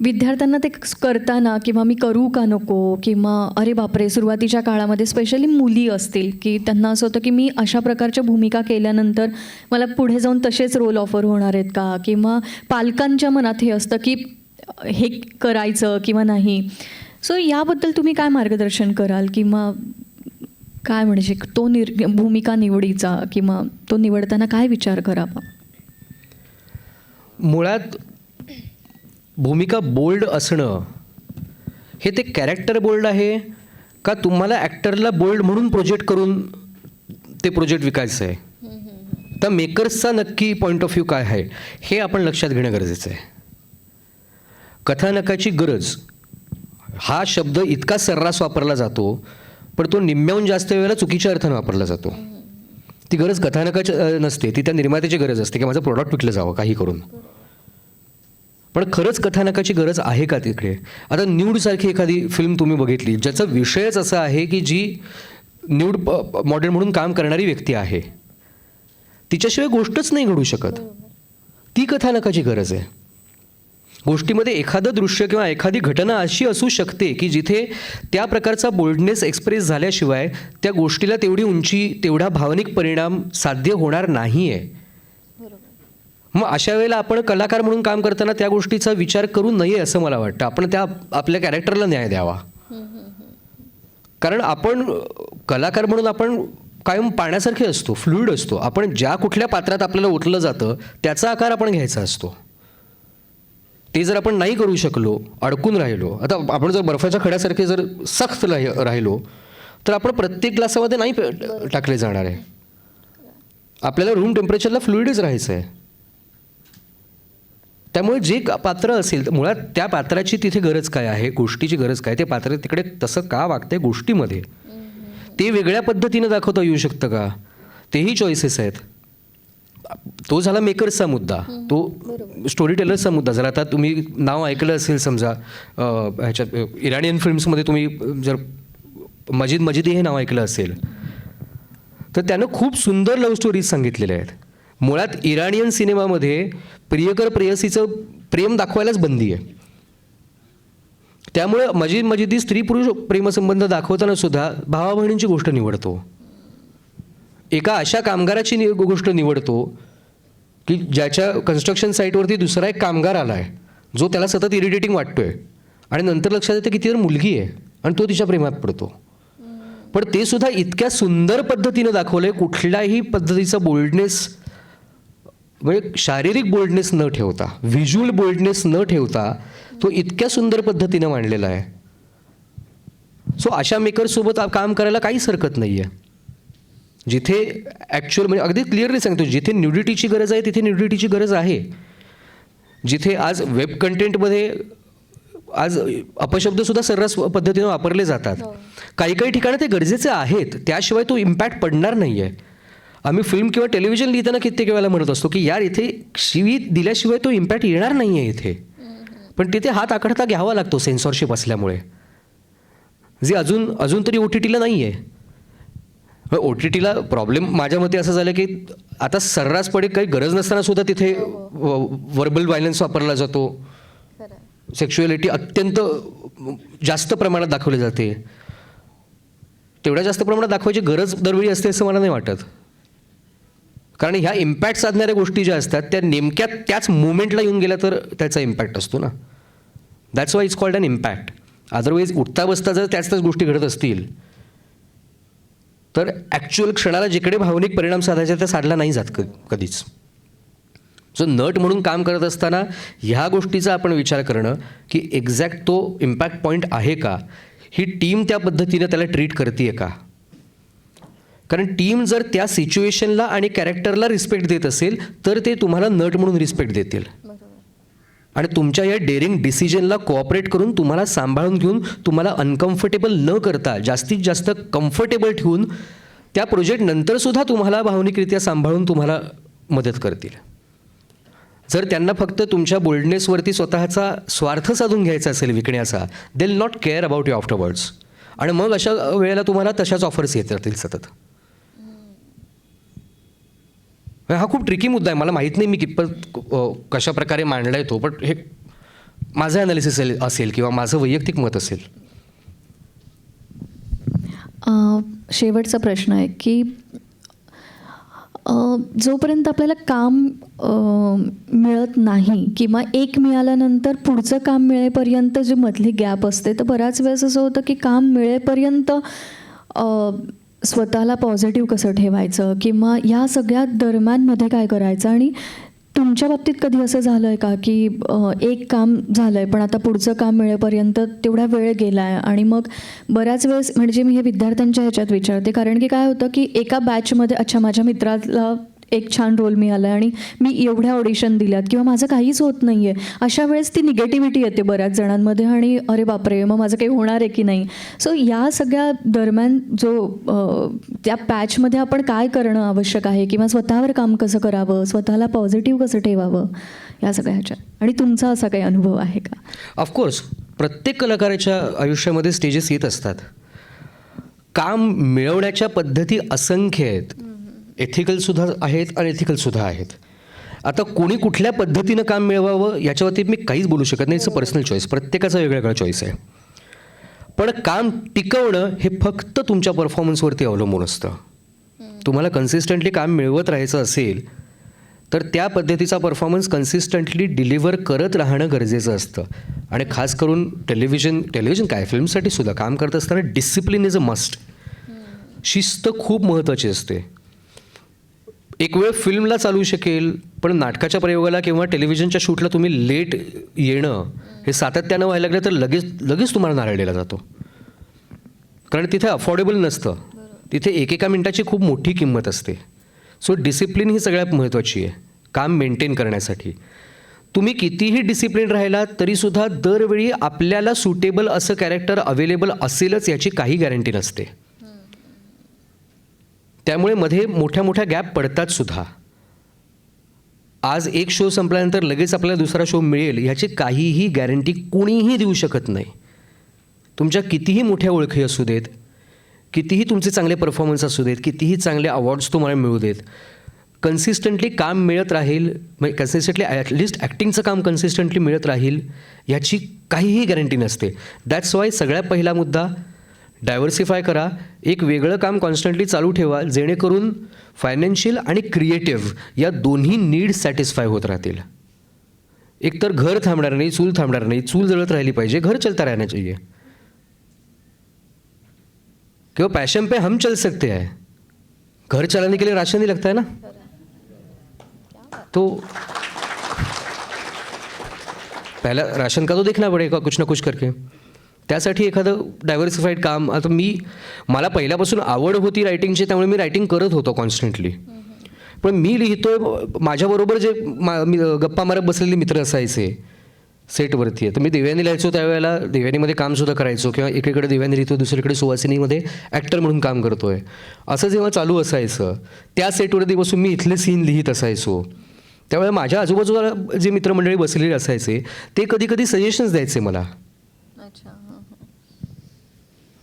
विद्यार्थ्यांना ते करताना किंवा मी करू का नको किंवा अरे बापरे सुरुवातीच्या काळामध्ये स्पेशली मुली असतील की त्यांना असं होतं की मी अशा प्रकारच्या भूमिका केल्यानंतर मला पुढे जाऊन तसेच रोल ऑफर होणार आहेत का, किंवा पालकांच्या मनात हे असतं की हे करायचं किंवा नाही. सो याबद्दल तुम्ही काय मार्गदर्शन कराल, किंवा काय म्हणजे तो भूमिका निवडीचा किंवा तो निवडताना काय विचार करावा? मुळात भूमिका बोल्ड असणं हे ते कॅरेक्टर बोल्ड आहे का तुम्हाला ॲक्टरला बोल्ड म्हणून प्रोजेक्ट करून ते प्रोजेक्ट विकायचं आहे? तर मेकर्सचा नक्की पॉईंट ऑफ व्ह्यू काय आहे हे आपण लक्षात घेणं गरजेचं आहे. कथानकाची गरज हा शब्द इतका सर्रास वापरला जातो, पण तो निम्म्याहून जास्त वेळेला चुकीच्या अर्थानं वापरला जातो. ती गरज कथानकाची नसते, ती त्या निर्मात्याची गरज असते की माझं प्रोडक्ट विकलं जावं काही करून. पण खरंच कथानकाची गरज आहे का तिकडे? आता न्यूडसारखी एखादी फिल्म तुम्ही बघितली ज्याचा विषयच असा आहे की जी न्यूड मॉडेल म्हणून काम करणारी व्यक्ती आहे, तिच्याशिवाय गोष्टच नाही घडू शकत. ती कथानकाची गरज आहे. गोष्टीमध्ये एखादं दृश्य किंवा एखादी घटना अशी असू शकते की जिथे त्या प्रकारचा बोल्डनेस एक्सप्रेस झाल्याशिवाय त्या गोष्टीला तेवढी उंची, तेवढा भावनिक परिणाम साध्य होणार नाही आहे. मग अशा वेळेला आपण कलाकार म्हणून काम करताना त्या गोष्टीचा विचार करू नये असं मला वाटतं. आपण त्या आपल्या कॅरेक्टरला न्याय द्यावा. कारण आपण कलाकार म्हणून आपण कायम पाण्यासारखे असतो, फ्लुईड असतो. आपण ज्या कुठल्या पात्रात आपल्याला ओतलं जातं त्याचा आकार आपण घ्यायचा असतो. ते जर आपण नाही करू शकलो, अडकून राहिलो, आता आपण जर बर्फाच्या खड्यासारखे जर सख्त राहिलो तर आपण प्रत्येक ग्लासामध्ये नाही टाकले जाणार आहे. आपल्याला रूम टेम्परेचरला फ्लुईडच राहायचं आहे. त्यामुळे जे पात्र असेल मुळात त्या पात्राची तिथे गरज काय आहे, गोष्टीची गरज काय, ते पात्र तिकडे तसं का वागते गोष्टीमध्ये, ते वेगळ्या पद्धतीनं दाखवता येऊ शकतं का, तेही चॉईसेस आहेत. तो झाला मेकर्सचा मुद्दा, तो स्टोरी टेलर्सचा मुद्दा. जर आता तुम्ही नाव ऐकलं असेल समजा ह्याच्यात इराणियन फिल्म्समध्ये तुम्ही जर मजिदी हे नाव ऐकलं असेल तर त्यानं खूप सुंदर लव्ह स्टोरीज सांगितलेल्या आहेत. मुळात इराणियन सिनेमामध्ये प्रियकर प्रेयसीचं प्रेम दाखवायलाच बंदी आहे. त्यामुळे मजिदी स्त्री पुरुष प्रेमसंबंध दाखवताना सुद्धा भावा बहिणींची गोष्ट निवडतो. एका अशा कामगाराची गोष्ट निवडतो की ज्याच्या कन्स्ट्रक्शन साईटवरती दुसरा एक कामगार आला आहे जो त्याला सतत इरिटेटिंग वाटतोय आणि नंतर लक्षात येतं की ती तर मुलगी आहे आणि तो तिच्या प्रेमात पडतो. पण ते सुद्धा इतक्या सुंदर पद्धतीनं दाखवलं आहे, कुठल्याही पद्धतीचा बोल्डनेस म्हणजे शारीरिक बोल्डनेस न ठेवता, व्हिज्युअल बोल्डनेस न ठेवता तो इतक्या सुंदर पद्धतीनं मांडलेला आहे. सो अशा मेकर्ससोबत काम करायला काहीच हरकत नाही आहे. जिथे ॲक्च्युअल म्हणजे अगदी क्लिअरली सांगतो, जिथे न्यूडिटीची गरज आहे तिथे न्यूडिटीची गरज आहे. जिथे आज वेब कंटेंटमध्ये आज अपशब्दसुद्धा सर्रास पद्धतीनं वापरले जातात, काही काही ठिकाणी ते गरजेचे आहेत, त्याशिवाय तो इम्पॅक्ट पडणार नाही आहे. आम्ही फिल्म किंवा टेलिव्हिजन लिहिताना कित्येक वेळेला म्हणत असतो की यार इथे शिवी दिल्याशिवाय तो इम्पॅक्ट येणार नाही आहे इथे. पण तिथे हात आखडता घ्यावा लागतो सेन्सॉरशिप असल्यामुळे, जे अजून तरी OTTला नाही आहे. OTTला प्रॉब्लेम माझ्या मते असं झालं की आता सर्रासपणे काही गरज नसताना सुद्धा तिथे वर्बल व्हायलन्स वापरला जातो, सेक्शुअलिटी अत्यंत जास्त प्रमाणात दाखवली जाते. तेवढ्या जास्त प्रमाणात दाखवायची गरज दरवेळी असते असं मला नाही वाटत. कारण ह्या इम्पॅक्ट साधणाऱ्या गोष्टी ज्या असतात त्या नेमक्या त्याच मुवमेंटला येऊन गेल्या तर त्याचा इम्पॅक्ट असतो ना. That's why it's called an impact. Otherwise उठता बसता जर त्याच गोष्टी घडत असतील तर ॲक्च्युअल क्षणाला जिकडे भावनिक परिणाम साधायचा त्या साधला नाही जात कधीच. सो नट म्हणून काम करत असताना ह्या गोष्टीचा आपण विचार करणं की एक्झॅक्ट तो इम्पॅक्ट पॉईंट आहे का, ही टीम त्या पद्धतीनं त्याला ट्रीट करते का. कारण टीम जर त्या सिच्युएशनला आणि कॅरेक्टरला रिस्पेक्ट देत असेल तर ते तुम्हाला नट म्हणून रिस्पेक्ट देतील आणि तुमच्या या डेअरिंग डिसिजनला कोऑपरेट करून तुम्हाला सांभाळून घेऊन तुम्हाला अनकम्फर्टेबल न करता जास्तीत जास्त कम्फर्टेबल ठेवून त्या प्रोजेक्ट नंतरसुद्धा तुम्हाला भावनिकरित्या सांभाळून तुम्हाला मदत करतील. जर त्यांना फक्त तुमच्या बोल्डनेसवरती स्वतःचा स्वार्थ साधून घ्यायचा असेल विकण्याचा, they will not care about you afterwards. आणि मग अशा वेळेला तुम्हाला तशाच ऑफर्स येत राहतील सतत. हा खूप ट्रिकी मुद्दा आहे. मला माहीत नाही मी कितपत कशा प्रकारे मांडला आहे तो, पण हे माझं ॲनालिसिस असेल किंवा माझं वैयक्तिक मत असेल. शेवटचा प्रश्न आहे की जोपर्यंत आपल्याला काम मिळत नाही किंवा एक मिळाल्यानंतर पुढचं काम मिळेपर्यंत जे मधली गॅप असते, तर बऱ्याच वेळेस असं होतं की काम मिळेपर्यंत स्वतःला पॉझिटिव्ह कसं ठेवायचं किंवा ह्या सगळ्या दरम्यानमध्ये काय करायचं. आणि तुमच्या बाबतीत कधी असं झालं आहे का की एक काम झालं आहे पण आता पुढचं काम मिळेपर्यंत तेवढा वेळ गेला आहे, आणि मग बऱ्याच वेळेस म्हणजे मी हे विद्यार्थ्यांच्या ह्याच्यात विचारते, कारण की काय होतं की एका बॅचमध्ये अच्छा माझ्या मित्राला एक छान रोल मिळाला आहे आणि मी एवढ्या ऑडिशन दिल्यात किंवा माझं काहीच होत नाही आहे, अशा वेळेस ती निगेटिव्हिटी येते बऱ्याच जणांमध्ये आणि अरे बापरे मग माझं काही होणार आहे की नाही. सो या सगळ्या दरम्यान त्या पॅचमध्ये आपण काय करणं आवश्यक आहे किंवा स्वतःवर काम कसं करावं, स्वतःला पॉझिटिव्ह कसं ठेवावं, या सगळ्या ह्याच्यात. आणि तुमचा असा काही अनुभव आहे का? ऑफकोर्स प्रत्येक कलाकाराच्या आयुष्यामध्ये स्टेजेस येत असतात. काम मिळवण्याच्या पद्धती असंख्य आहेत. एथिकलसुद्धा आहेत, अनएथिकलसुद्धा आहेत. आता कोणी कुठल्या पद्धतीनं काम मिळवावं याच्यावरती मी काहीच बोलू शकत नाही. इट्स अ पर्सनल चॉईस, प्रत्येकाचा वेगवेगळा चॉईस आहे. पण काम टिकवणं हे फक्त तुमच्या परफॉर्मन्सवरती अवलंबून असतं. तुम्हाला कन्सिस्टंटली काम मिळवत राहायचं असेल तर त्या पद्धतीचा परफॉर्मन्स कन्सिस्टंटली डिलिव्हर करत राहणं गरजेचं असतं. आणि खास करून टेलिव्हिजन काय फिल्मसाठी सुद्धा काम करत असताना डिसिप्लिन इज अ मस्ट. शिस्त खूप महत्त्वाची असते. एक वेळ फिल्मला चालू शकेल पण नाटकाच्या प्रयोगाला किंवा टेलिव्हिजनच्या शूटला तुम्ही लेट येणं हे सातत्यानं व्हायला लागलं तर लगेच तुम्हाला नारळलेला जातो. कारण तिथे अफोर्डेबल नसतं. तिथे एकेका मिनिटाची खूप मोठी किंमत असते. सो डिसिप्लिन ही सगळ्यात महत्त्वाची आहे काम मेंटेन करण्यासाठी. तुम्ही कितीही डिसिप्लिन राहिलात तरीसुद्धा दरवेळी आपल्याला सुटेबल असं कॅरेक्टर अवेलेबल असेलच याची काही गॅरंटी नसते. त्यामुळे मध्ये मोठ्या मोठ्या गॅप पडतात सुद्धा. आज एक शो संपल्यानंतर लगेच आपल्याला दुसरा शो मिळेल ह्याची काहीही गॅरंटी कुणीही देऊ शकत नाही. तुमच्या कितीही मोठ्या ओळखी असू देत, कितीही तुमचे चांगले परफॉर्मन्स असू देत, कितीही चांगले अवॉर्ड्स तुम्हाला मिळू देत, कन्सिस्टंटली काम मिळत राहील म्हणजे कन्सिस्टंटली ॲटलिस्ट ॲक्टिंगचं काम कन्सिस्टंटली मिळत राहील याची काहीही गॅरंटी नसते. दॅट्स वाय सगळ्यात पहिला मुद्दा डायव्हर्सिफाय करा. एक वेगळं काम कॉन्स्टंटली चालू ठेवा जेणेकरून फायनान्शियल आणि क्रिएटिव्ह या दोन्ही नीड्स सॅटिस्फाय होत राहतील. एकतर घर थांबणार नाही, चूल थांबणार नाही, चूल जळत राहिली पाहिजे, घर चलता रहना चाहिए. किंवा पैशन पे हम चल सकते हैं, घर चलाने के लिए राशन नहीं लगता है ना. तो पहला राशन का तो देखना पडेगा कुछ ना कुछ करके. त्यासाठी एखादं डायव्हर्सिफाईड काम. आता मला पहिल्यापासून आवड होती रायटिंगची त्यामुळे मी रायटिंग करत होतो कॉन्स्टंटली. पण मी लिहितोय माझ्याबरोबर जे गप्पा मारत बसलेले मित्र असायचे सेटवरती आहे तर मी देव्यानी लिहायचो त्यावेळेला देव्यानीमध्ये कामसुद्धा करायचो किंवा एकीकडे देव्यानी लिहितो दुसरीकडे सुवासिनीमध्ये ॲक्टर म्हणून काम करतो आहे असं जेव्हा चालू असायचं त्या सेटवरती बसून मी इथले सीन लिहित असायचो. त्यावेळेला माझ्या आजूबाजूला जे मित्रमंडळी बसलेले असायचे ते कधी कधी सजेशन्स द्यायचे मला.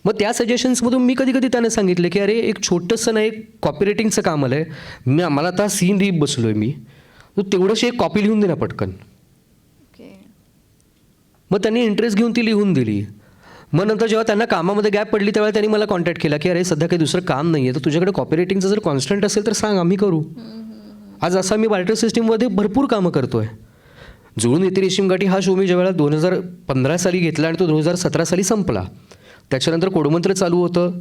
मग त्या सजेशन्समधून मी कधी कधी त्यांना सांगितलं की अरे एक छोटंसं ना एक कॉपी रायटिंगचं काम आलं आहे, मला आता सीन लिहित बसलो आहे मी, तर तेवढंशी एक कॉपी लिहून दे ना पटकन. मग त्यांनी इंटरेस्ट घेऊन ती लिहून दिली. मग नंतर जेव्हा त्यांना कामामध्ये गॅप पडली त्यावेळेला त्यांनी मला कॉन्टॅक्ट केला की अरे सध्या काही दुसरं काम नाही आहे तर तुझ्याकडे कॉपी रायटिंगचं जर कॉन्स्टंट असेल तर सांग आम्ही करू. आज असा मी बार्टर सिस्टीममध्ये भरपूर कामं करतो आहे. जुळून येते रेशीम गाठी हा शो मी ज्यावेळेला 2015 साली घेतला आणि तो 2017 साली संपला. त्याच्यानंतर कोडमंत्र चालू होतं.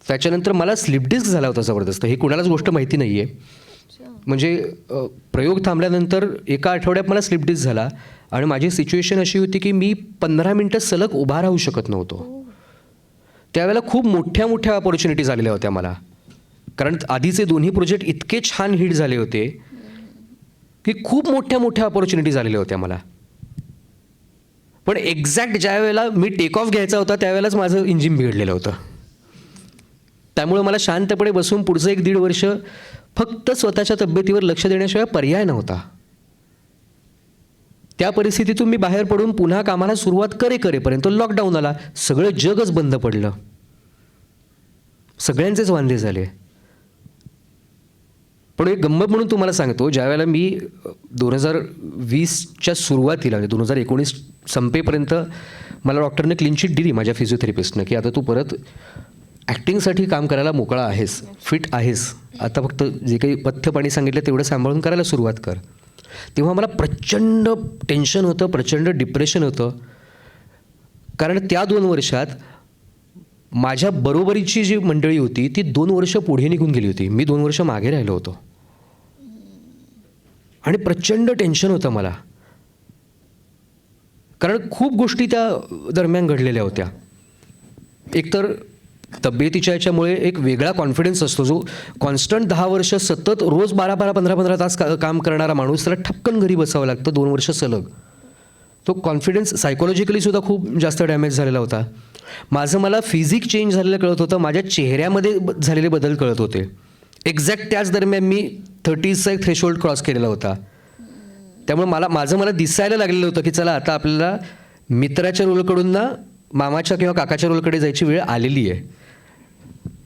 त्याच्यानंतर मला स्लिप डिस्क झाला होता जबरदस्त. हे कुणालाच गोष्ट माहिती नाही आहे. म्हणजे प्रयोग थांबल्यानंतर एका आठवड्यात मला स्लिप डिस्क झाला आणि माझी सिच्युएशन अशी होती की मी 15 मिनटं सलग उभा राहू शकत नव्हतो. त्यावेळेला खूप मोठ्या मोठ्या ऑपॉर्च्युनिटीज आलेल्या होत्या मला. कारण आधीचे दोन्ही प्रोजेक्ट इतके छान हिट झाले होते की खूप मोठ्या मोठ्या ऑपॉर्च्युनिटीज आलेल्या होत्या मला. पण एक्झॅक्ट ज्या वेळेला मी टेक ऑफ घ्यायचा होता त्यावेळेलाच माझं इंजिन बिघडलेलं होतं. त्यामुळे मला शांतपणे बसून पुढचं 1-1.5 वर्ष फक्त स्वतःच्या तब्येतीवर लक्ष देण्याशिवाय पर्याय नव्हता. त्या परिस्थितीतून मी बाहेर पडून पुन्हा कामाला सुरुवात करेपर्यंत लॉकडाऊन आला. सगळं जगच बंद पडलं. सगळ्यांचेच वांदे झाले. पण एक गंमत म्हणून तुम्हाला सांगतो ज्यावेळेला मी 2020च्या सुरुवातीला म्हणजे 2019 संपेपर्यंत मला डॉक्टरने क्लीन चिट दिली माझ्या फिजिओथेरपिस्टनं की आता तू परत ॲक्टिंगसाठी काम करायला मोकळा आहेस, फिट आहेस, आता फक्त जे काही पथ्य पाणी सांगितलं तेवढं सांभाळून करायला सुरुवात कर. तेव्हा मला प्रचंड टेन्शन होतं, प्रचंड डिप्रेशन होतं. कारण त्या 2 वर्षात माझ्या बरोबरीची जी मंडळी होती ती 2 वर्ष पुढे निघून गेली होती. मी 2 वर्ष मागे राहिलो होतो आणि प्रचंड टेन्शन होतं मला. कारण खूप गोष्टी त्या दरम्यान घडलेल्या होत्या. एकतर तब्येतीच्या याच्यामुळे एक वेगळा कॉन्फिडन्स असतो जो कॉन्स्टंट 10 वर्ष सतत रोज 12-12, 15-15 तास काम करणारा माणूस, त्याला ठपकन घरी बसावं लागतं 2 वर्ष सलग. तो कॉन्फिडन्स सायकोलॉजिकली सुद्धा खूप जास्त डॅमेज झालेला होता. माझं मला फिजिक चेंज झालेलं कळत होतं, माझ्या चेहऱ्यामध्ये झालेले बदल कळत होते. एक्झॅक्ट त्याच दरम्यान मी 30चा एक थ्रेशोल्ड क्रॉस केलेला होता. त्यामुळे मला दिसायला लागलेलं होतं की चला आता आपल्याला मित्राच्या रोलकडून ना मामाच्या किंवा काकाच्या रोलकडे जायची वेळ आलेली आहे.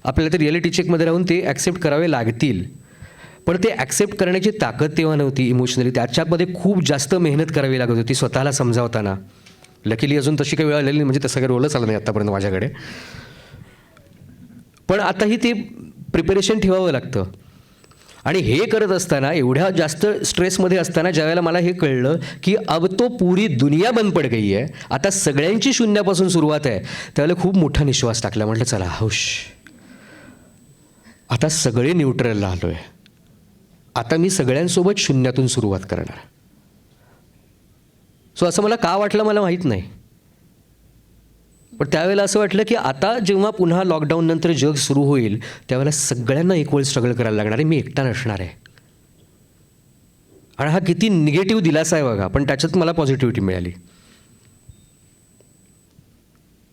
आपल्याला ते रिॲलिटी चेकमध्ये राहून ते ॲक्सेप्ट करावे लागतील. पण ते ॲक्सेप्ट करण्याची ताकद तेव्हा नव्हती इमोशनली. त्याच्यामध्ये खूप जास्त मेहनत करावी लागत होती स्वतःला समजावताना. लकीली अजून तशी काही वेळ आलेली नाही, म्हणजे तसं काही रोलच आलं नाही आत्तापर्यंत माझ्याकडे. पण आताही ते प्रिपरेशन ठेवावं लागतं. आणि हे करत असताना एवढ्या जास्त स्ट्रेसमध्ये असताना ज्यावेळेला मला हे कळलं की अब तो पुरी दुनिया बंद पड गई आहे, आता सगळ्यांची शून्यापासून सुरुवात आहे, त्यावेळेला खूप मोठा निश्वास टाकला. म्हटलं चला हौश, आता सगळे न्यूट्रलला आलो आहे, आता मी सगळ्यांसोबत शून्यातून सुरुवात करणार. सो असं मला का वाटलं मला माहीत नाही. पण त्यावेळेला असं वाटलं की आता जेव्हा पुन्हा लॉकडाऊननंतर जग सुरू होईल त्यावेळेला सगळ्यांना इक्वल स्ट्रगल करायला लागणार आहे, मी एकटा नसणार आहे. आणि हा किती निगेटिव्ह दिलासा आहे बघा, पण त्याच्यात मला पॉझिटिव्हिटी मिळाली.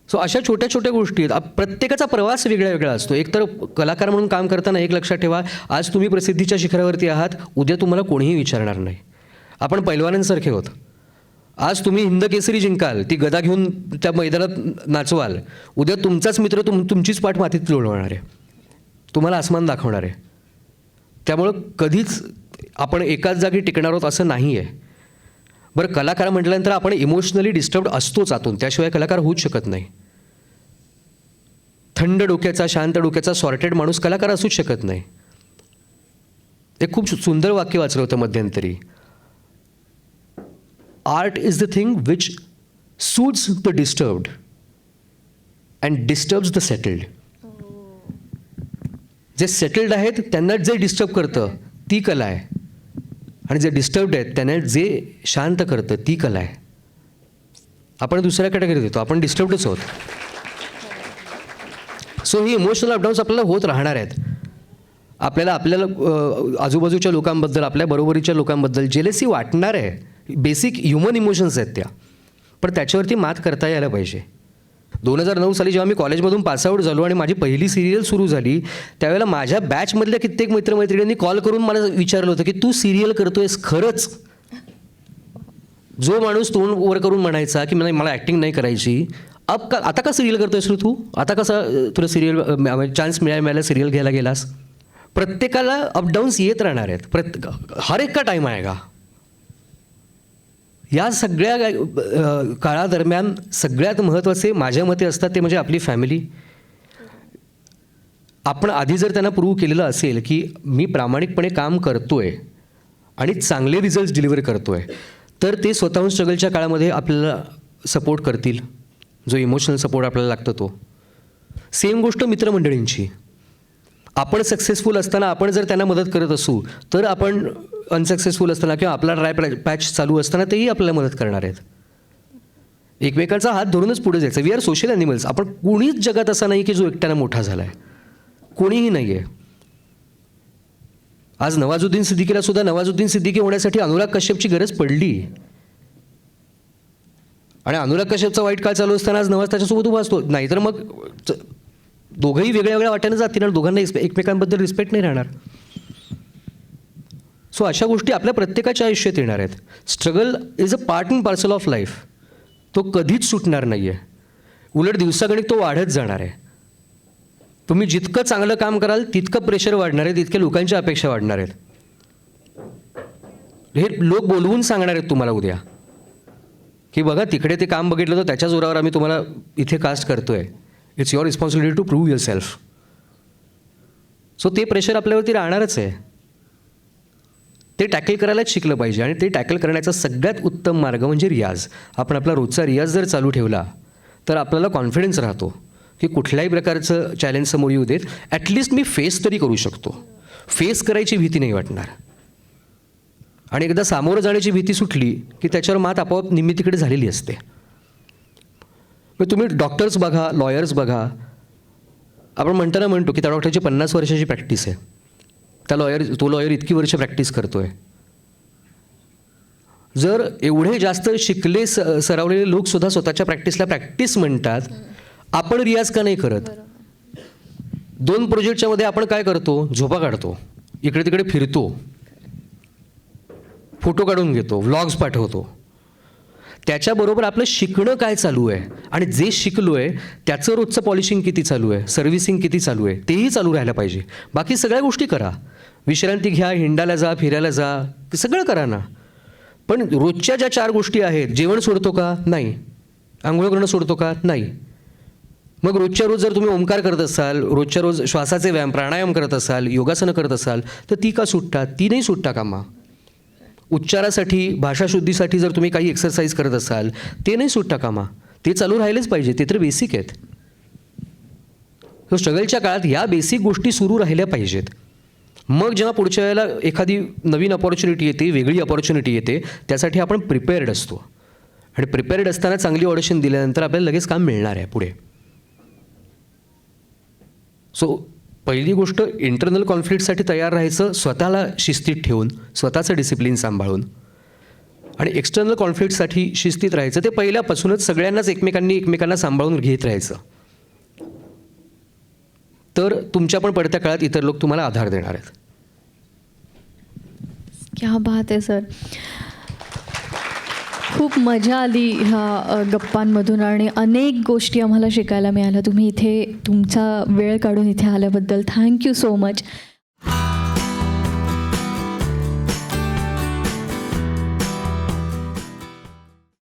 सो अशा छोट्या छोट्या गोष्टी आहेत. प्रत्येकाचा प्रवास वेगळा वेगळा असतो. एक तर कलाकार म्हणून काम करताना एक लक्षात ठेवा, आज तुम्ही प्रसिद्धीच्या शिखरावरती आहात, उद्या तुम्हाला कोणीही विचारणार नाही. आपण पैलवानांसारखे होत. आज तुम्ही हिंद केसरी जिंकाल, ती गदा घेऊन त्या मैदानात नाचवाल, उद्या तुमचाच मित्र तुमचीच पाठ मातीत लोळवणार आहे, तुम्हाला आसमान दाखवणार आहे. त्यामुळं कधीच आपण एकाच जागी टिकणार आहोत असं नाही आहे. बरं, कलाकार म्हटल्यानंतर आपण इमोशनली डिस्टर्ब्ड असतोच आतून, त्याशिवाय कलाकार होऊच शकत नाही. थंड डोक्याचा, शांत डोक्याचा, सॉर्टेड माणूस कलाकार असूच शकत नाही. एक खूप सुंदर वाक्य वाचलं होतं मध्यंतरी, art is the thing which suits the disturbed and disturbs the settled. जे सेटल्ड आहेत त्यांना जे डिस्टर्ब करतं ती कला आहे, आणि जे डिस्टर्ब्ड आहेत त्यांना जे शांत करतं ती कला आहे. आपण दुसऱ्या कॅटेगरीत येतो, आपण डिस्टर्ब्डच आहोत. सो ही इमोशनल अपडाऊन्स आपल्याला होत राहणार आहेत. आपल्याला आजूबाजूच्या लोकांबद्दल, आपल्या बरोबरीच्या लोकांबद्दल जेलेसी वाटणार आहे. बेसिक ह्युमन इमोशन्स आहेत त्या, पण त्याच्यावरती मात करता यायला पाहिजे. 2009 साली जेव्हा मी कॉलेजमधून पासआउट झालो आणि माझी पहिली सिरियल सुरू झाली त्यावेळेला माझ्या बॅचमधल्या कित्येक मित्रमैत्रिणींनी कॉल करून मला विचारलं होतं की तू सिरियल करतोयस खरंच? जो माणूस तोंड वर करून म्हणायचा की मला ॲक्टिंग नाही करायची, आता का सिरियल करतोयस रे तू, आता कसा तुला सिरियल चान्स मिळाला सिरियल घ्यायला गेलास? प्रत्येकाला अपडाऊन्स येत राहणार आहेत. हर एक का टाईम आहे का? या सगळ्या काळादरम्यान सगळ्यात महत्त्वाचे माझ्या मते असतात ते म्हणजे आपली फॅमिली. आपण आधी जर त्यांना प्रूव्ह केलेलं असेल की मी प्रामाणिकपणे काम करतोय आणि चांगले रिझल्ट्स डिलिव्हर करतोय, तर ते स्वतःहून स्ट्रगलच्या काळामध्ये आपल्याला सपोर्ट करतील. जो इमोशनल सपोर्ट आपल्याला लागतो तो. सेम गोष्ट मित्रमंडळींची. आपण सक्सेसफुल असताना आपण जर त्यांना मदत करत असू तर आपण अनसक्सेसफुल असताना किंवा आपला ड्राय पॅच चालू असताना तेही आपल्याला मदत करणार आहेत. एकमेकांचा हात धरूनच पुढे जायचं. We are social animals. आपण कोणीच जगात असा नाही की जो एकट्यानं मोठा झाला आहे, कोणीही नाही आहे. आज नवाजुद्दीन सिद्दीकीला सुद्धा नवाजुद्दीन सिद्दीकी होण्यासाठी अनुराग कश्यपची गरज पडली, आणि अनुराग कश्यपचा वाईट काळ चालू असताना आज नवाज त्याच्यासोबत उभा असतो. नाहीतर मग दोघंही वेगळ्या वेगळ्या वाट्याने जातील आणि दोघांना एकमेकांबद्दल रिस्पेक्ट नाही राहणार. सो अशा गोष्टी आपल्या प्रत्येकाच्या आयुष्यात येणार आहेत. Struggle is a part and parcel of life. तो कधीच सुटणार नाही आहे. उलट दिवसागणिक तो वाढत जाणार आहे. तुम्ही जितकं चांगलं काम कराल तितकं प्रेशर वाढणार आहे, तितक्या लोकांच्या अपेक्षा वाढणार आहेत. हे लोक बोलवून सांगणार आहेत तुम्हाला उद्या की बघा तिकडे ते काम बघितलं तर त्याच्या जोरावर आम्ही तुम्हाला इथे कास्ट करतोय. It's your responsibility to prove yourself. So ते प्रेशर आपल्यावरती राहणारच आहे. ते टॅकल करायलाच शिकलं पाहिजे आणि ते टॅकल करण्याचा सगळ्यात उत्तम मार्ग म्हणजे रियाज. आपण आपला रोजचा रियाज जर चालू ठेवला तर आपल्याला कॉन्फिडन्स राहतो की कुठल्याही प्रकारचं चॅलेंज समोर येऊ देत ॲटलिस्ट मी फेस तरी करू शकतो. फेस करायची भीती नाही वाटणार. आणि एकदा सामोरं जाण्याची भीती सुटली की त्याच्यावर मात आपोआप निमित्तीकडे झालेली असते. मग तुम्ही डॉक्टर्स बघा, लॉयर्स बघा. आपण म्हणताना म्हणतो की त्या डॉक्टरची 50 वर्षाची प्रॅक्टिस आहे, तो लॉयर इतकी वर्ष प्रॅक्टिस करतो आहे. जर एवढे जास्त शिकले सरावलेले लोकसुद्धा स्वतःच्या प्रॅक्टिसला प्रॅक्टिस म्हणतात, आपण रियाज का नाही करत? 2 प्रोजेक्टच्या मध्ये आपण काय करतो? झोपा काढतो, इकडे तिकडे फिरतो, फोटो काढून घेतो, व्लॉग्स पाठवतो. त्याच्याबरोबर आपलं शिकणं काय चालू आहे आणि जे शिकलो आहे त्याचं रोजचं पॉलिशिंग किती चालू आहे, सर्व्हिसिंग किती चालू आहे, तेही चालू राहायला पाहिजे. बाकी सगळ्या गोष्टी करा, विश्रांती घ्या, हिंडायला जा, फिरायला जा, सगळं करा ना. पण रोजच्या ज्या 4 गोष्टी आहेत, जेवण सोडतो का? नाही. आंघोळ करणं सोडतो का? नाही. मग रोजच्या रोज जर तुम्ही ओंकार करत असाल, रोजच्या रोज श्वासाचे व्यायाम, प्राणायाम करत असाल, योगासनं करत असाल तर ती का सुटता? ती नाही सुटता कामा. उच्चारासाठी, भाषाशुद्धीसाठी जर तुम्ही काही एक्सरसाइज करत असाल ते नाही सुटता कामा. ते चालू राहिलेच पाहिजे, ते तर बेसिक आहेत. स्ट्रगलच्या काळात या बेसिक गोष्टी सुरू राहिल्या पाहिजेत. मग जेव्हा पुढच्या वेळेला एखादी नवीन अपॉर्च्युनिटी येते, वेगळी अपॉर्च्युनिटी येते, त्यासाठी आपण प्रिपेअर्ड असतो. आणि प्रिपेअर्ड असताना चांगली ऑडिशन दिल्यानंतर आपल्याला लगेच काम मिळणार आहे पुढे. सो पहिली गोष्ट, इंटरनल कॉन्फ्लिक्टसाठी तयार राहायचं, स्वतःला शिस्तीत ठेवून, स्वतःचं डिसिप्लिन सांभाळून. आणि एक्सटर्नल कॉन्फ्लिक्टसाठी शिस्तीत राहायचं, ते पहिल्यापासूनच सगळ्यांनाच एकमेकांना सांभाळून घेत राहायचं. तर तुमच्या पण पडत्या काळात इतर लोक तुम्हाला आधार देणार आहेत. क्या बात आहे सर. खूप मजा आली ह्या गप्पांमधून आणि अनेक गोष्टी आम्हाला शिकायला मिळाल्या. तुम्ही इथे तुमचा वेळ काढून इथे आल्याबद्दल थँक्यू सो मच.